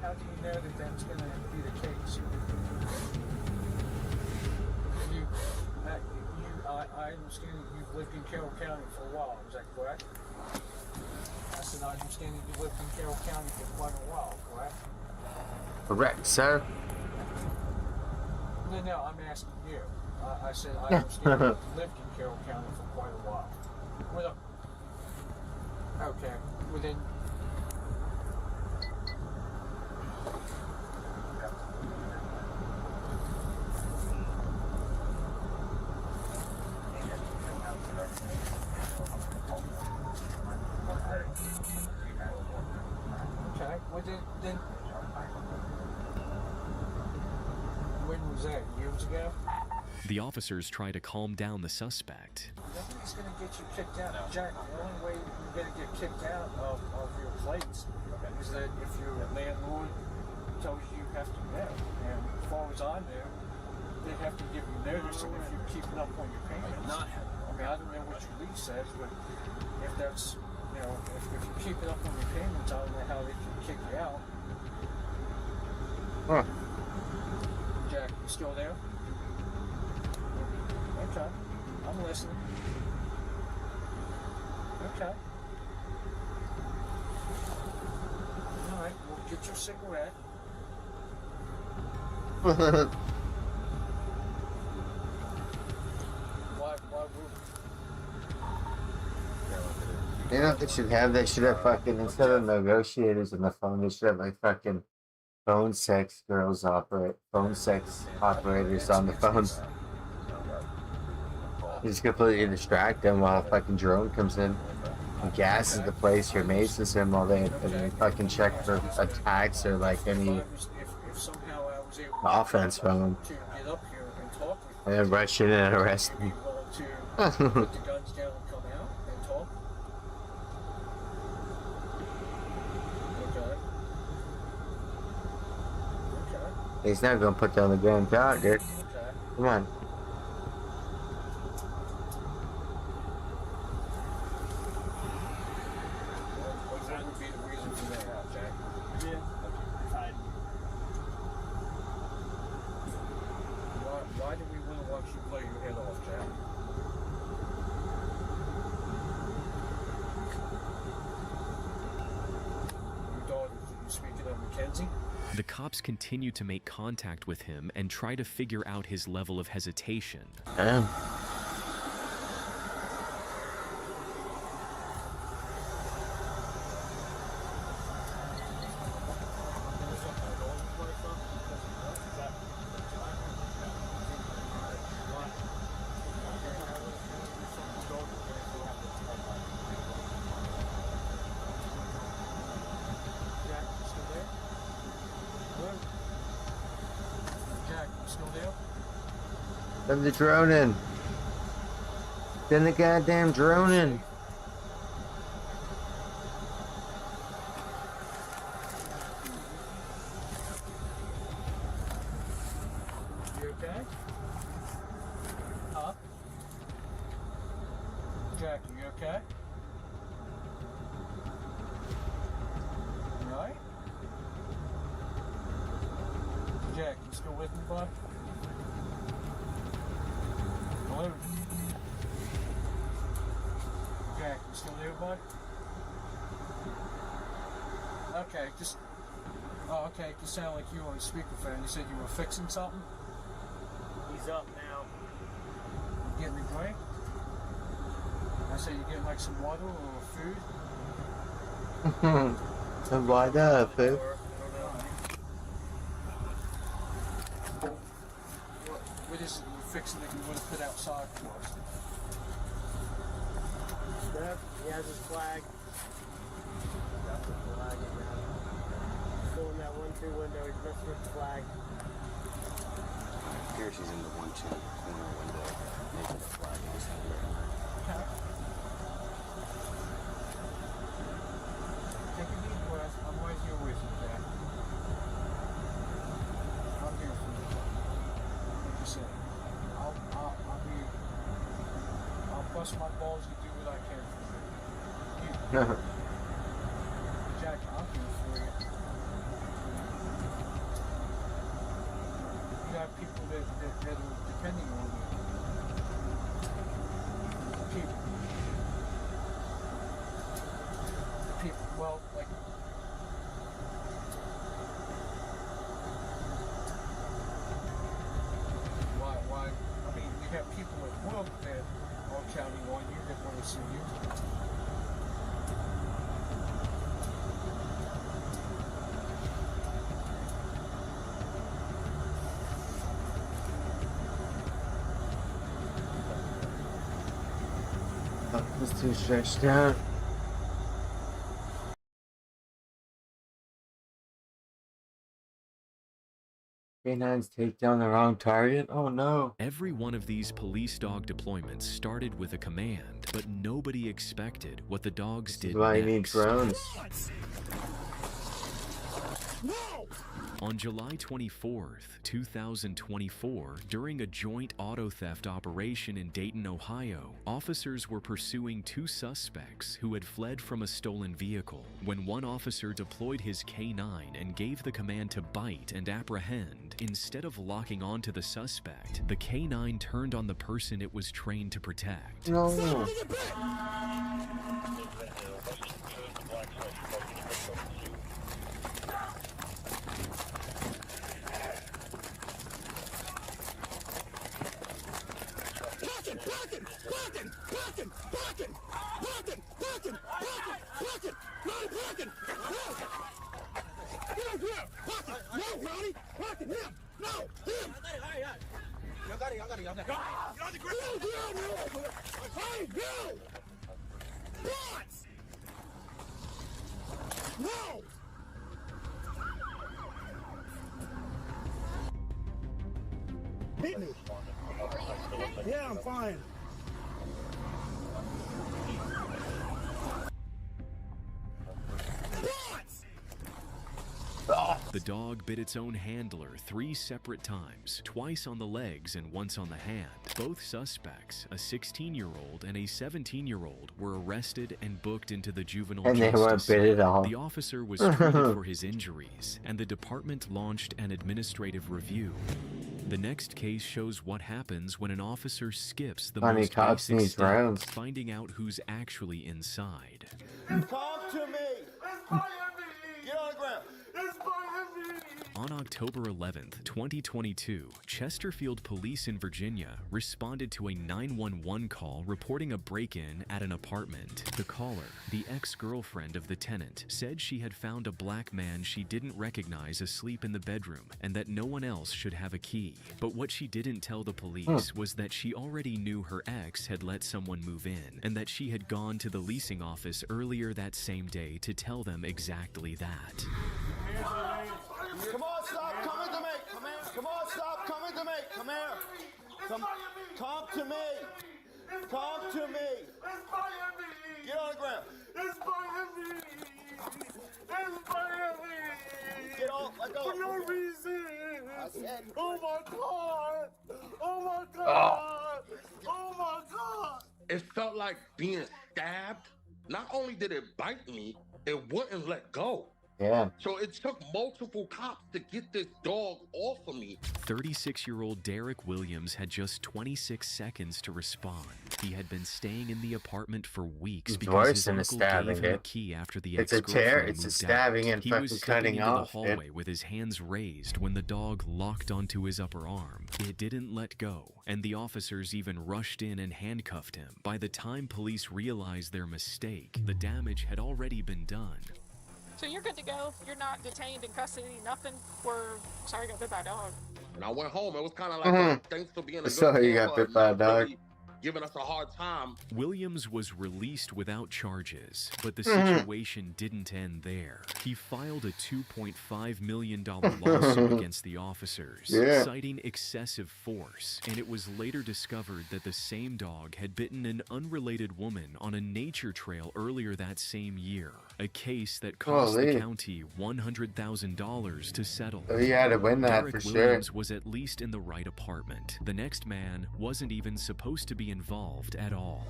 how do you know that that's going to be the case? I understand that you've lived in Carroll County for a while, is that correct? I said, I understand that you've lived in Carroll County for quite a while, correct? Correct, sir. No, I'm asking you. I said, I understand that you've lived in Carroll County for quite a while. Okay, well then. Okay, well then when was that? Years ago? The officers try to calm down the suspect. Deputies gonna get you kicked out. Jack, the only way you're gonna get kicked out of your plates is that if your landlord tells you have to know. And as far as I know, they have to give you notice if you're keeping up on your payments. I mean, I don't know what your lease says, but if that's, you know, if you're keeping up on your payments, I don't know how they can kick you out. Huh. Jack, you still there? Okay, I'm listening. Okay. All right, well, get your cigarette. Why You know what they should have? They should have fucking, instead of negotiators on the phone, they should have like fucking phone sex operators on the phone. You just completely distract them while a fucking drone comes in and gasses the place or maces him while they fucking check for attacks or like any offense from him. to get up here and talk with And then rush in and arrest you? him. Are you willing to put the guns down and come out and talk? Okay. Okay. He's not gonna put down the gun down, dude. Okay. Come on. What would be the reason for that, Jack? Yeah. Why do we want to watch you blow your head off, Jack? Your daughter, you speaking of Mackenzie? The cops continue to make contact with him and try to figure out his level of hesitation. Damn. Jack, you still there? Hello? Jack, you still there? Send the drone in. Send the goddamn drone in. You okay? Huh? Jack, you okay? You alright? Jack, you still with me, bud? Hello? Jack, you still there, bud? Okay, just... Oh, okay, you sound like you were on speakerphone. You said you were fixing something? He's up now. You getting a drink? I said you getting like some water or food? And why not, dude? What is it you're fixing that you want to put outside for us? Yep, he has his flag. Got the flag in there. Still in that 1-2 window, he's messing with the flag. Here she's in the 1-2 corner window, making the flag in his hand. Okay. Take a deep breath. I'm right here with you, Jack. I'm here for you. Like you said, I'll bust my balls to do what I can for you. Jack, I'm here for you. You got people that are depending on you. People, well, like, why, I mean, you have people at work that are counting on you, that want to see you. It's too stretched out. Canines take down the wrong target? Oh no. Every one of these police dog deployments started with a command, but nobody expected what the dogs did Why you need next. drones? On July 24th, 2024, during a joint auto theft operation in Dayton, Ohio, officers were pursuing two suspects who had fled from a stolen vehicle. When one officer deployed his K9 and gave the command to bite and apprehend, instead of locking onto the suspect, the K9 turned on the person it was trained to protect. No. Hit me. Yeah, I'm fine. The dog bit its own handler 3 separate times, twice on the legs and once on the hand. Both suspects, a 16-year-old and a 17-year-old, were arrested and booked into the juvenile And they weren't justice bit at all. center. The officer was treated for his injuries, and the department launched an administrative review. The next case shows what happens when an officer skips the Funny most cops basic need step, drones. finding out who's actually inside. Talk to me. Get on the ground. On October 11th, 2022, Chesterfield Police in Virginia responded to a 911 call reporting a break-in at an apartment. The caller, the ex-girlfriend of the tenant, said she had found a black man she didn't recognize asleep in the bedroom and that no one else should have a key. But what she didn't tell the police was that she already knew her ex had let someone move in and that she had gone to the leasing office earlier that same day to tell them exactly that. Come on, stop coming to me. Come here. Come on, stop coming to me. Come here. Come to me. Come to me. Get on the ground. Get off. Let go. For no reason. I said. Oh my God. Oh my God. Oh my God. It felt like being stabbed. Not only did it bite me, it wouldn't let go. Yeah. So it took multiple cops to get this dog off of me. 36-year-old Derek Williams had just 26 seconds to respond. He had been staying in the apartment for weeks It's because worse his than a uncle stabbing, gave him a dude. key after the It's a ex-girlfriend tear. It's a moved stabbing out. and He fucking was stepping cutting into off, the dude. hallway with his hands raised when the dog locked onto his upper arm. It didn't let go, and the officers even rushed in and handcuffed him. By the time police realized their mistake, the damage had already been done. So you're good to go? You're not detained in custody, nothing? Sorry, I got bit by a dog. When I went home, it was kind of like, thanks for being a good Sorry you camper, got bit by a not dog. really giving us a hard time. Williams was released without charges, but the Mhm. situation didn't end there. He filed a $2.5 million lawsuit against the officers, Yeah. citing excessive force, and it was later discovered that the same dog had bitten an unrelated woman on a nature trail earlier that same year, a case that cost the Holy. county $100,000 to settle. Oh, he had to win that Derek for sure. Williams was at least in the right apartment. The next man wasn't even supposed to be involved at all.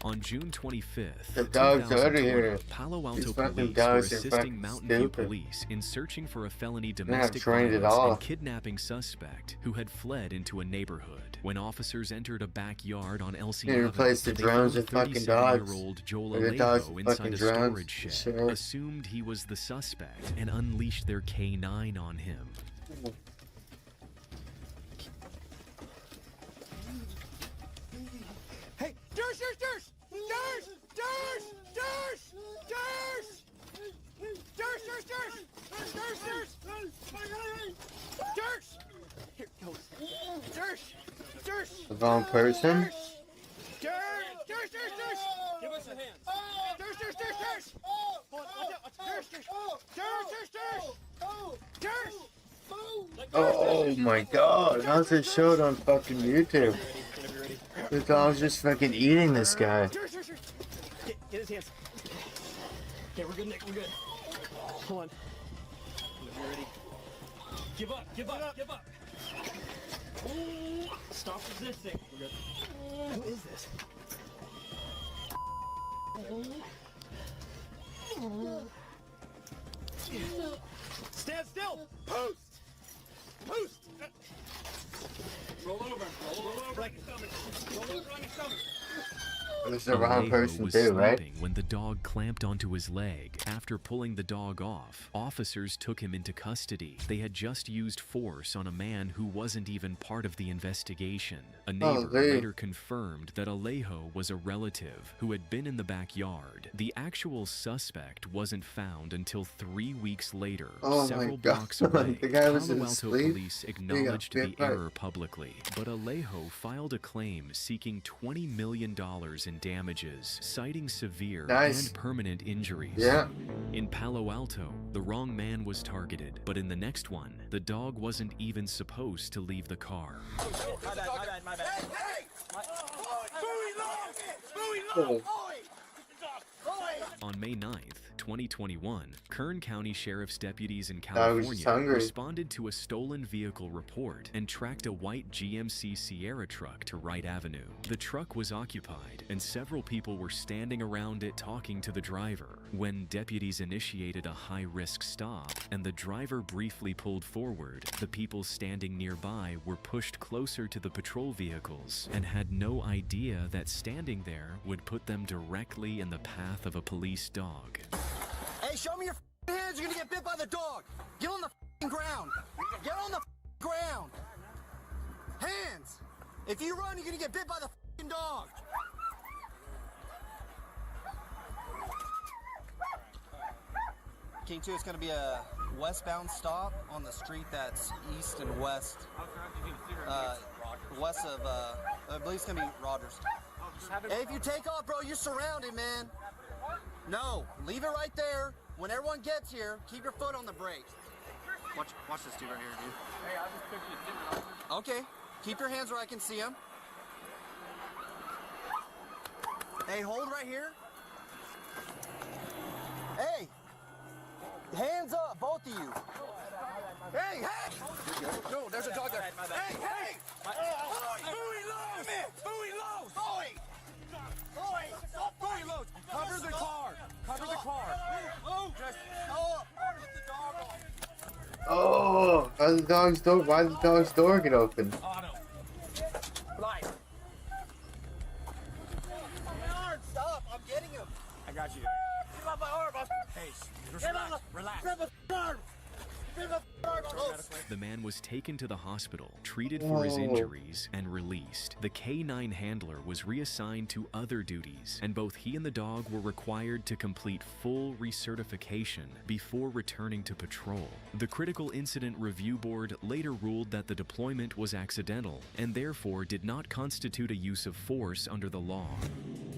On June 25th, The dog's 2020, outta here. Palo These Alto fucking police were dogs are assisting fucking Mountain View stupid. police in searching for a felony They're not domestic trained at violence all. and kidnapping suspect who had fled into a neighborhood. When officers entered a backyard on LC They replaced the drones with fucking dogs. 37-year-old Joel Or the dogs Alejo with inside fucking a drones, storage shed, sure. assumed he was the suspect and unleashed their K9 on him. Hey, The wrong person? Give us a hand. Oh my god, how's this showed on fucking YouTube? The dog's just fucking eating this guy. Get his hands. Okay, we're good, Nick. We're good. Hold on. You're ready. Give up. Give up. Give up. Stop resisting. We're good. Who is this? Stand still. Post. Post. Roll over. Roll over on your stomach. Roll over on your stomach. This is the wrong person was too, right? sleeping when the dog clamped onto his leg. After pulling the dog off, officers took him into custody. They had just used force on a man who wasn't even part of the investigation. A neighbor later confirmed that Alejo was a relative who had been in the backyard. The actual suspect wasn't found until 3 weeks later, several blocks away. The guy was Palo in Alto sleep. police acknowledged the error publicly, but Alejo filed a claim seeking $20 million in damages, citing severe and permanent injuries. Yeah. In Palo Alto, the wrong man was targeted, but in the next one, the dog wasn't even supposed to leave the car. My bad. Hey! On May 9th, 2021, Kern County Sheriff's deputies in California responded to a stolen vehicle report and tracked a white GMC Sierra truck to Wright Avenue. The truck was occupied, and several people were standing around it talking to the driver. When deputies initiated a high-risk stop and the driver briefly pulled forward, the people standing nearby were pushed closer to the patrol vehicles and had no idea that standing there would put them directly in the path of a police dog. Hey, show me your hands. You're gonna get bit by the dog. Get on the ground. Get on the ground. Hands. If you run, you're gonna get bit by the dog. King 2, it's gonna be a westbound stop on the street that's east and west. West of, I believe it's gonna be Rogers. Hey, if you take off, bro, you're surrounded, man. No, leave it right there. When everyone gets here, keep your foot on the brake. Watch this dude right here, dude. Hey, I just picked you a dinner. Okay, keep your hands where I can see them. Hey, hold right here. Hey, hands up, both of you. Hey! No, there's a dog there. Hey! Bowie lows! Bowie lows! Bowie lows! Cover the car! Cover the car! Oh, why the dog's door get open? Stop! I'm getting him! I got you. Give up my arm! Hey, relax. Grab my arm! The man was taken to the hospital, treated for his injuries, and released. The K9 handler was reassigned to other duties, and both he and the dog were required to complete full recertification before returning to patrol. The Critical Incident Review Board later ruled that the deployment was accidental, and therefore did not constitute a use of force under the law.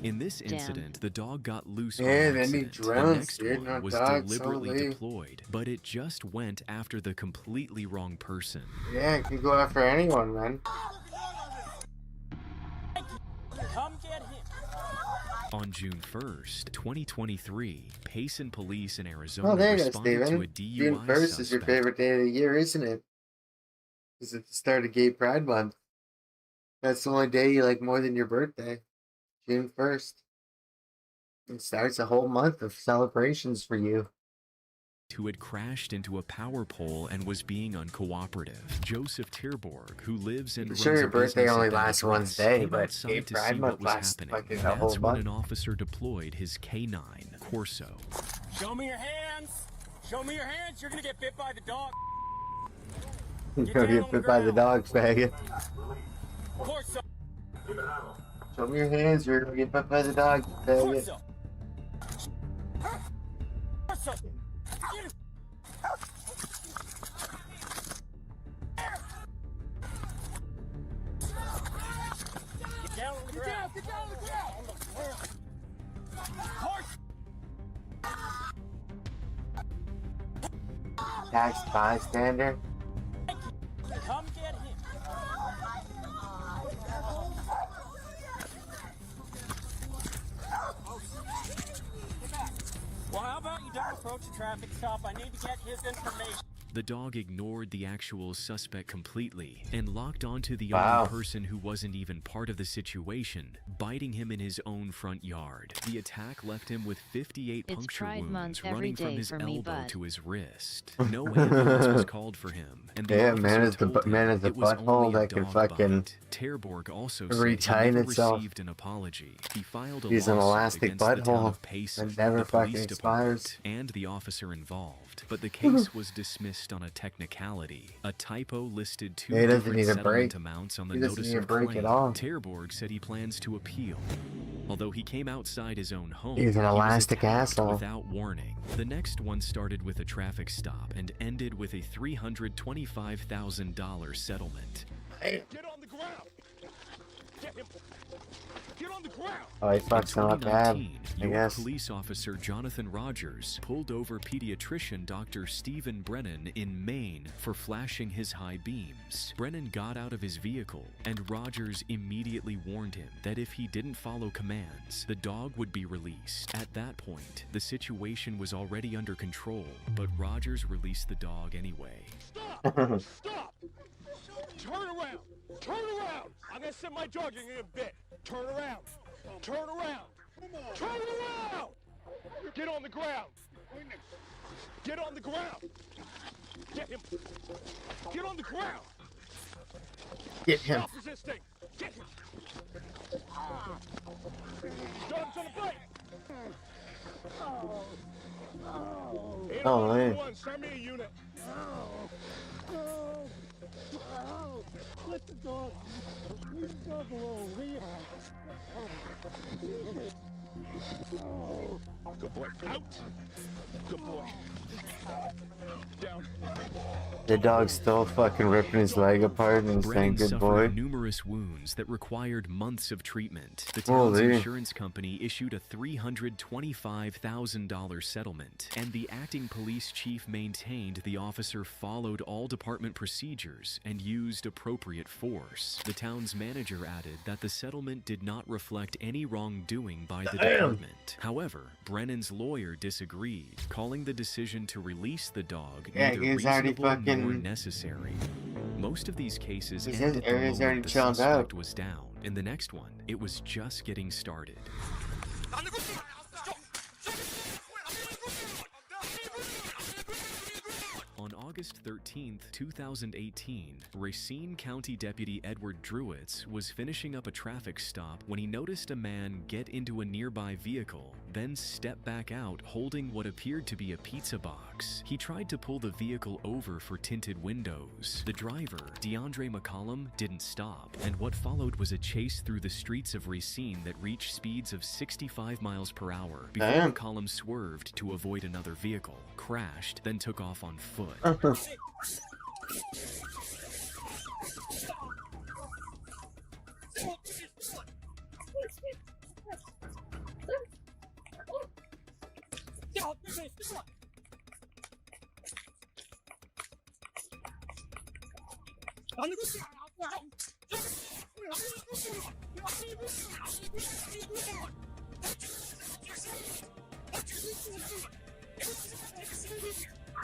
In this incident, the dog got loose by accident. The next one was deliberately deployed, but it just went after the completely wrong person. Yeah, it can go after anyone, man. Come get him. On June 1st, 2023, Payson Police in Arizona Oh, there you go, responded to Steven. a DUI June 1st is your suspect. favorite day of the year, isn't it? Because it's the start of Gay Pride Month. That's the only day you like more than your birthday. June 1st. It starts a whole month of celebrations for you. Who had crashed into a power pole and was being uncooperative. Joseph Tierborg, who lives and Sure, runs your a birthday business only at that lasts one address, day, came but outside Gay to Pride see Month what was lasts happening. fucking a That's whole when month. an officer deployed his K9, Corso. Show me your hands. Show me your hands. You're gonna get bit by the dog. You're gonna get bit by the dog, faggot. Corso. Show me your hands, you're gonna get bit by the dog, faggot. Corso. Corso. Get down on the ground. Get down on the ground. Horse. tax bystander. Come get him. Well, how about you don't approach a traffic stop? I need to get his information. The dog ignored the actual suspect completely and locked onto the Wow. only person who wasn't even part of the situation, biting him in his own front yard. The attack left him with 58 It's puncture Pride Month wounds every running from day his for me, elbow bud. to his wrist. No ambulance was called for him, and the Yeah, officer man is the told him man is the it was butthole only a that can dog fucking bite. Terborg also said retain he never itself. received an apology. He filed a He's an lawsuit elastic against the town butthole of Payson, that never the fucking police expires. department, and the officer involved, but the case was dismissed on a technicality. A typo listed two Yeah, he doesn't different need a settlement break. amounts on the He doesn't notice need a of break claim. at all. Terborg said he plans to appeal. Although he came outside his own home, He's an he was elastic attacked asshole. without warning. The next one started with a traffic stop and ended with a $325,000 settlement. Get on the ground. Get him. Get on the ground. Oh, he fucks him up bad, 2019, I York guess. police officer Jonathan Rogers pulled over pediatrician Dr. Stephen Brennan in Maine for flashing his high beams. Brennan got out of his vehicle, and Rogers immediately warned him that if he didn't follow commands, the dog would be released. At that point, the situation was already under control, but Rogers released the dog anyway. Stop! Stop! Turn around! Turn around! I'm gonna send my dog in a bit. Turn around! Turn around! Turn around! Get on the ground! Get on the ground! Get him! Get on the ground! Get him. Stop resisting! Get him! Dog's on a bite! Oh, man. Send me a unit. Let the dog. Leave the dog alone. Good boy. Out. Good boy. Down. The dog's still fucking ripping his leg apart and saying Brennan good suffered boy. numerous wounds that required months of treatment. The town's Holy. insurance company issued a $325,000 settlement, and the acting police chief maintained the officer followed all department procedures and used appropriate force. The town's manager added that the settlement did not reflect any wrongdoing by the department. However, Brennan's lawyer disagreed, calling the decision to release the dog Yeah, neither he's already reasonable nor fucking- necessary. Most of these cases His ended the area's already moment the chilled suspect out. was down. In the next one, it was just getting started. On August 13th, 2018, Racine County Deputy Edward Druitz was finishing up a traffic stop when he noticed a man get into a nearby vehicle, then step back out holding what appeared to be a pizza box. He tried to pull the vehicle over for tinted windows. The driver, DeAndre McCollum, didn't stop, and what followed was a chase through the streets of Racine that reached speeds of 65 miles per hour before Damn. McCollum swerved to avoid another vehicle, crashed, then took off on foot.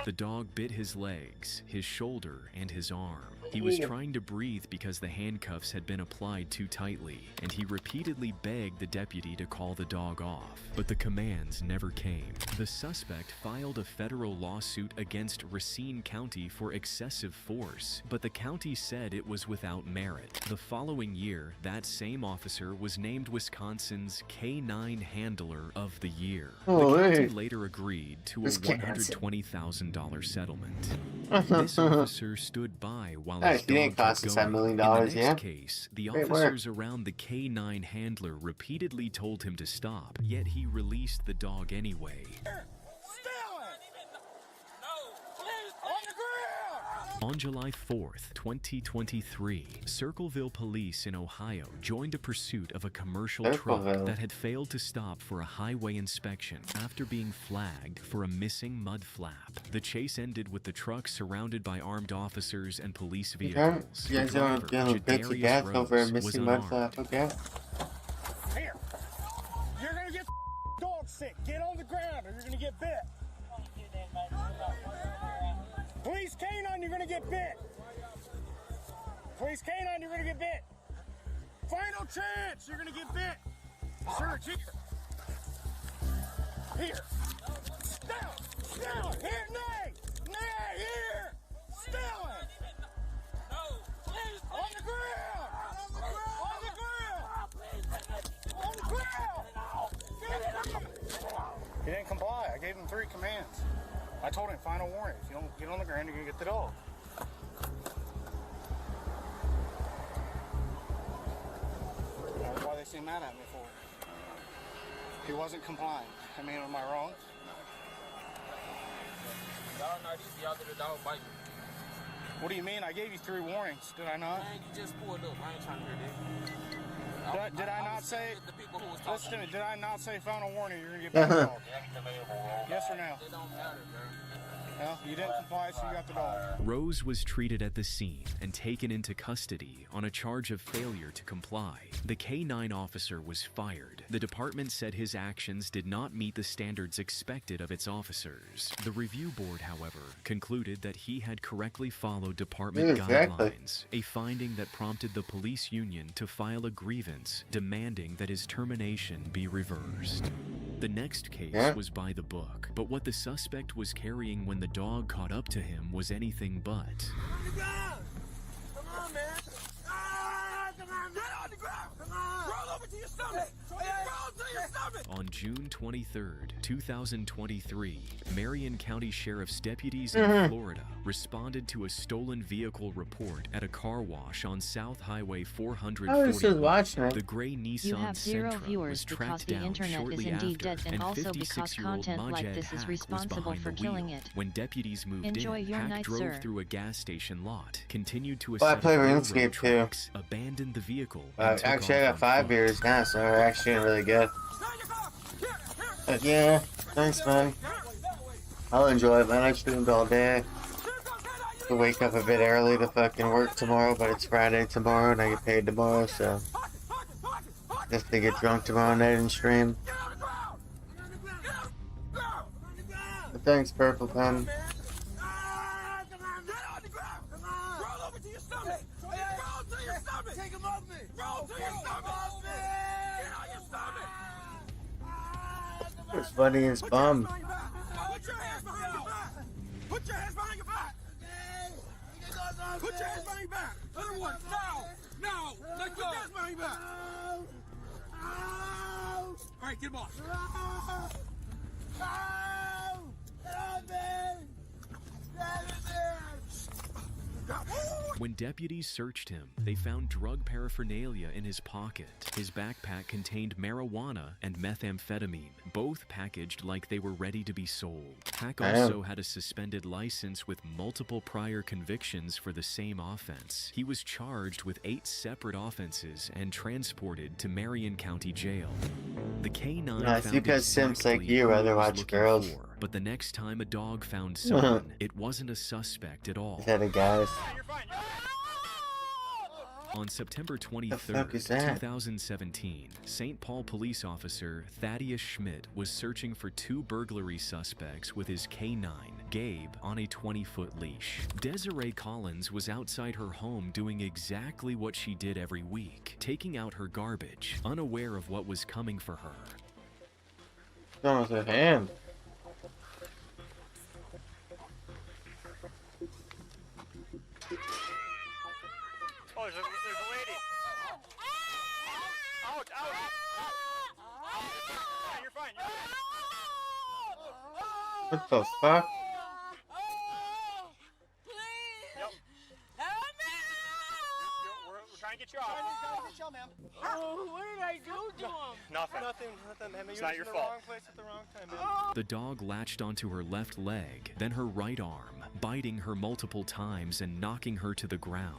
The dog bit his legs, his shoulder, and his arm. He was trying to breathe because the handcuffs had been applied too tightly, and he repeatedly begged the deputy to call the dog off, but the commands never came. The suspect filed a federal lawsuit against Racine County for excessive force, but the county said it was without merit. The following year, that same officer was named Wisconsin's K9 Handler of the Year. Oh, The county hey. later agreed to a Wisconsin. $120,000 settlement. This officer stood by while Hey, his it didn't dog cost kept us $1 going. million, In the next yeah? case, the Great work. officers around the K9 handler repeatedly told him to stop, yet he released the dog anyway. On July 4th, 2023, Circleville police in Ohio joined a pursuit of a commercial truck that had failed to stop for a highway inspection after being flagged for a missing mud flap. The chase ended with the truck surrounded by armed officers and police vehicles. You guys don't get a bitchy gas over a missing mud flap, okay? Here. You're gonna get dog sick. Get on the ground or you're gonna get bit. Police canine, you're gonna get bit. Police canine, you're gonna get bit. Final chance, you're gonna get bit. Search here. Here. Down. Down. Here, nay. Nay, here. Still it. On the ground. On the ground. On the ground. He didn't comply. I gave him 3 commands. I told him, final warning. If you don't get on the ground, you're gonna get the dog. That's why they seem mad at me for it. He wasn't complying. I mean, am I wrong? What do you mean? I gave you 3 warnings. Did I not? Man, you just pulled up. I ain't trying to hear that. Did I not say? Listen to me. Did I not say final warning? You're gonna get back the dog. Yes or no? It don't matter, bro. No, you didn't comply, so you got the dog. Rose was treated at the scene and taken into custody on a charge of failure to comply. The K-9 officer was fired. The department said his actions did not meet the standards expected of its officers. The review board, however, concluded that he had correctly followed department guidelines, a finding that prompted the police union to file a grievance demanding that his termination be reversed. The next case was by the book, but what the suspect was carrying when the dog caught up to him was anything but. On the ground! Come on, man! Ah, come on! Get on the ground! Come on! Roll over to your stomach! Roll to your stomach! On June 23rd, 2023, Marion County Sheriff's deputies in Florida responded to a stolen vehicle report at a car wash on South Highway 440. The gray Nissan Sentra was tracked down shortly after, and 56-year-old Majed Hack was behind the wheel. When deputies moved in, Hack drove through a gas station lot, continued to a set of railroad tracks, abandoned the vehicle, and actually, I got 5 beers now, so we're actually really good. But yeah, thanks, man. I'll enjoy it, man. I streamed all day. To wake up a bit early to fucking work tomorrow, but it's Friday tomorrow and I get paid tomorrow, so just to get drunk tomorrow night and stream. But thanks, Purple Pen. Take him off me! Roll to your stomach! Get on your stomach! It's funny as bum. Put your hands behind your back! Put your hands behind your back! Put your hands behind your back! Other one, now! Now! Let's put your hands behind your back! Alright, get him off! When deputies searched him, they found drug paraphernalia in his pocket. His backpack contained marijuana and methamphetamine, both packaged like they were ready to be sold. Hack also had a suspended license with multiple prior convictions for the same offense. He was charged with 8 separate offenses and transported to Marion County Jail. The K-9 found because Sims like you rather watch girls. But the next time a dog found someone, it wasn't a suspect at all. Is that a guy? On September 23rd, 2017, St. Paul police officer Thaddeus Schmidt was searching for 2 burglary suspects with his K-9, Gabe, on a 20-foot leash. Desiree Collins was outside her home doing exactly what she did every week, taking out her garbage, unaware of what was coming for her. Oh, it's a hand. Oh, there's a lady. Ouch, ouch. Yeah, you're fine, What the fuck? Yep. We're trying to get you off. Oh, what did I do to him? Nothing. Nothing. It's not your fault. Wrong place at the wrong time, man. The dog latched onto her left leg, then her right arm, biting her multiple times and knocking her to the ground.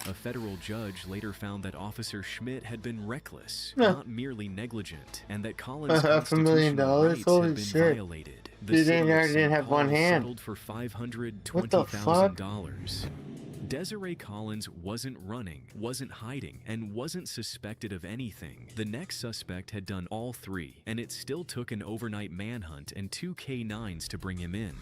A federal judge later found that Officer Schmidt had been reckless, not merely negligent, and that Collins' constitutional rights had been violated. The city of St. Paul settled for $520,000. Desiree Collins wasn't running, wasn't hiding, and wasn't suspected of anything. The next suspect had done all three, and it still took an overnight manhunt and 2 K9s to bring him in.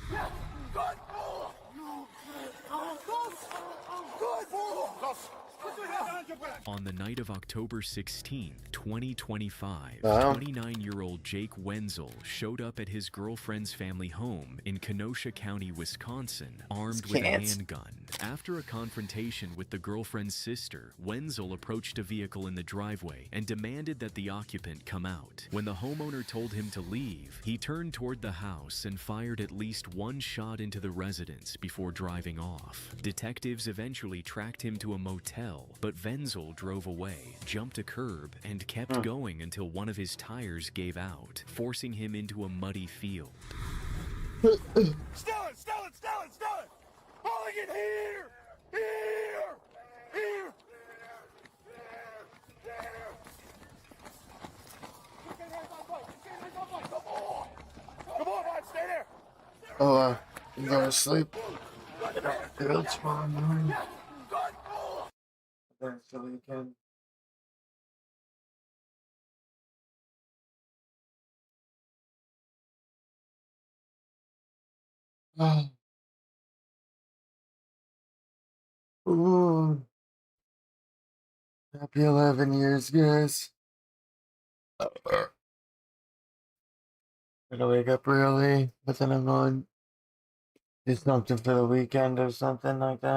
On the night of October 16, 2025, 29-year-old Jake Wenzel showed up at his girlfriend's family home in Kenosha County, Wisconsin, armed with a handgun. After a confrontation with the girlfriend's sister, Wenzel approached a vehicle in the driveway and demanded that the occupant come out. When the homeowner told him to leave, he turned toward the house and fired at least one shot into the residence before driving off. Detectives eventually tracked him to a motel, but Wenzel drove away, jumped a curb, and kept going until one of his tires gave out, forcing him into a muddy field. Stolen! Stolen! Stolen! Stolen! Mulligan, here! Here! Here! Come on, man, stay there! Oh, you going to sleep? Good tomorrow morning. That's the weekend. Oh. Ooh. Happy 11 years, guys. Gonna wake up early, but then I'm going to do something for the weekend or something like that.